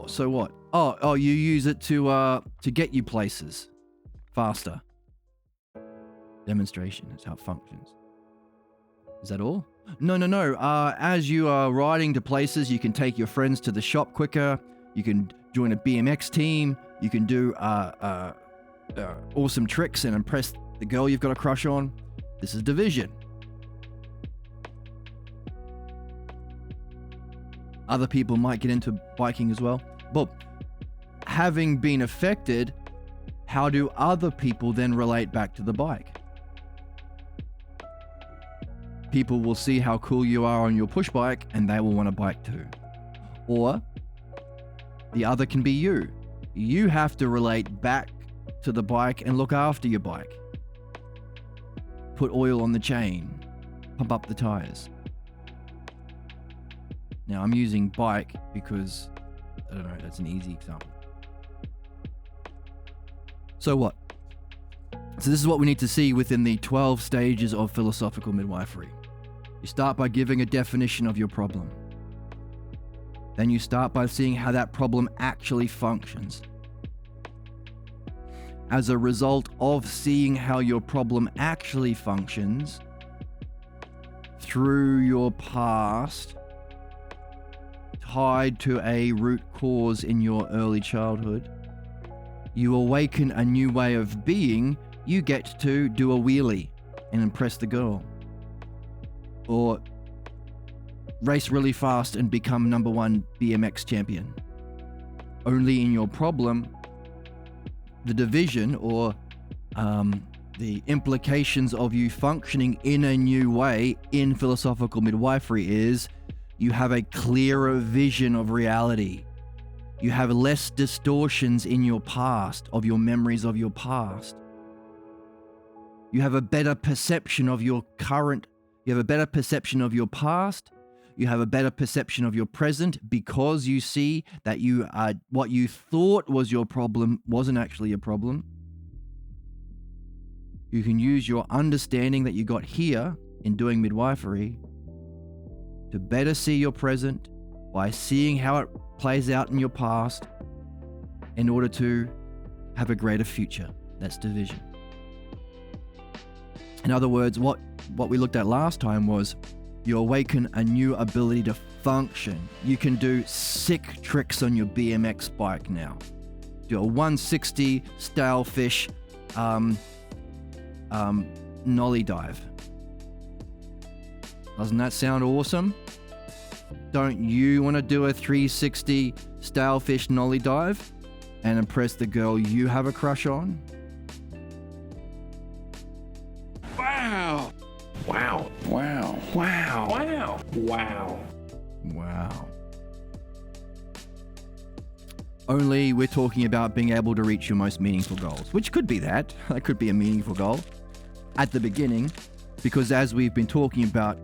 So what? Oh, you use it to get you places faster. Demonstration. That's how it functions. Is that all? No. As you are riding to places, you can take your friends to the shop quicker. You can join a BMX team. You can do awesome tricks and impress the girl you've got a crush on. This is division. Other people might get into biking as well. But having been affected, how do other people then relate back to the bike? People will see how cool you are on your push bike and they will want a bike too. Or the other can be you. You have to relate back to the bike and look after your bike. Put oil on the chain. Pump up the tires. Now I'm using bike because, I don't know, that's an easy example. So what? So this is what we need to see within the 12 stages of philosophical midwifery. You start by giving a definition of your problem. Then you start by seeing how that problem actually functions. As a result of seeing how your problem actually functions, through your past, tied to a root cause in your early childhood, you awaken a new way of being. You get to do a wheelie and impress the girl. Or race really fast and become #1 BMX champion. Only in your problem, the division or the implications of you functioning in a new way in philosophical midwifery is you have a clearer vision of reality. You have less distortions in your past, of your memories of your past. You have a better perception of your current. You have a better perception of your past. You have a better perception of your present because you see that what you thought was your problem wasn't actually a problem. You can use your understanding that you got here in doing midwifery to better see your present by seeing how it plays out in your past in order to have a greater future. That's division. In other words, what we looked at last time was you awaken a new ability to function. You can do sick tricks on your BMX bike now. Do a 160 stalefish nollie dive. Doesn't that sound awesome? Don't you want to do a 360 stalefish nollie dive? and impress the girl you have a crush on? Wow. Wow. Wow. Wow. Wow. Wow. Wow. Only we're talking about being able to reach your most meaningful goals, which could be that. That could be a meaningful goal at the beginning, because as we've been talking about,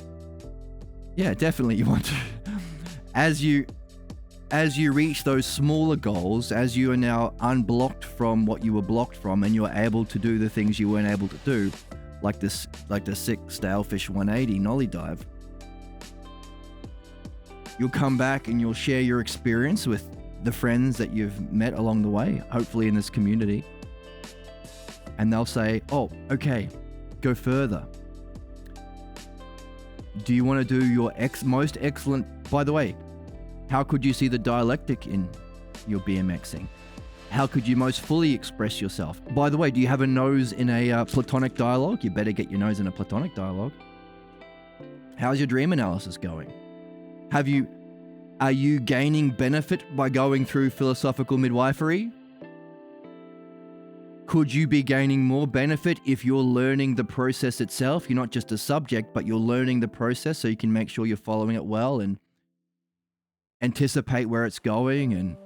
yeah, definitely you want to, as you reach those smaller goals, as you are now unblocked from what you were blocked from, and you're able to do the things you weren't able to do, like the sick Stalefish 180 nollie dive, you'll come back and you'll share your experience with the friends that you've met along the way, hopefully in this community. And they'll say, oh, okay, go further. Do you want to do your most excellent, by the way, how could you see the dialectic in your BMXing? How could you most fully express yourself? By the way, do you have a nose in a platonic dialogue? You better get your nose in a platonic dialogue. How's your dream analysis going? Are you gaining benefit by going through philosophical midwifery? Could you be gaining more benefit if you're learning the process itself? You're not just a subject, but you're learning the process so you can make sure you're following it well and anticipate where it's going and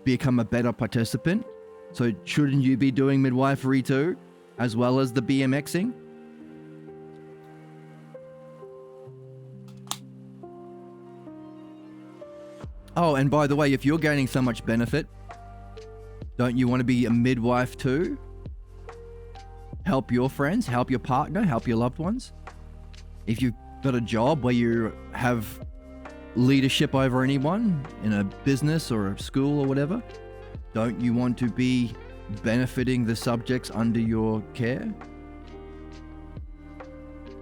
become a better participant. So shouldn't you be doing midwifery too, as well as the BMXing? Oh, and by the way, if you're gaining so much benefit, don't you want to be a midwife too? Help your friends, help your partner, help your loved ones. If you've got a job where you have leadership over anyone in a business or a school or whatever, don't you want to be benefiting the subjects under your care?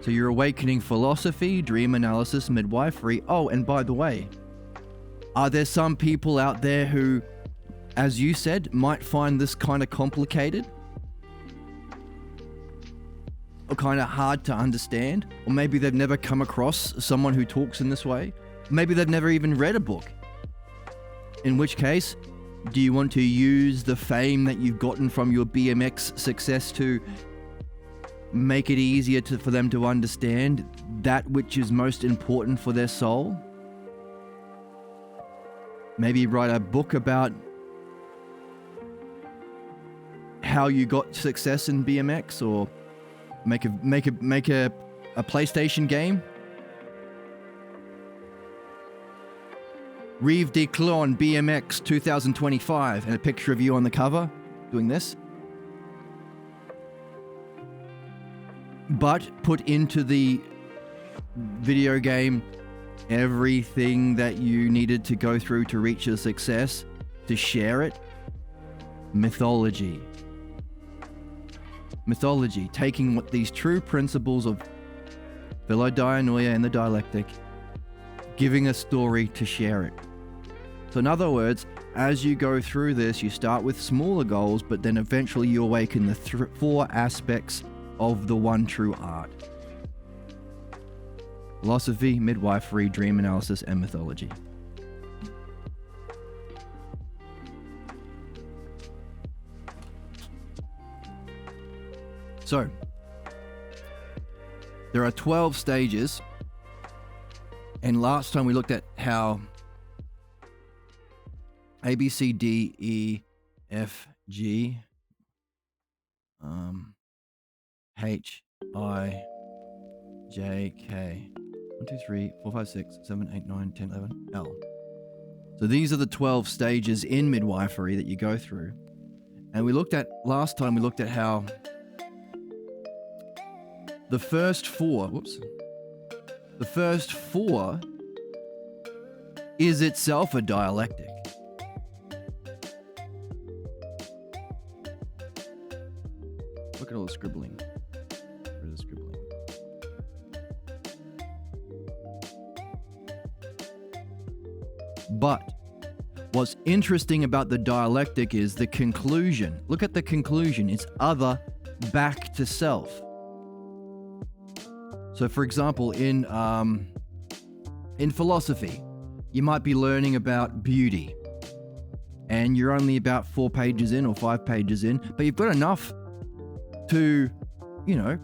So you're awakening philosophy, dream analysis, midwifery. Oh, and by the way, are there some people out there who, as you said, might find this kind of complicated? Or kind of hard to understand? Or maybe they've never come across someone who talks in this way? Maybe they've never even read a book. In which case, do you want to use the fame that you've gotten from your BMX success to make it easier for them to understand that which is most important for their soul? Maybe write a book about how you got success in BMX, or make a PlayStation game. Rive de Clon BMX 2025, and a picture of you on the cover doing this. But put into the video game everything that you needed to go through to reach your success, to share it. Mythology. Mythology, taking what these true principles of philodianoia and the dialectic, giving a story to share it. So in other words, as you go through this, you start with smaller goals, but then eventually you awaken the four aspects of the one true art: philosophy, midwifery, dream analysis, and mythology. So, there are 12 stages, and last time we looked at how A, B, C, D, E, F, G, H, I, J, K, 1, 2, 3, 4, 5, 6, 7, 8, 9, 10, 11, L. So these are the 12 stages in midwifery that you go through. And last time we looked at how the first four is itself a dialectic. Look at all the scribbling. Where's the scribbling? But what's interesting about the dialectic is the conclusion. Look at the conclusion. It's other back to self. So for example, in philosophy, you might be learning about beauty. and you're only about 4 pages in or 5 pages in, but you've got enough to,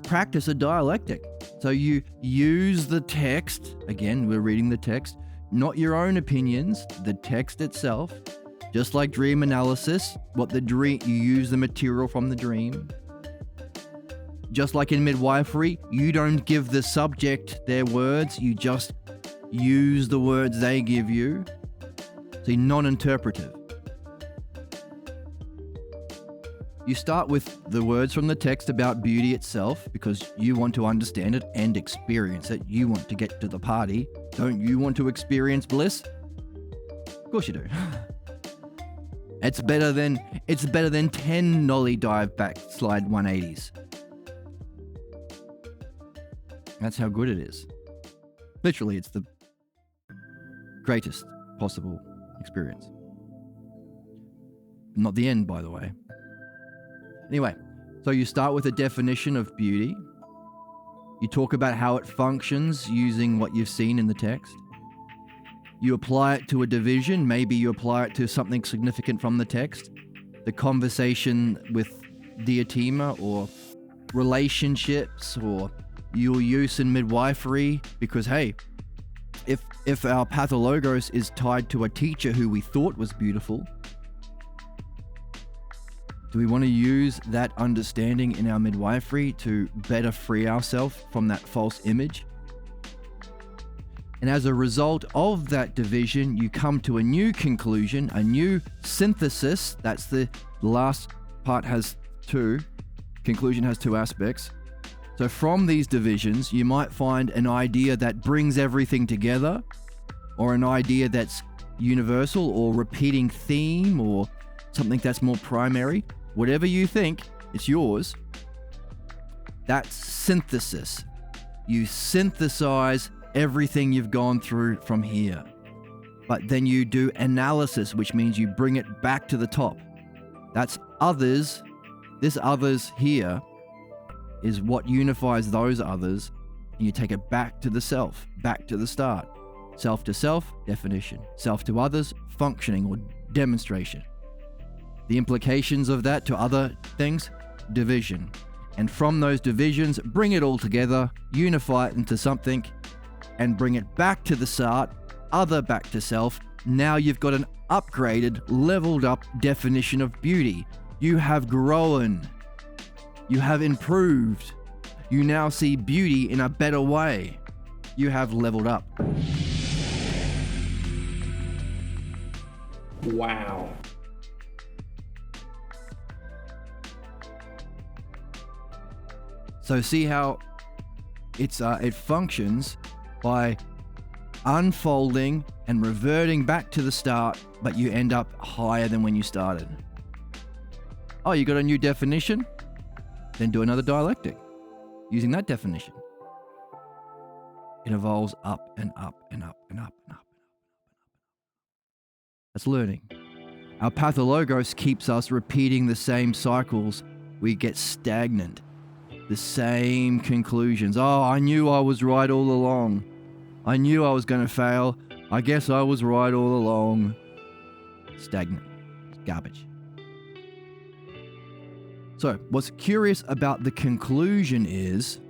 practice a dialectic. So you use the text. Again, we're reading the text, not your own opinions, the text itself. Just like dream analysis, you use the material from the dream. Just like in midwifery, you don't give the subject their words, you just use the words they give you. So non-interpretive. You start with the words from the text about beauty itself because you want to understand it and experience it. You want to get to the party. Don't you want to experience bliss? Of course you do. It's better than 10 nollie dive backslide 180s. That's how good it is. Literally, it's the greatest possible experience. Not the end, by the way. Anyway, so you start with a definition of beauty. You talk about how it functions using what you've seen in the text. You apply it to a division. Maybe you apply it to something significant from the text. The conversation with Diotima, or relationships, or your use in midwifery. Because hey, if our pathologos is tied to a teacher who we thought was beautiful, do we want to use that understanding in our midwifery to better free ourselves from that false image? And as a result of that division, you come to a new conclusion, a new synthesis. That's the last part has 2. Conclusion has 2 aspects. So from these divisions, you might find an idea that brings everything together, or an idea that's universal, or repeating theme, or something that's more primary. Whatever you think, it's yours. That's synthesis. You synthesize everything you've gone through from here. But then you do analysis, which means you bring it back to the top. That's others. This others here is what unifies those others, and you take it back to the self, back to the start. Self to self, definition. Self to others, functioning or demonstration. The implications of that to other things, division. And from those divisions, bring it all together, unify it into something, and bring it back to the start, other back to self. Now you've got an upgraded, leveled up definition of beauty. You have grown. You have improved. You now see beauty in a better way. You have leveled up. Wow. So see how it functions by unfolding and reverting back to the start, but you end up higher than when you started. Oh, you got a new definition? Then do another dialectic using that definition. It evolves up and up and up and up and up. That's learning. Our pathologos keeps us repeating the same cycles. We get stagnant. The same conclusions. Oh, I knew I was right all along. I knew I was going to fail. I guess I was right all along. Stagnant. It's garbage. So, what's curious about the conclusion is,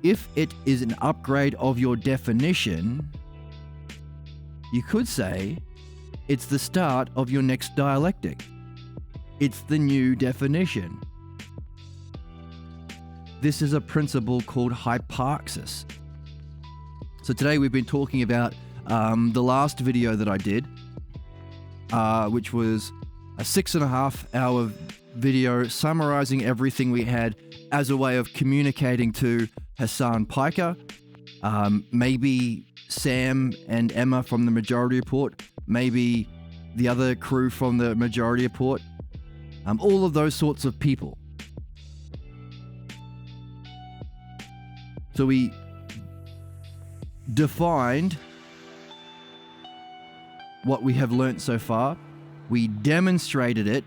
if it is an upgrade of your definition, you could say it's the start of your next dialectic. It's the new definition. This is a principle called hyparxis. So today we've been talking about the last video that I did, which was a 6.5 hour video summarizing everything we had as a way of communicating to Hassan Piker, maybe Sam and Emma from the Majority Report, maybe the other crew from the Majority Report, all of those sorts of people. So we defined what we have learnt so far. We demonstrated it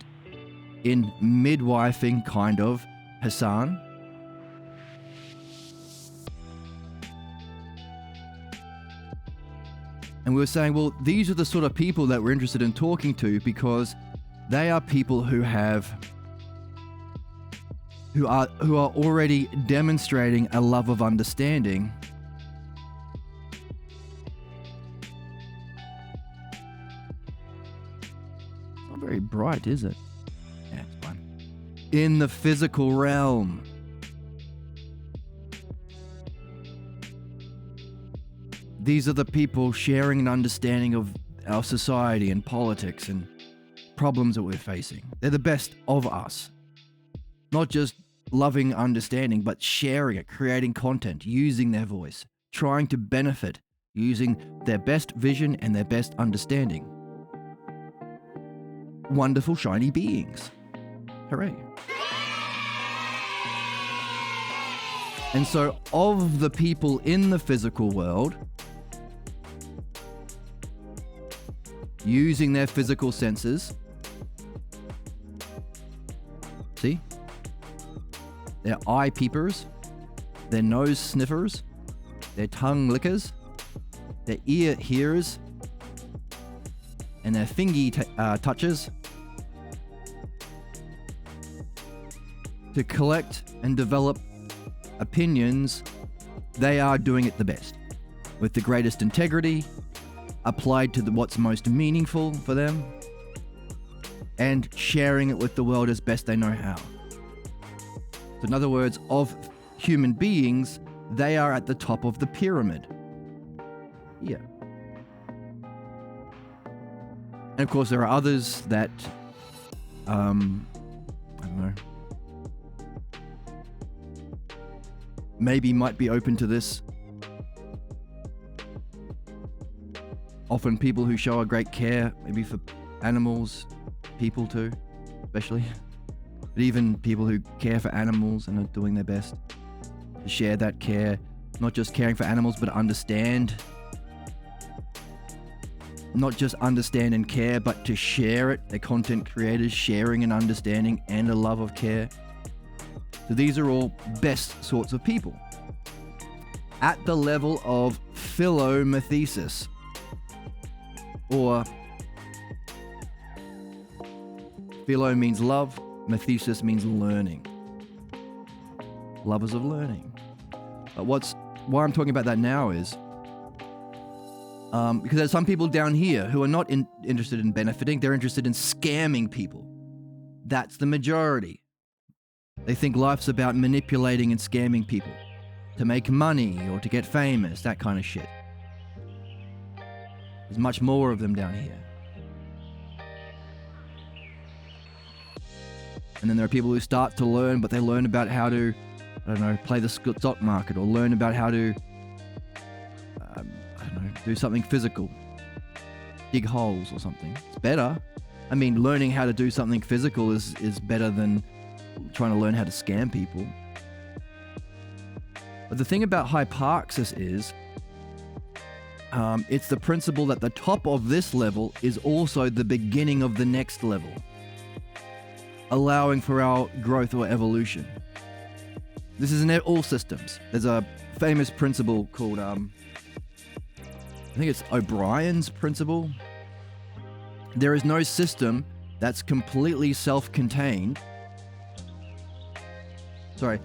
in midwifing, kind of, Hassan. And we were saying, well, these are the sort of people that we're interested in talking to because they are people who are already demonstrating a love of understanding. It's not very bright, is it? Yeah, it's fine. In the physical realm. These are the people sharing an understanding of our society and politics and problems that we're facing. They're the best of us. Not just loving understanding, but sharing it, creating content, using their voice, trying to benefit, using their best vision and their best understanding. Wonderful, shiny beings. Hooray. And so, of the people in the physical world, using their physical senses, see? They're eye peepers, they're nose sniffers, they're tongue lickers, they're ear hearers, and they're fingy touchers. To collect and develop opinions, they are doing it the best, with the greatest integrity, applied to what's most meaningful for them, and sharing it with the world as best they know how. So in other words, of human beings, they are at the top of the pyramid. Yeah. And of course, there are others that, I don't know, maybe might be open to this. Often people who show a great care, maybe for animals, people too, especially. But even people who care for animals and are doing their best to share that care, not just caring for animals, but understand. Not just understand and care, but to share it. They're content creators sharing an understanding and a love of care. So these are all best sorts of people. At the level of philomathesis, or philo means love, mathesis means learning. Lovers of learning. But why I'm talking about that now is because there's some people down here who are not interested in benefiting, they're interested in scamming people. That's the majority. They think life's about manipulating and scamming people to make money or to get famous, that kind of shit. There's much more of them down here. And then there are people who start to learn, but they learn about how to, I don't know, play the stock market, or learn about how to, I don't know, do something physical, dig holes or something. It's better. I mean, learning how to do something physical is better than trying to learn how to scam people. But the thing about hyparxis is, it's the principle that the top of this level is also the beginning of the next level, allowing for our growth or evolution. This is in all systems. There's a famous principle called, I think it's O'Brien's principle. There is no system that's completely self-contained.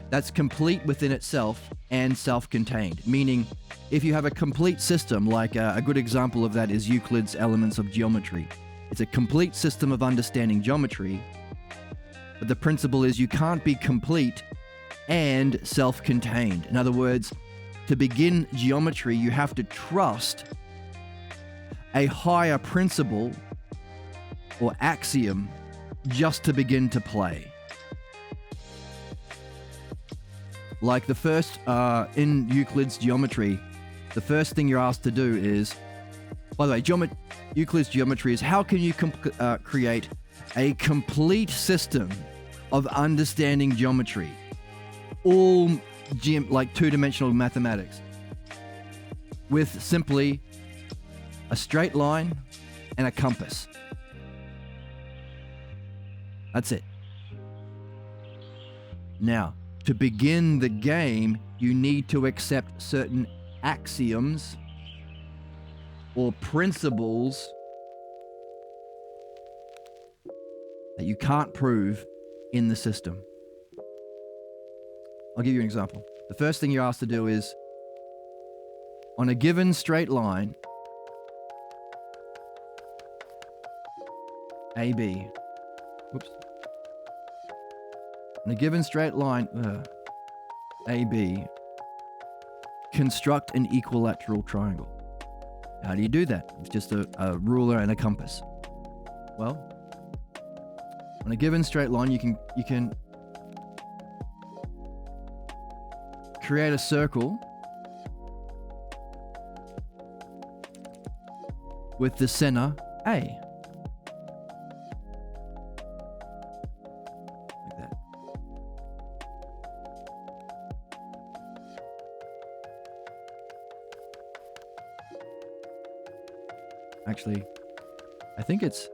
That's complete within itself and self-contained. Meaning, if you have a complete system, like a good example of that is Euclid's Elements of Geometry. It's a complete system of understanding geometry, but the principle is you can't be complete and self-contained. In other words, to begin geometry, you have to trust a higher principle or axiom just to begin to play. Like the first, in Euclid's geometry, the first thing you're asked to do is, by the way, Euclid's geometry is how can you create a complete system of understanding geometry, all like two-dimensional mathematics, with simply a straight line and a compass. That's it. Now, to begin the game, you need to accept certain axioms or principles that you can't prove in the system. I'll give you an example. The first thing you're asked to do is, on a given straight line, AB, whoops. On a given straight line, AB, construct an equilateral triangle. How do you do that? It's just a ruler and a compass. Well, on a given straight line, you can create a circle with the center A. Like that. Actually, I think it's...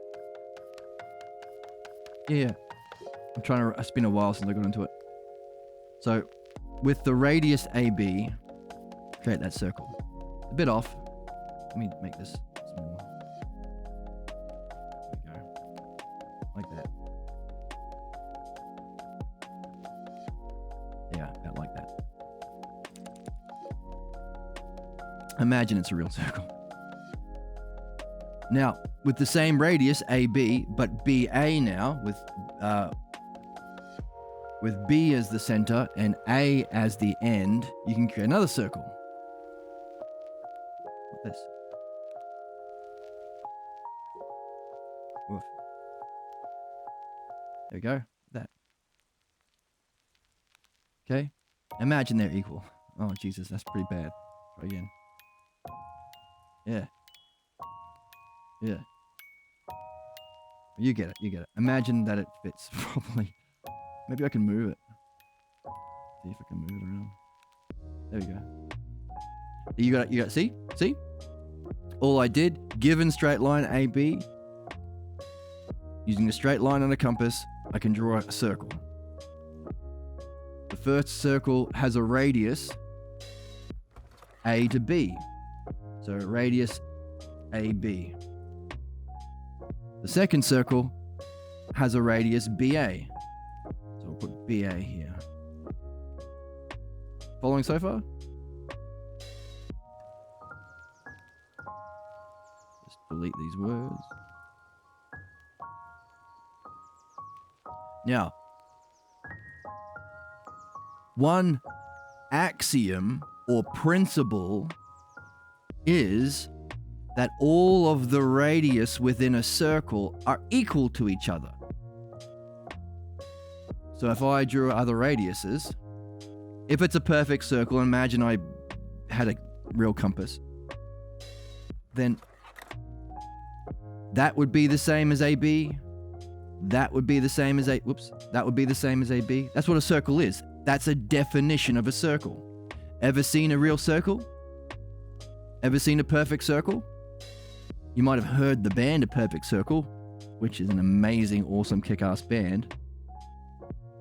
Yeah. It's been a while since I got into it. So, with the radius AB, create that circle. A bit off. Let me make this small. There we go. Like that. Yeah, about like that. Imagine it's a real circle. Now, with the same radius, AB, but BA now, with B as the center and A as the end, you can create another circle. Like this. Woof. There we go. That. Okay. Imagine they're equal. Oh, Jesus, that's pretty bad. Try again. Yeah. Yeah. You get it. Imagine that it fits properly. Maybe I can move it. See if I can move it around. There we go. You got see? All I did, given straight line AB, using a straight line and a compass, I can draw a circle. The first circle has a radius A to B. So radius AB. The second circle has a radius BA. So we'll put BA here. Following so far? Just delete these words. Now, one axiom or principle is that all of the radius within a circle are equal to each other. So if I drew other radiuses, if it's a perfect circle, imagine I had a real compass, then that would be the same as AB. That would be the same as that would be the same as AB. That's what a circle is. That's a definition of a circle. Ever seen a real circle? Ever seen a perfect circle? You might have heard the band A Perfect Circle, which is an amazing, awesome, kick-ass band.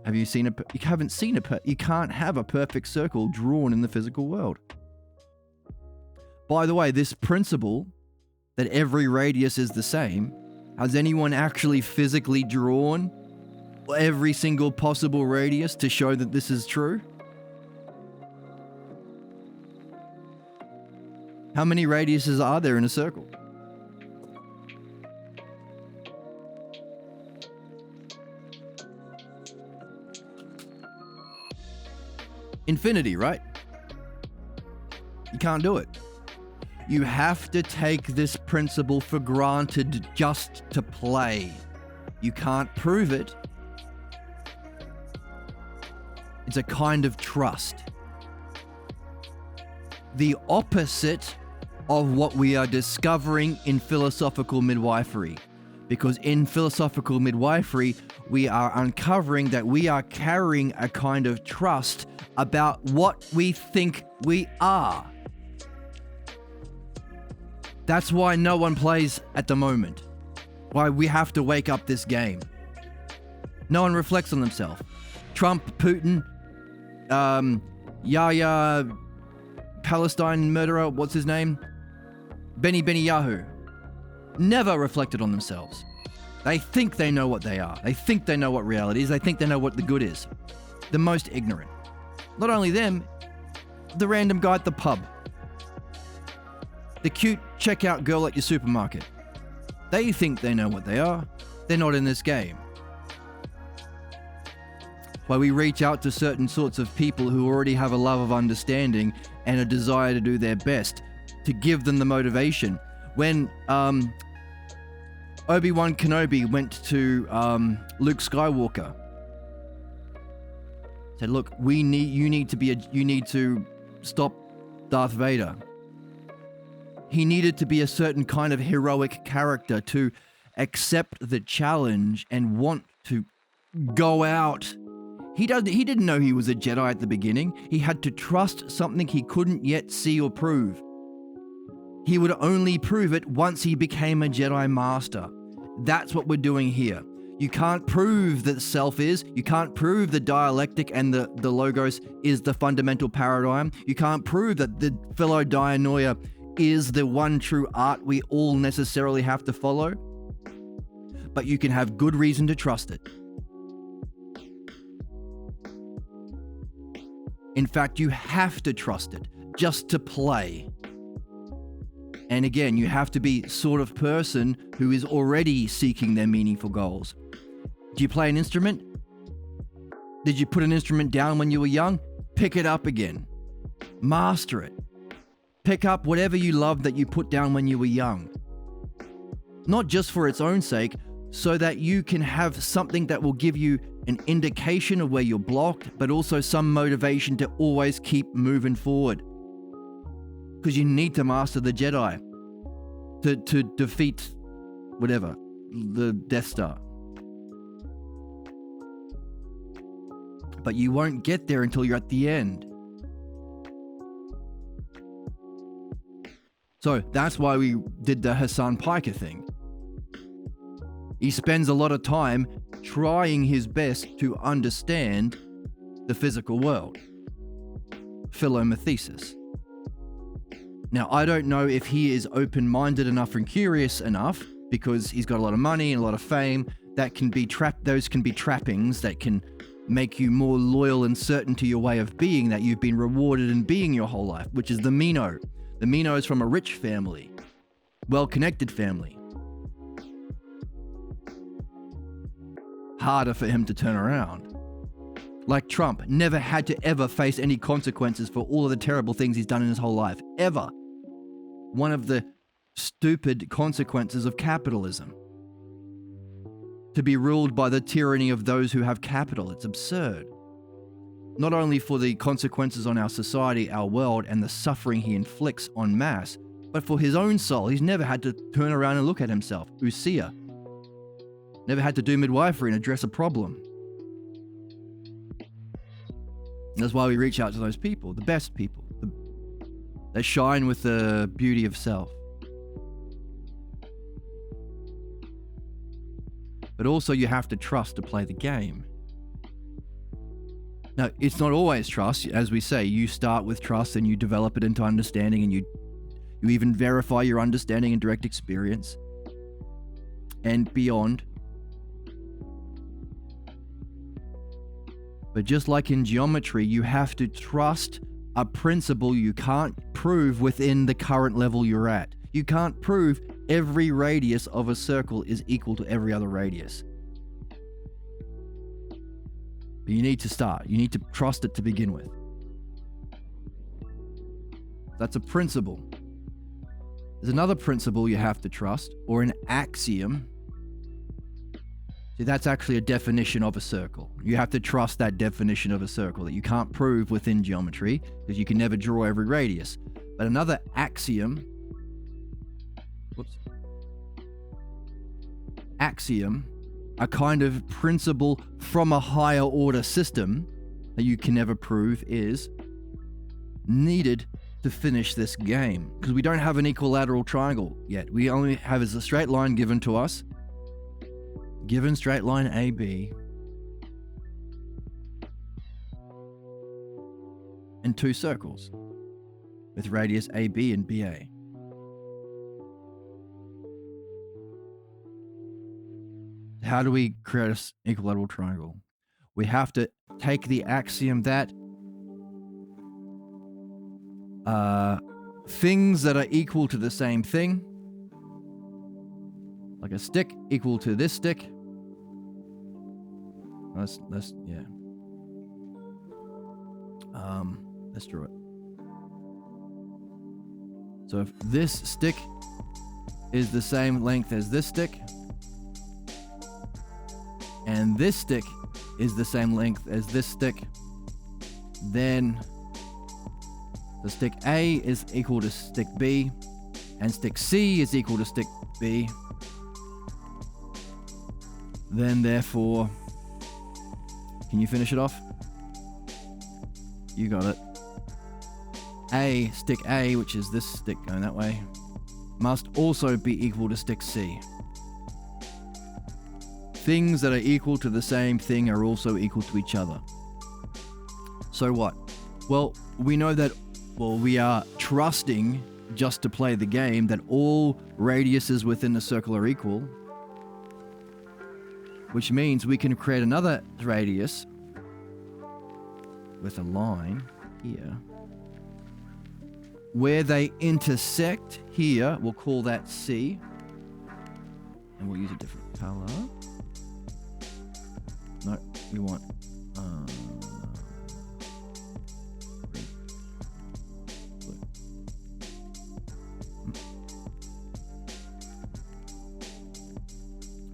Have you seen you haven't seen you can't have a perfect circle drawn in the physical world. By the way, this principle that every radius is the same, has anyone actually physically drawn every single possible radius to show that this is true? How many radiuses are there in a circle? Infinity, right? You can't do it. You have to take this principle for granted just to play. You can't prove it. It's a kind of trust. The opposite of what we are discovering in philosophical midwifery. Because in philosophical midwifery, we are uncovering that we are carrying a kind of trust about what we think we are. That's why no one plays at the moment. Why we have to wake up this game. No one reflects on themselves. Trump, Putin, Yahya, Palestine murderer, what's his name? Benny Yahoo never reflected on themselves. They think they know what they are. They think they know what reality is. They think they know what the good is. The most ignorant. Not only them, the random guy at the pub. The cute checkout girl at your supermarket. They think they know what they are. They're not in this game. Why we reach out to certain sorts of people who already have a love of understanding and a desire to do their best, to give them the motivation. When Obi-Wan Kenobi went to Luke Skywalker, said, "Look, you need to stop Darth Vader." He needed to be a certain kind of heroic character to accept the challenge and want to go out. He didn't know he was a Jedi at the beginning. He had to trust something he couldn't yet see or prove. He would only prove it once he became a Jedi Master. That's what we're doing here. You can't prove that self is. You can't prove the dialectic and the logos is the fundamental paradigm. You can't prove that the Philodainoia is the one true art we all necessarily have to follow. But you can have good reason to trust it. In fact, you have to trust it just to play. And again, you have to be sort of person who is already seeking their meaningful goals. Do you play an instrument? Did you put an instrument down when you were young? Pick it up again. Master it. Pick up whatever you loved that you put down when you were young. Not just for its own sake, so that you can have something that will give you an indication of where you're blocked, but also some motivation to always keep moving forward. Because you need to master the Jedi to defeat whatever, the Death Star. But you won't get there until you're at the end. So that's why we did the Hassan Piker thing. He spends a lot of time trying his best to understand the physical world. Philomathesis. Now, I don't know if he is open-minded enough and curious enough, because he's got a lot of money and a lot of fame, that can be those can be trappings that can make you more loyal and certain to your way of being that you've been rewarded in being your whole life, which is the Mino. The Mino is from a rich family, well-connected family. Harder for him to turn around. Like Trump, never had to ever face any consequences for all of the terrible things he's done in his whole life. Ever. One of the stupid consequences of capitalism. To be ruled by the tyranny of those who have capital. It's absurd. Not only for the consequences on our society, our world, and the suffering he inflicts en masse, but for his own soul. He's never had to turn around and look at himself. Usia. Never had to do midwifery and address a problem. That's why we reach out to those people, the best people. They shine with the beauty of self. But also you have to trust to play the game. Now, it's not always trust. As we say, you start with trust and you develop it into understanding, and you even verify your understanding and direct experience and beyond. But just like in geometry, you have to trust a principle you can't prove within the current level you're at. You can't prove every radius of a circle is equal to every other radius. But you need to start. You need to trust it to begin with. That's a principle. There's another principle you have to trust, or an axiom. See, that's actually a definition of a circle. You have to trust that definition of a circle that you can't prove within geometry, because you can never draw every radius. But another axiom, a kind of principle from a higher order system that you can never prove, is needed to finish this game. Because we don't have an equilateral triangle yet. We only have a straight line given to us. Given straight line AB and two circles with radius AB and BA. how do we create an equilateral triangle? We have to take the axiom that things that are equal to the same thing, like a stick equal to this stick. Let's draw it. So if this stick is the same length as this stick, and this stick is the same length as this stick, then the stick A is equal to stick B, and stick C is equal to stick B. Then therefore, can you finish it off? You got it. Stick A, which is this stick going that way, must also be equal to stick C. Things that are equal to the same thing are also equal to each other. So what? Well, we know that, we are trusting, just to play the game, that all radiuses within the circle are equal, which means we can create another radius with a line here where they intersect here. We'll call that C, and we'll use a different color. No, we want blue.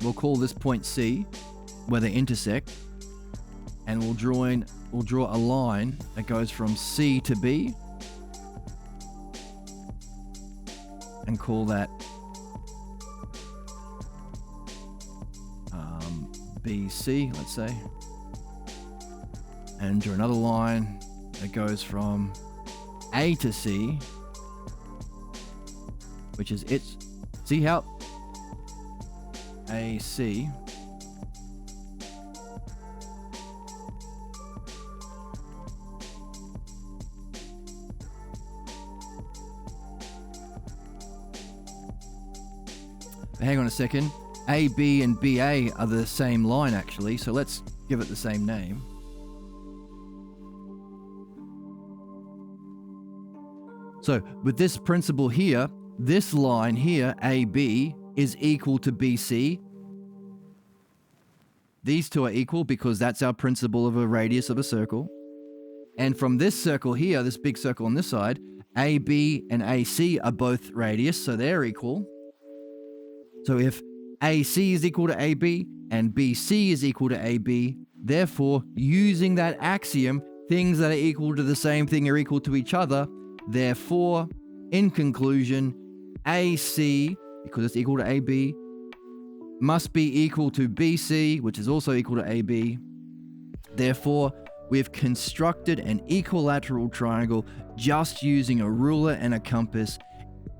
We'll call this point C, where they intersect, and we'll draw a line that goes from C to B, and call that BC, let's say, and draw another line that goes from A to C, which is its. See how AC hang on a second. AB and BA are the same line, actually, so let's give it the same name. So with this principle here, this line here, AB, is equal to BC. These two are equal because that's our principle of a radius of a circle. And from this circle here, this big circle on this side, AB and AC are both radius, so they're equal. So if AC is equal to AB and BC is equal to AB, therefore, using that axiom, things that are equal to the same thing are equal to each other. Therefore, in conclusion, AC, because it's equal to AB, must be equal to BC, which is also equal to AB. Therefore, we've constructed an equilateral triangle just using a ruler and a compass,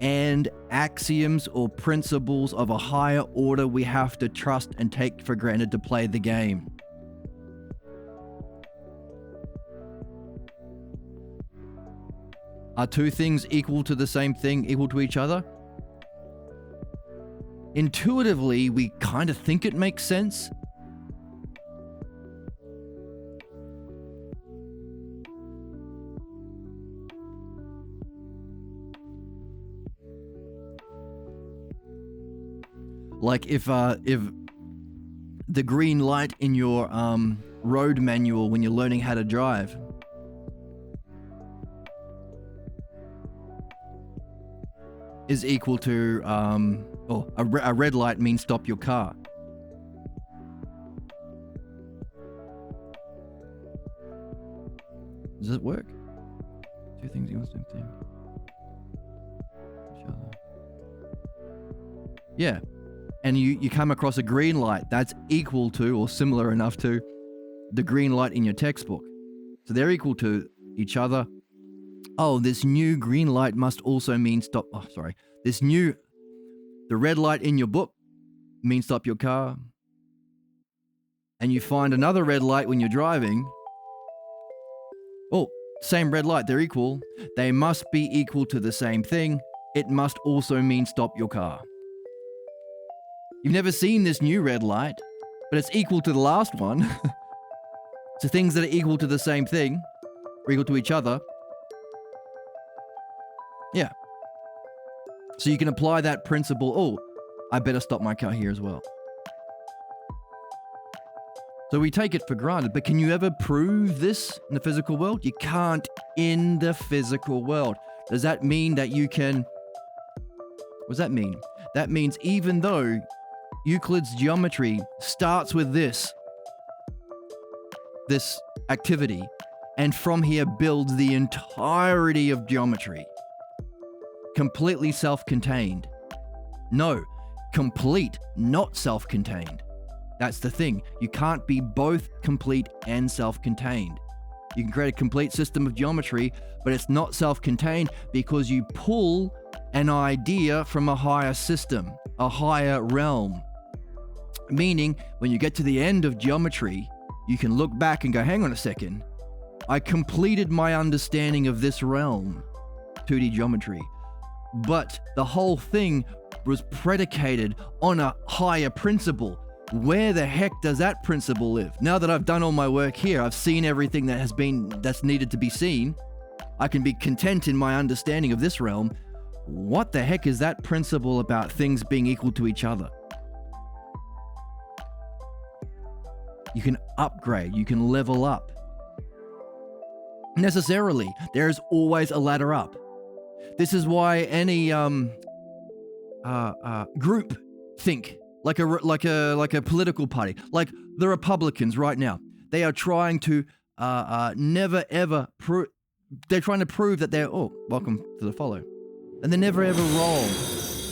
and axioms or principles of a higher order we have to trust and take for granted to play the game. Are two things equal to the same thing, equal to each other? Intuitively, we kind of think it makes sense. Like if the green light in your road manual when you're learning how to drive is equal to a red light means stop your car. Does it work? Two things equal to the same thing. Each other. Yeah. And you come across a green light that's equal to or similar enough to the green light in your textbook. So they're equal to each other. Oh, this new green light must also mean stop. Oh, sorry. The red light in your book means stop your car. And you find another red light when you're driving. Oh, same red light, they're equal. They must be equal to the same thing. It must also mean stop your car. You've never seen this new red light. but it's equal to the last one. So things that are equal to the same thing, or equal to each other. Yeah. So you can apply that principle. Oh, I better stop my car here as well. So we take it for granted, but can you ever prove this in the physical world? You can't in the physical world. Does that mean that you can... What does that mean? That means even though Euclid's geometry starts with this activity, and from here builds the entirety of geometry, completely self-contained. No, complete, not self-contained. That's the thing. You can't be both complete and self-contained. You can create a complete system of geometry, but it's not self-contained because you pull an idea from a higher system, a higher realm. Meaning, when you get to the end of geometry, you can look back and go, hang on a second, I completed my understanding of this realm, 2D geometry, but the whole thing was predicated on a higher principle. Where the heck does that principle live? Now that I've done all my work here, I've seen everything that's needed to be seen. I can be content in my understanding of this realm. What the heck is that principle about things being equal to each other? You can upgrade, you can level up. Necessarily, there's always a ladder up. This is why any group think like a political party, like the Republicans right now. They are trying to never ever they're trying to prove that they're welcome to the follow, and they're never ever wrong.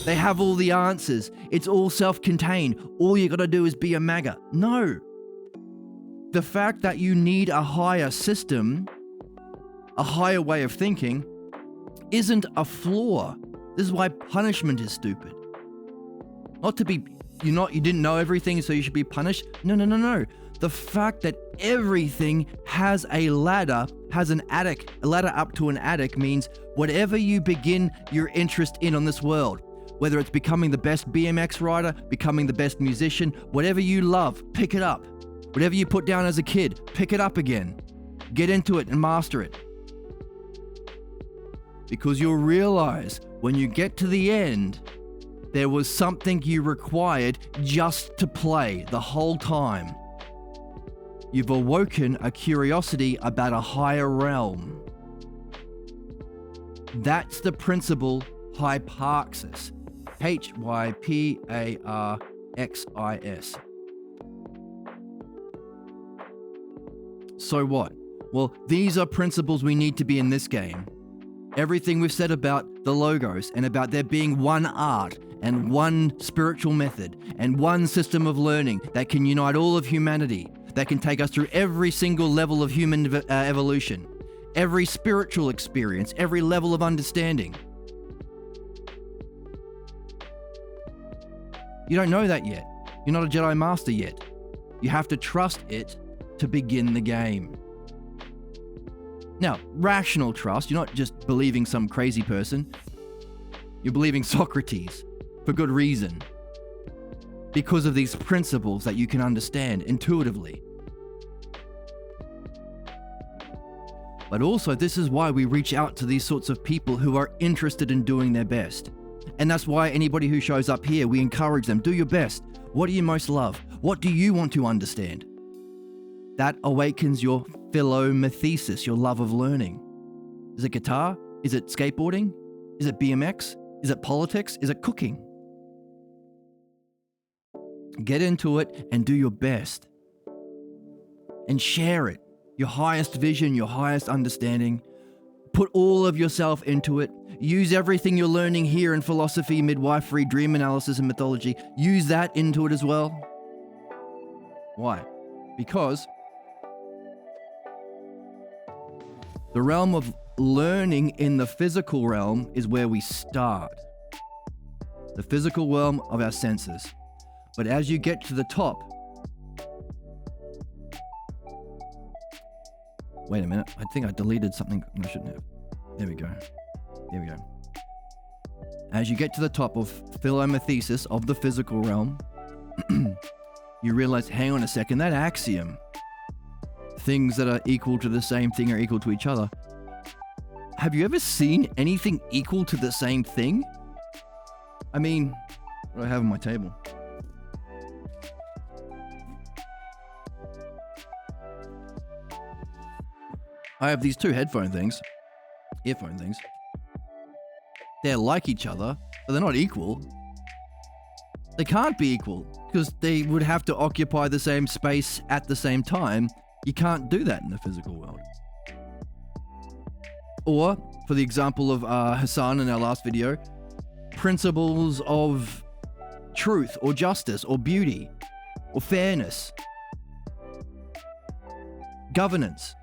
They have all the answers. It's all self-contained. All you got to do is be a MAGA. No. The fact that you need a higher system, a higher way of thinking, isn't a flaw. This is why punishment is stupid. Not to be, you didn't know everything, so you should be punished. No. The fact that everything has a ladder, has an attic, a ladder up to an attic, means whatever you begin your interest in on this world, whether it's becoming the best BMX rider, becoming the best musician, whatever you love, pick it up. Whatever you put down as a kid, pick it up again. Get into it and master it. Because you'll realize when you get to the end, there was something you required just to play the whole time. You've awoken a curiosity about a higher realm. That's the principle hyparxis. Hyparxis. So what? Well, these are principles we need to be in this game. Everything we've said about the logos and about there being one art and one spiritual method and one system of learning that can unite all of humanity, that can take us through every single level of human evolution, every spiritual experience, every level of understanding. You don't know that yet. You're not a Jedi Master yet. You have to trust it to begin the game. Now, rational trust, you're not just believing some crazy person. You're believing Socrates for good reason. Because of these principles that you can understand intuitively. But also, this is why we reach out to these sorts of people who are interested in doing their best. And that's why anybody who shows up here, we encourage them, do your best. What do you most love? What do you want to understand? That awakens your philomathesis, your love of learning. Is it guitar? Is it skateboarding? Is it BMX? Is it politics? Is it cooking? Get into it and do your best. And share it. Your highest vision, your highest understanding. Put all of yourself into it. Use everything you're learning here in philosophy, midwifery, dream analysis, and mythology. Use that into it as well. Why? Because the realm of learning in the physical realm is where we start. The physical realm of our senses. But as you get to the top, wait a minute, I think I deleted something I shouldn't have. There we go. As you get to the top of philomathesis of the physical realm, you realize, hang on a second, that axiom, things that are equal to the same thing are equal to each other. Have you ever seen anything equal to the same thing? I mean, what do I have on my table? I have these two earphone things. They're like each other, but they're not equal. They can't be equal because they would have to occupy the same space at the same time. You can't do that in the physical world. Or, for the example of Hassan in our last video, principles of truth or justice or beauty or fairness, governance.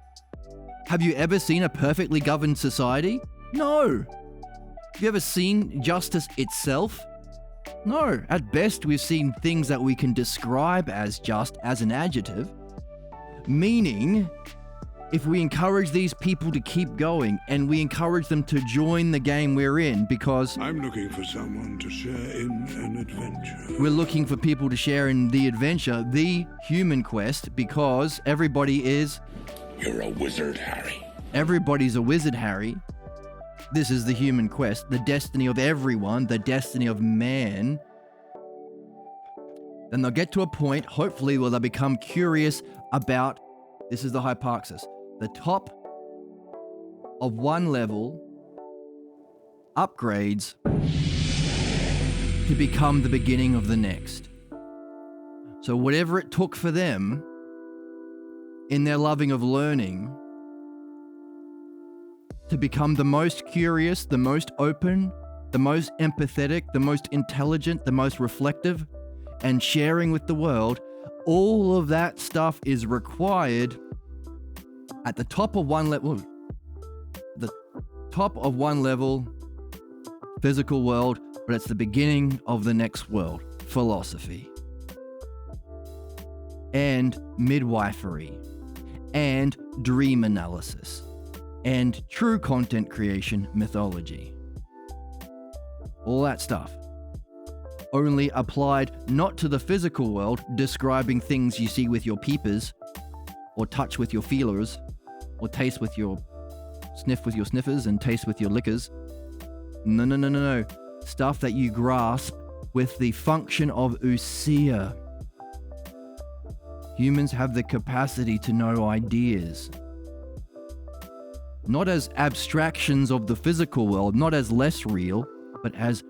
Have you ever seen a perfectly governed society? No. Have you ever seen justice itself? No. At best, we've seen things that we can describe as just as an adjective, meaning if we encourage these people to keep going and we encourage them to join the game we're in, because I'm looking for someone to share in an adventure. we're looking for people to share in the adventure, the human quest, because everybody is... You're a wizard, Harry. Everybody's a wizard, Harry. This is the human quest, the destiny of everyone, the destiny of man. Then they'll get to a point, hopefully, where they'll become curious about, this is the hypoxis, the top of one level upgrades to become the beginning of the next. So whatever it took for them in their loving of learning to become the most curious, the most open, the most empathetic, the most intelligent, the most reflective, and sharing with the world, all of that stuff is required at the top of one level. The top of one level, physical world, but it's the beginning of the next world, philosophy. And midwifery. And dream analysis. And true content creation mythology. All that stuff. Only applied not to the physical world, describing things you see with your peepers, or touch with your feelers, or taste with your... sniff with your sniffers and taste with your liquors. No. Stuff that you grasp with the function of ousia. Humans have the capacity to know ideas. Not as abstractions of the physical world, not as less real, but as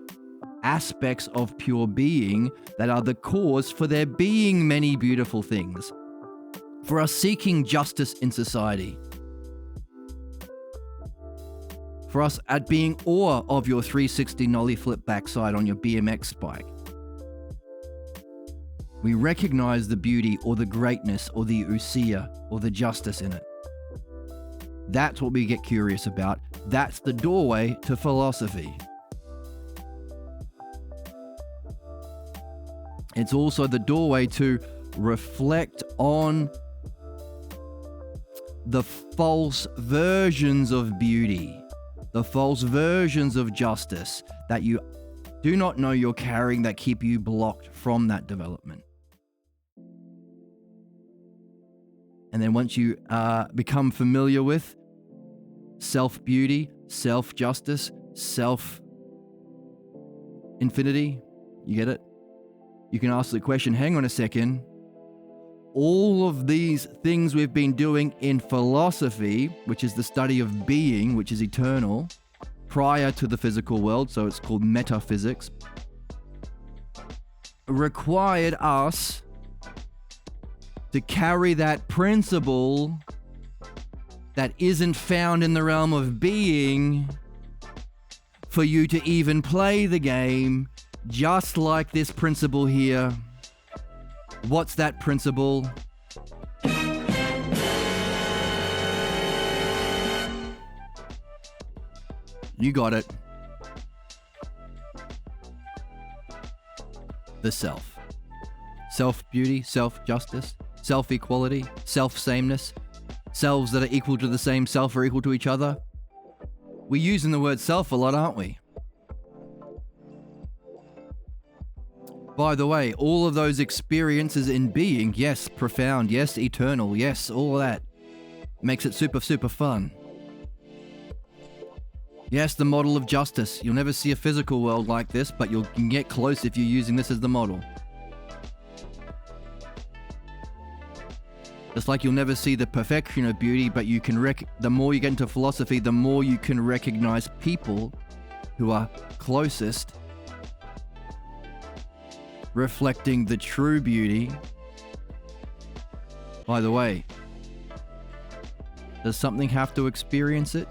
aspects of pure being that are the cause for there being many beautiful things. For us seeking justice in society. For us at being awe of your 360 nollie flip backside on your BMX bike. We recognize the beauty or the greatness or the ousia or the justice in it. That's what we get curious about. That's the doorway to philosophy. It's also the doorway to reflect on the false versions of beauty, the false versions of justice that you do not know you're carrying that keep you blocked from that development. And then once you become familiar with self-beauty, self-justice, self-infinity, you get it? You can ask the question, hang on a second, all of these things we've been doing in philosophy, which is the study of being, which is eternal, prior to the physical world, so it's called metaphysics, required us to carry that principle that isn't found in the realm of being for you to even play the game, just like this principle here. What's that principle? You got it. The self. Self-beauty, self-justice, self-equality, self-sameness, selves that are equal to the same self or equal to each other. We're using the word self a lot, aren't we? By the way, all of those experiences in being, yes, profound, yes, eternal, yes, all of that makes it super, super fun. Yes, the model of justice. You'll never see a physical world like this, but you can get close if you're using this as the model. Just like you'll never see the perfection of beauty, but you can the more you get into philosophy, the more you can recognize people who are closest, reflecting the true beauty. By the way, does something have to experience it?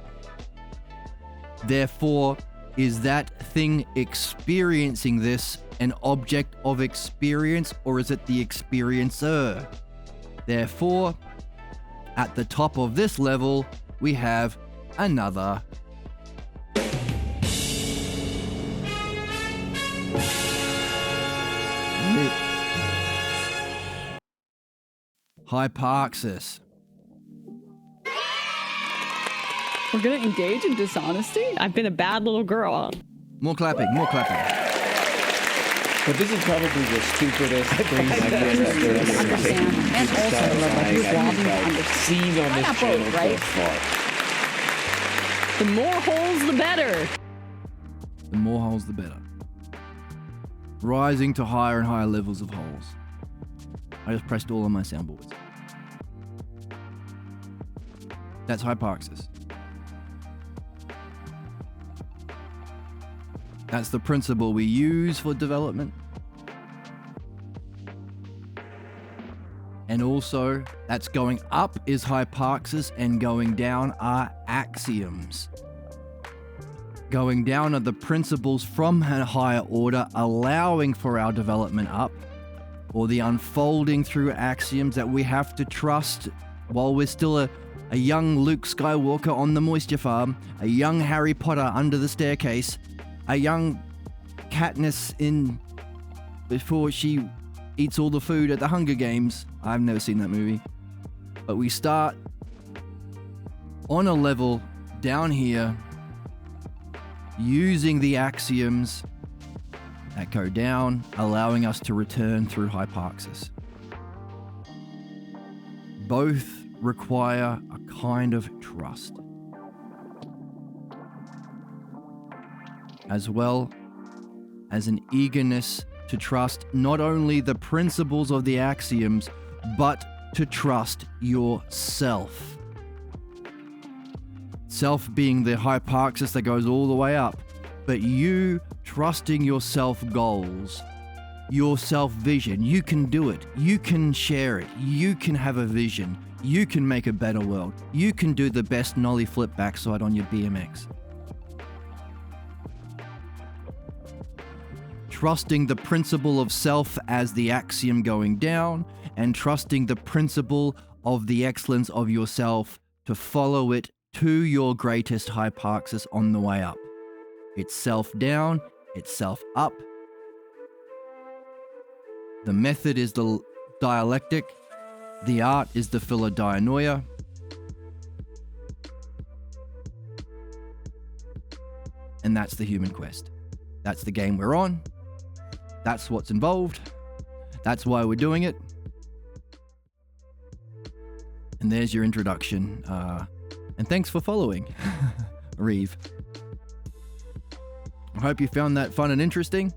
Therefore, is that thing experiencing this an object of experience, or is it the experiencer? Therefore, at the top of this level, we have another hyparxis. We're gonna engage in dishonesty? I've been a bad little girl. More clapping, more clapping. But this is probably the stupidest, craziest Understand. And also, like, you're robbing I've seen on this channel right? so far. The more holes, the better. The more holes, the better. Rising to higher and higher levels of holes. I just pressed all on my soundboards. That's hyparxis. That's the principle we use for development. And also, that's going up is hyparxis and going down are axioms. Going down are the principles from a higher order allowing for our development up, or the unfolding through axioms that we have to trust while we're still a young Luke Skywalker on the moisture farm, a young Harry Potter under the staircase, a young Katniss in before she eats all the food at the Hunger Games. I've never seen that movie. But we start on a level down here using the axioms that go down, allowing us to return through hyparxis. Both require a kind of trust, as well as an eagerness to trust not only the principles of the axioms, but to trust yourself. Self being the hyparxis that goes all the way up, but you trusting your self goals, your self vision. You can do it. You can share it. You can have a vision. You can make a better world. You can do the best nollie flip backside on your BMX. Trusting the principle of self as the axiom going down, and trusting the principle of the excellence of yourself to follow it to your greatest hyparxis on the way up. It's self down, it's self up. The method is the dialectic, the art is the philodianoia. And that's the human quest. That's the game we're on. That's what's involved. That's why we're doing it. And there's your introduction. And thanks for following, Reeve. I hope you found that fun and interesting.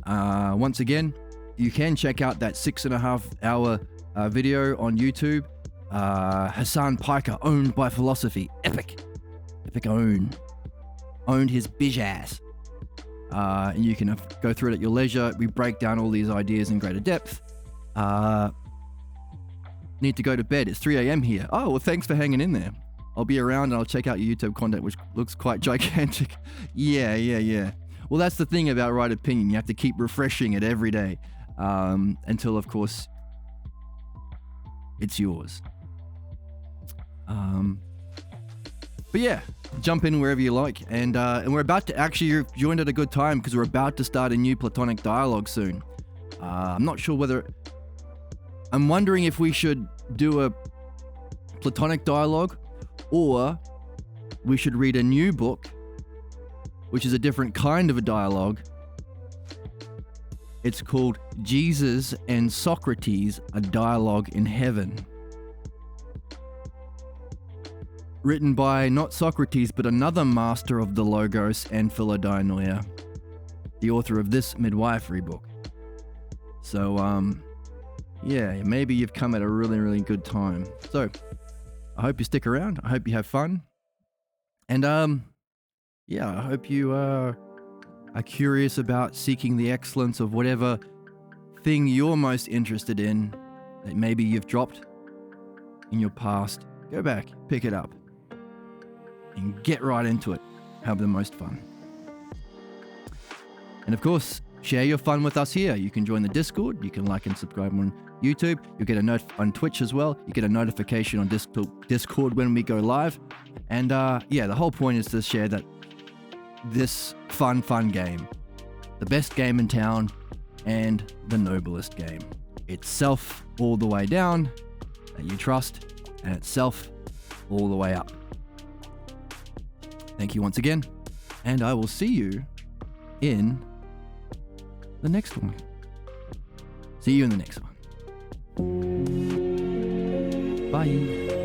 Once again, you can check out that 6.5 hour video on YouTube. Hassan Piker, owned by philosophy. Epic owned his bitch ass. And you can go through it at your leisure. We break down all these ideas in greater depth. Need to go to bed. It's 3 a.m. here. Oh, well, thanks for hanging in there. I'll be around and I'll check out your YouTube content, which looks quite gigantic. Yeah. Well, that's the thing about Right Opinion. You have to keep refreshing it every day until, of course, it's yours. But yeah, jump in wherever you like. And we're about to, actually, you've joined at a good time because we're about to start a new Platonic dialogue soon. I'm not sure whether, I'm wondering if we should do a Platonic dialogue or we should read a new book, which is a different kind of a dialogue, It's called Jesus and Socrates, A Dialogue in Heaven. Written by not Socrates, but another master of the Logos and Philodainoia, the author of this midwifery book. So, yeah, maybe you've come at a really, really good time. So, I hope you stick around. I hope you have fun. And, yeah, I hope you are curious about seeking the excellence of whatever thing you're most interested in that maybe you've dropped in your past. Go back, pick it up, and get right into it. Have the most fun. And of course, share your fun with us here. You can join the Discord. You can like and subscribe on YouTube. You'll get a note on Twitch as well. You get a notification on Discord when we go live. And yeah, the whole point is to share that this fun game, the best game in town and the noblest game. It's self all the way down that you trust, and it's self all the way up. Thank you once again, and I will see you in the next one. See you in the next one. Bye.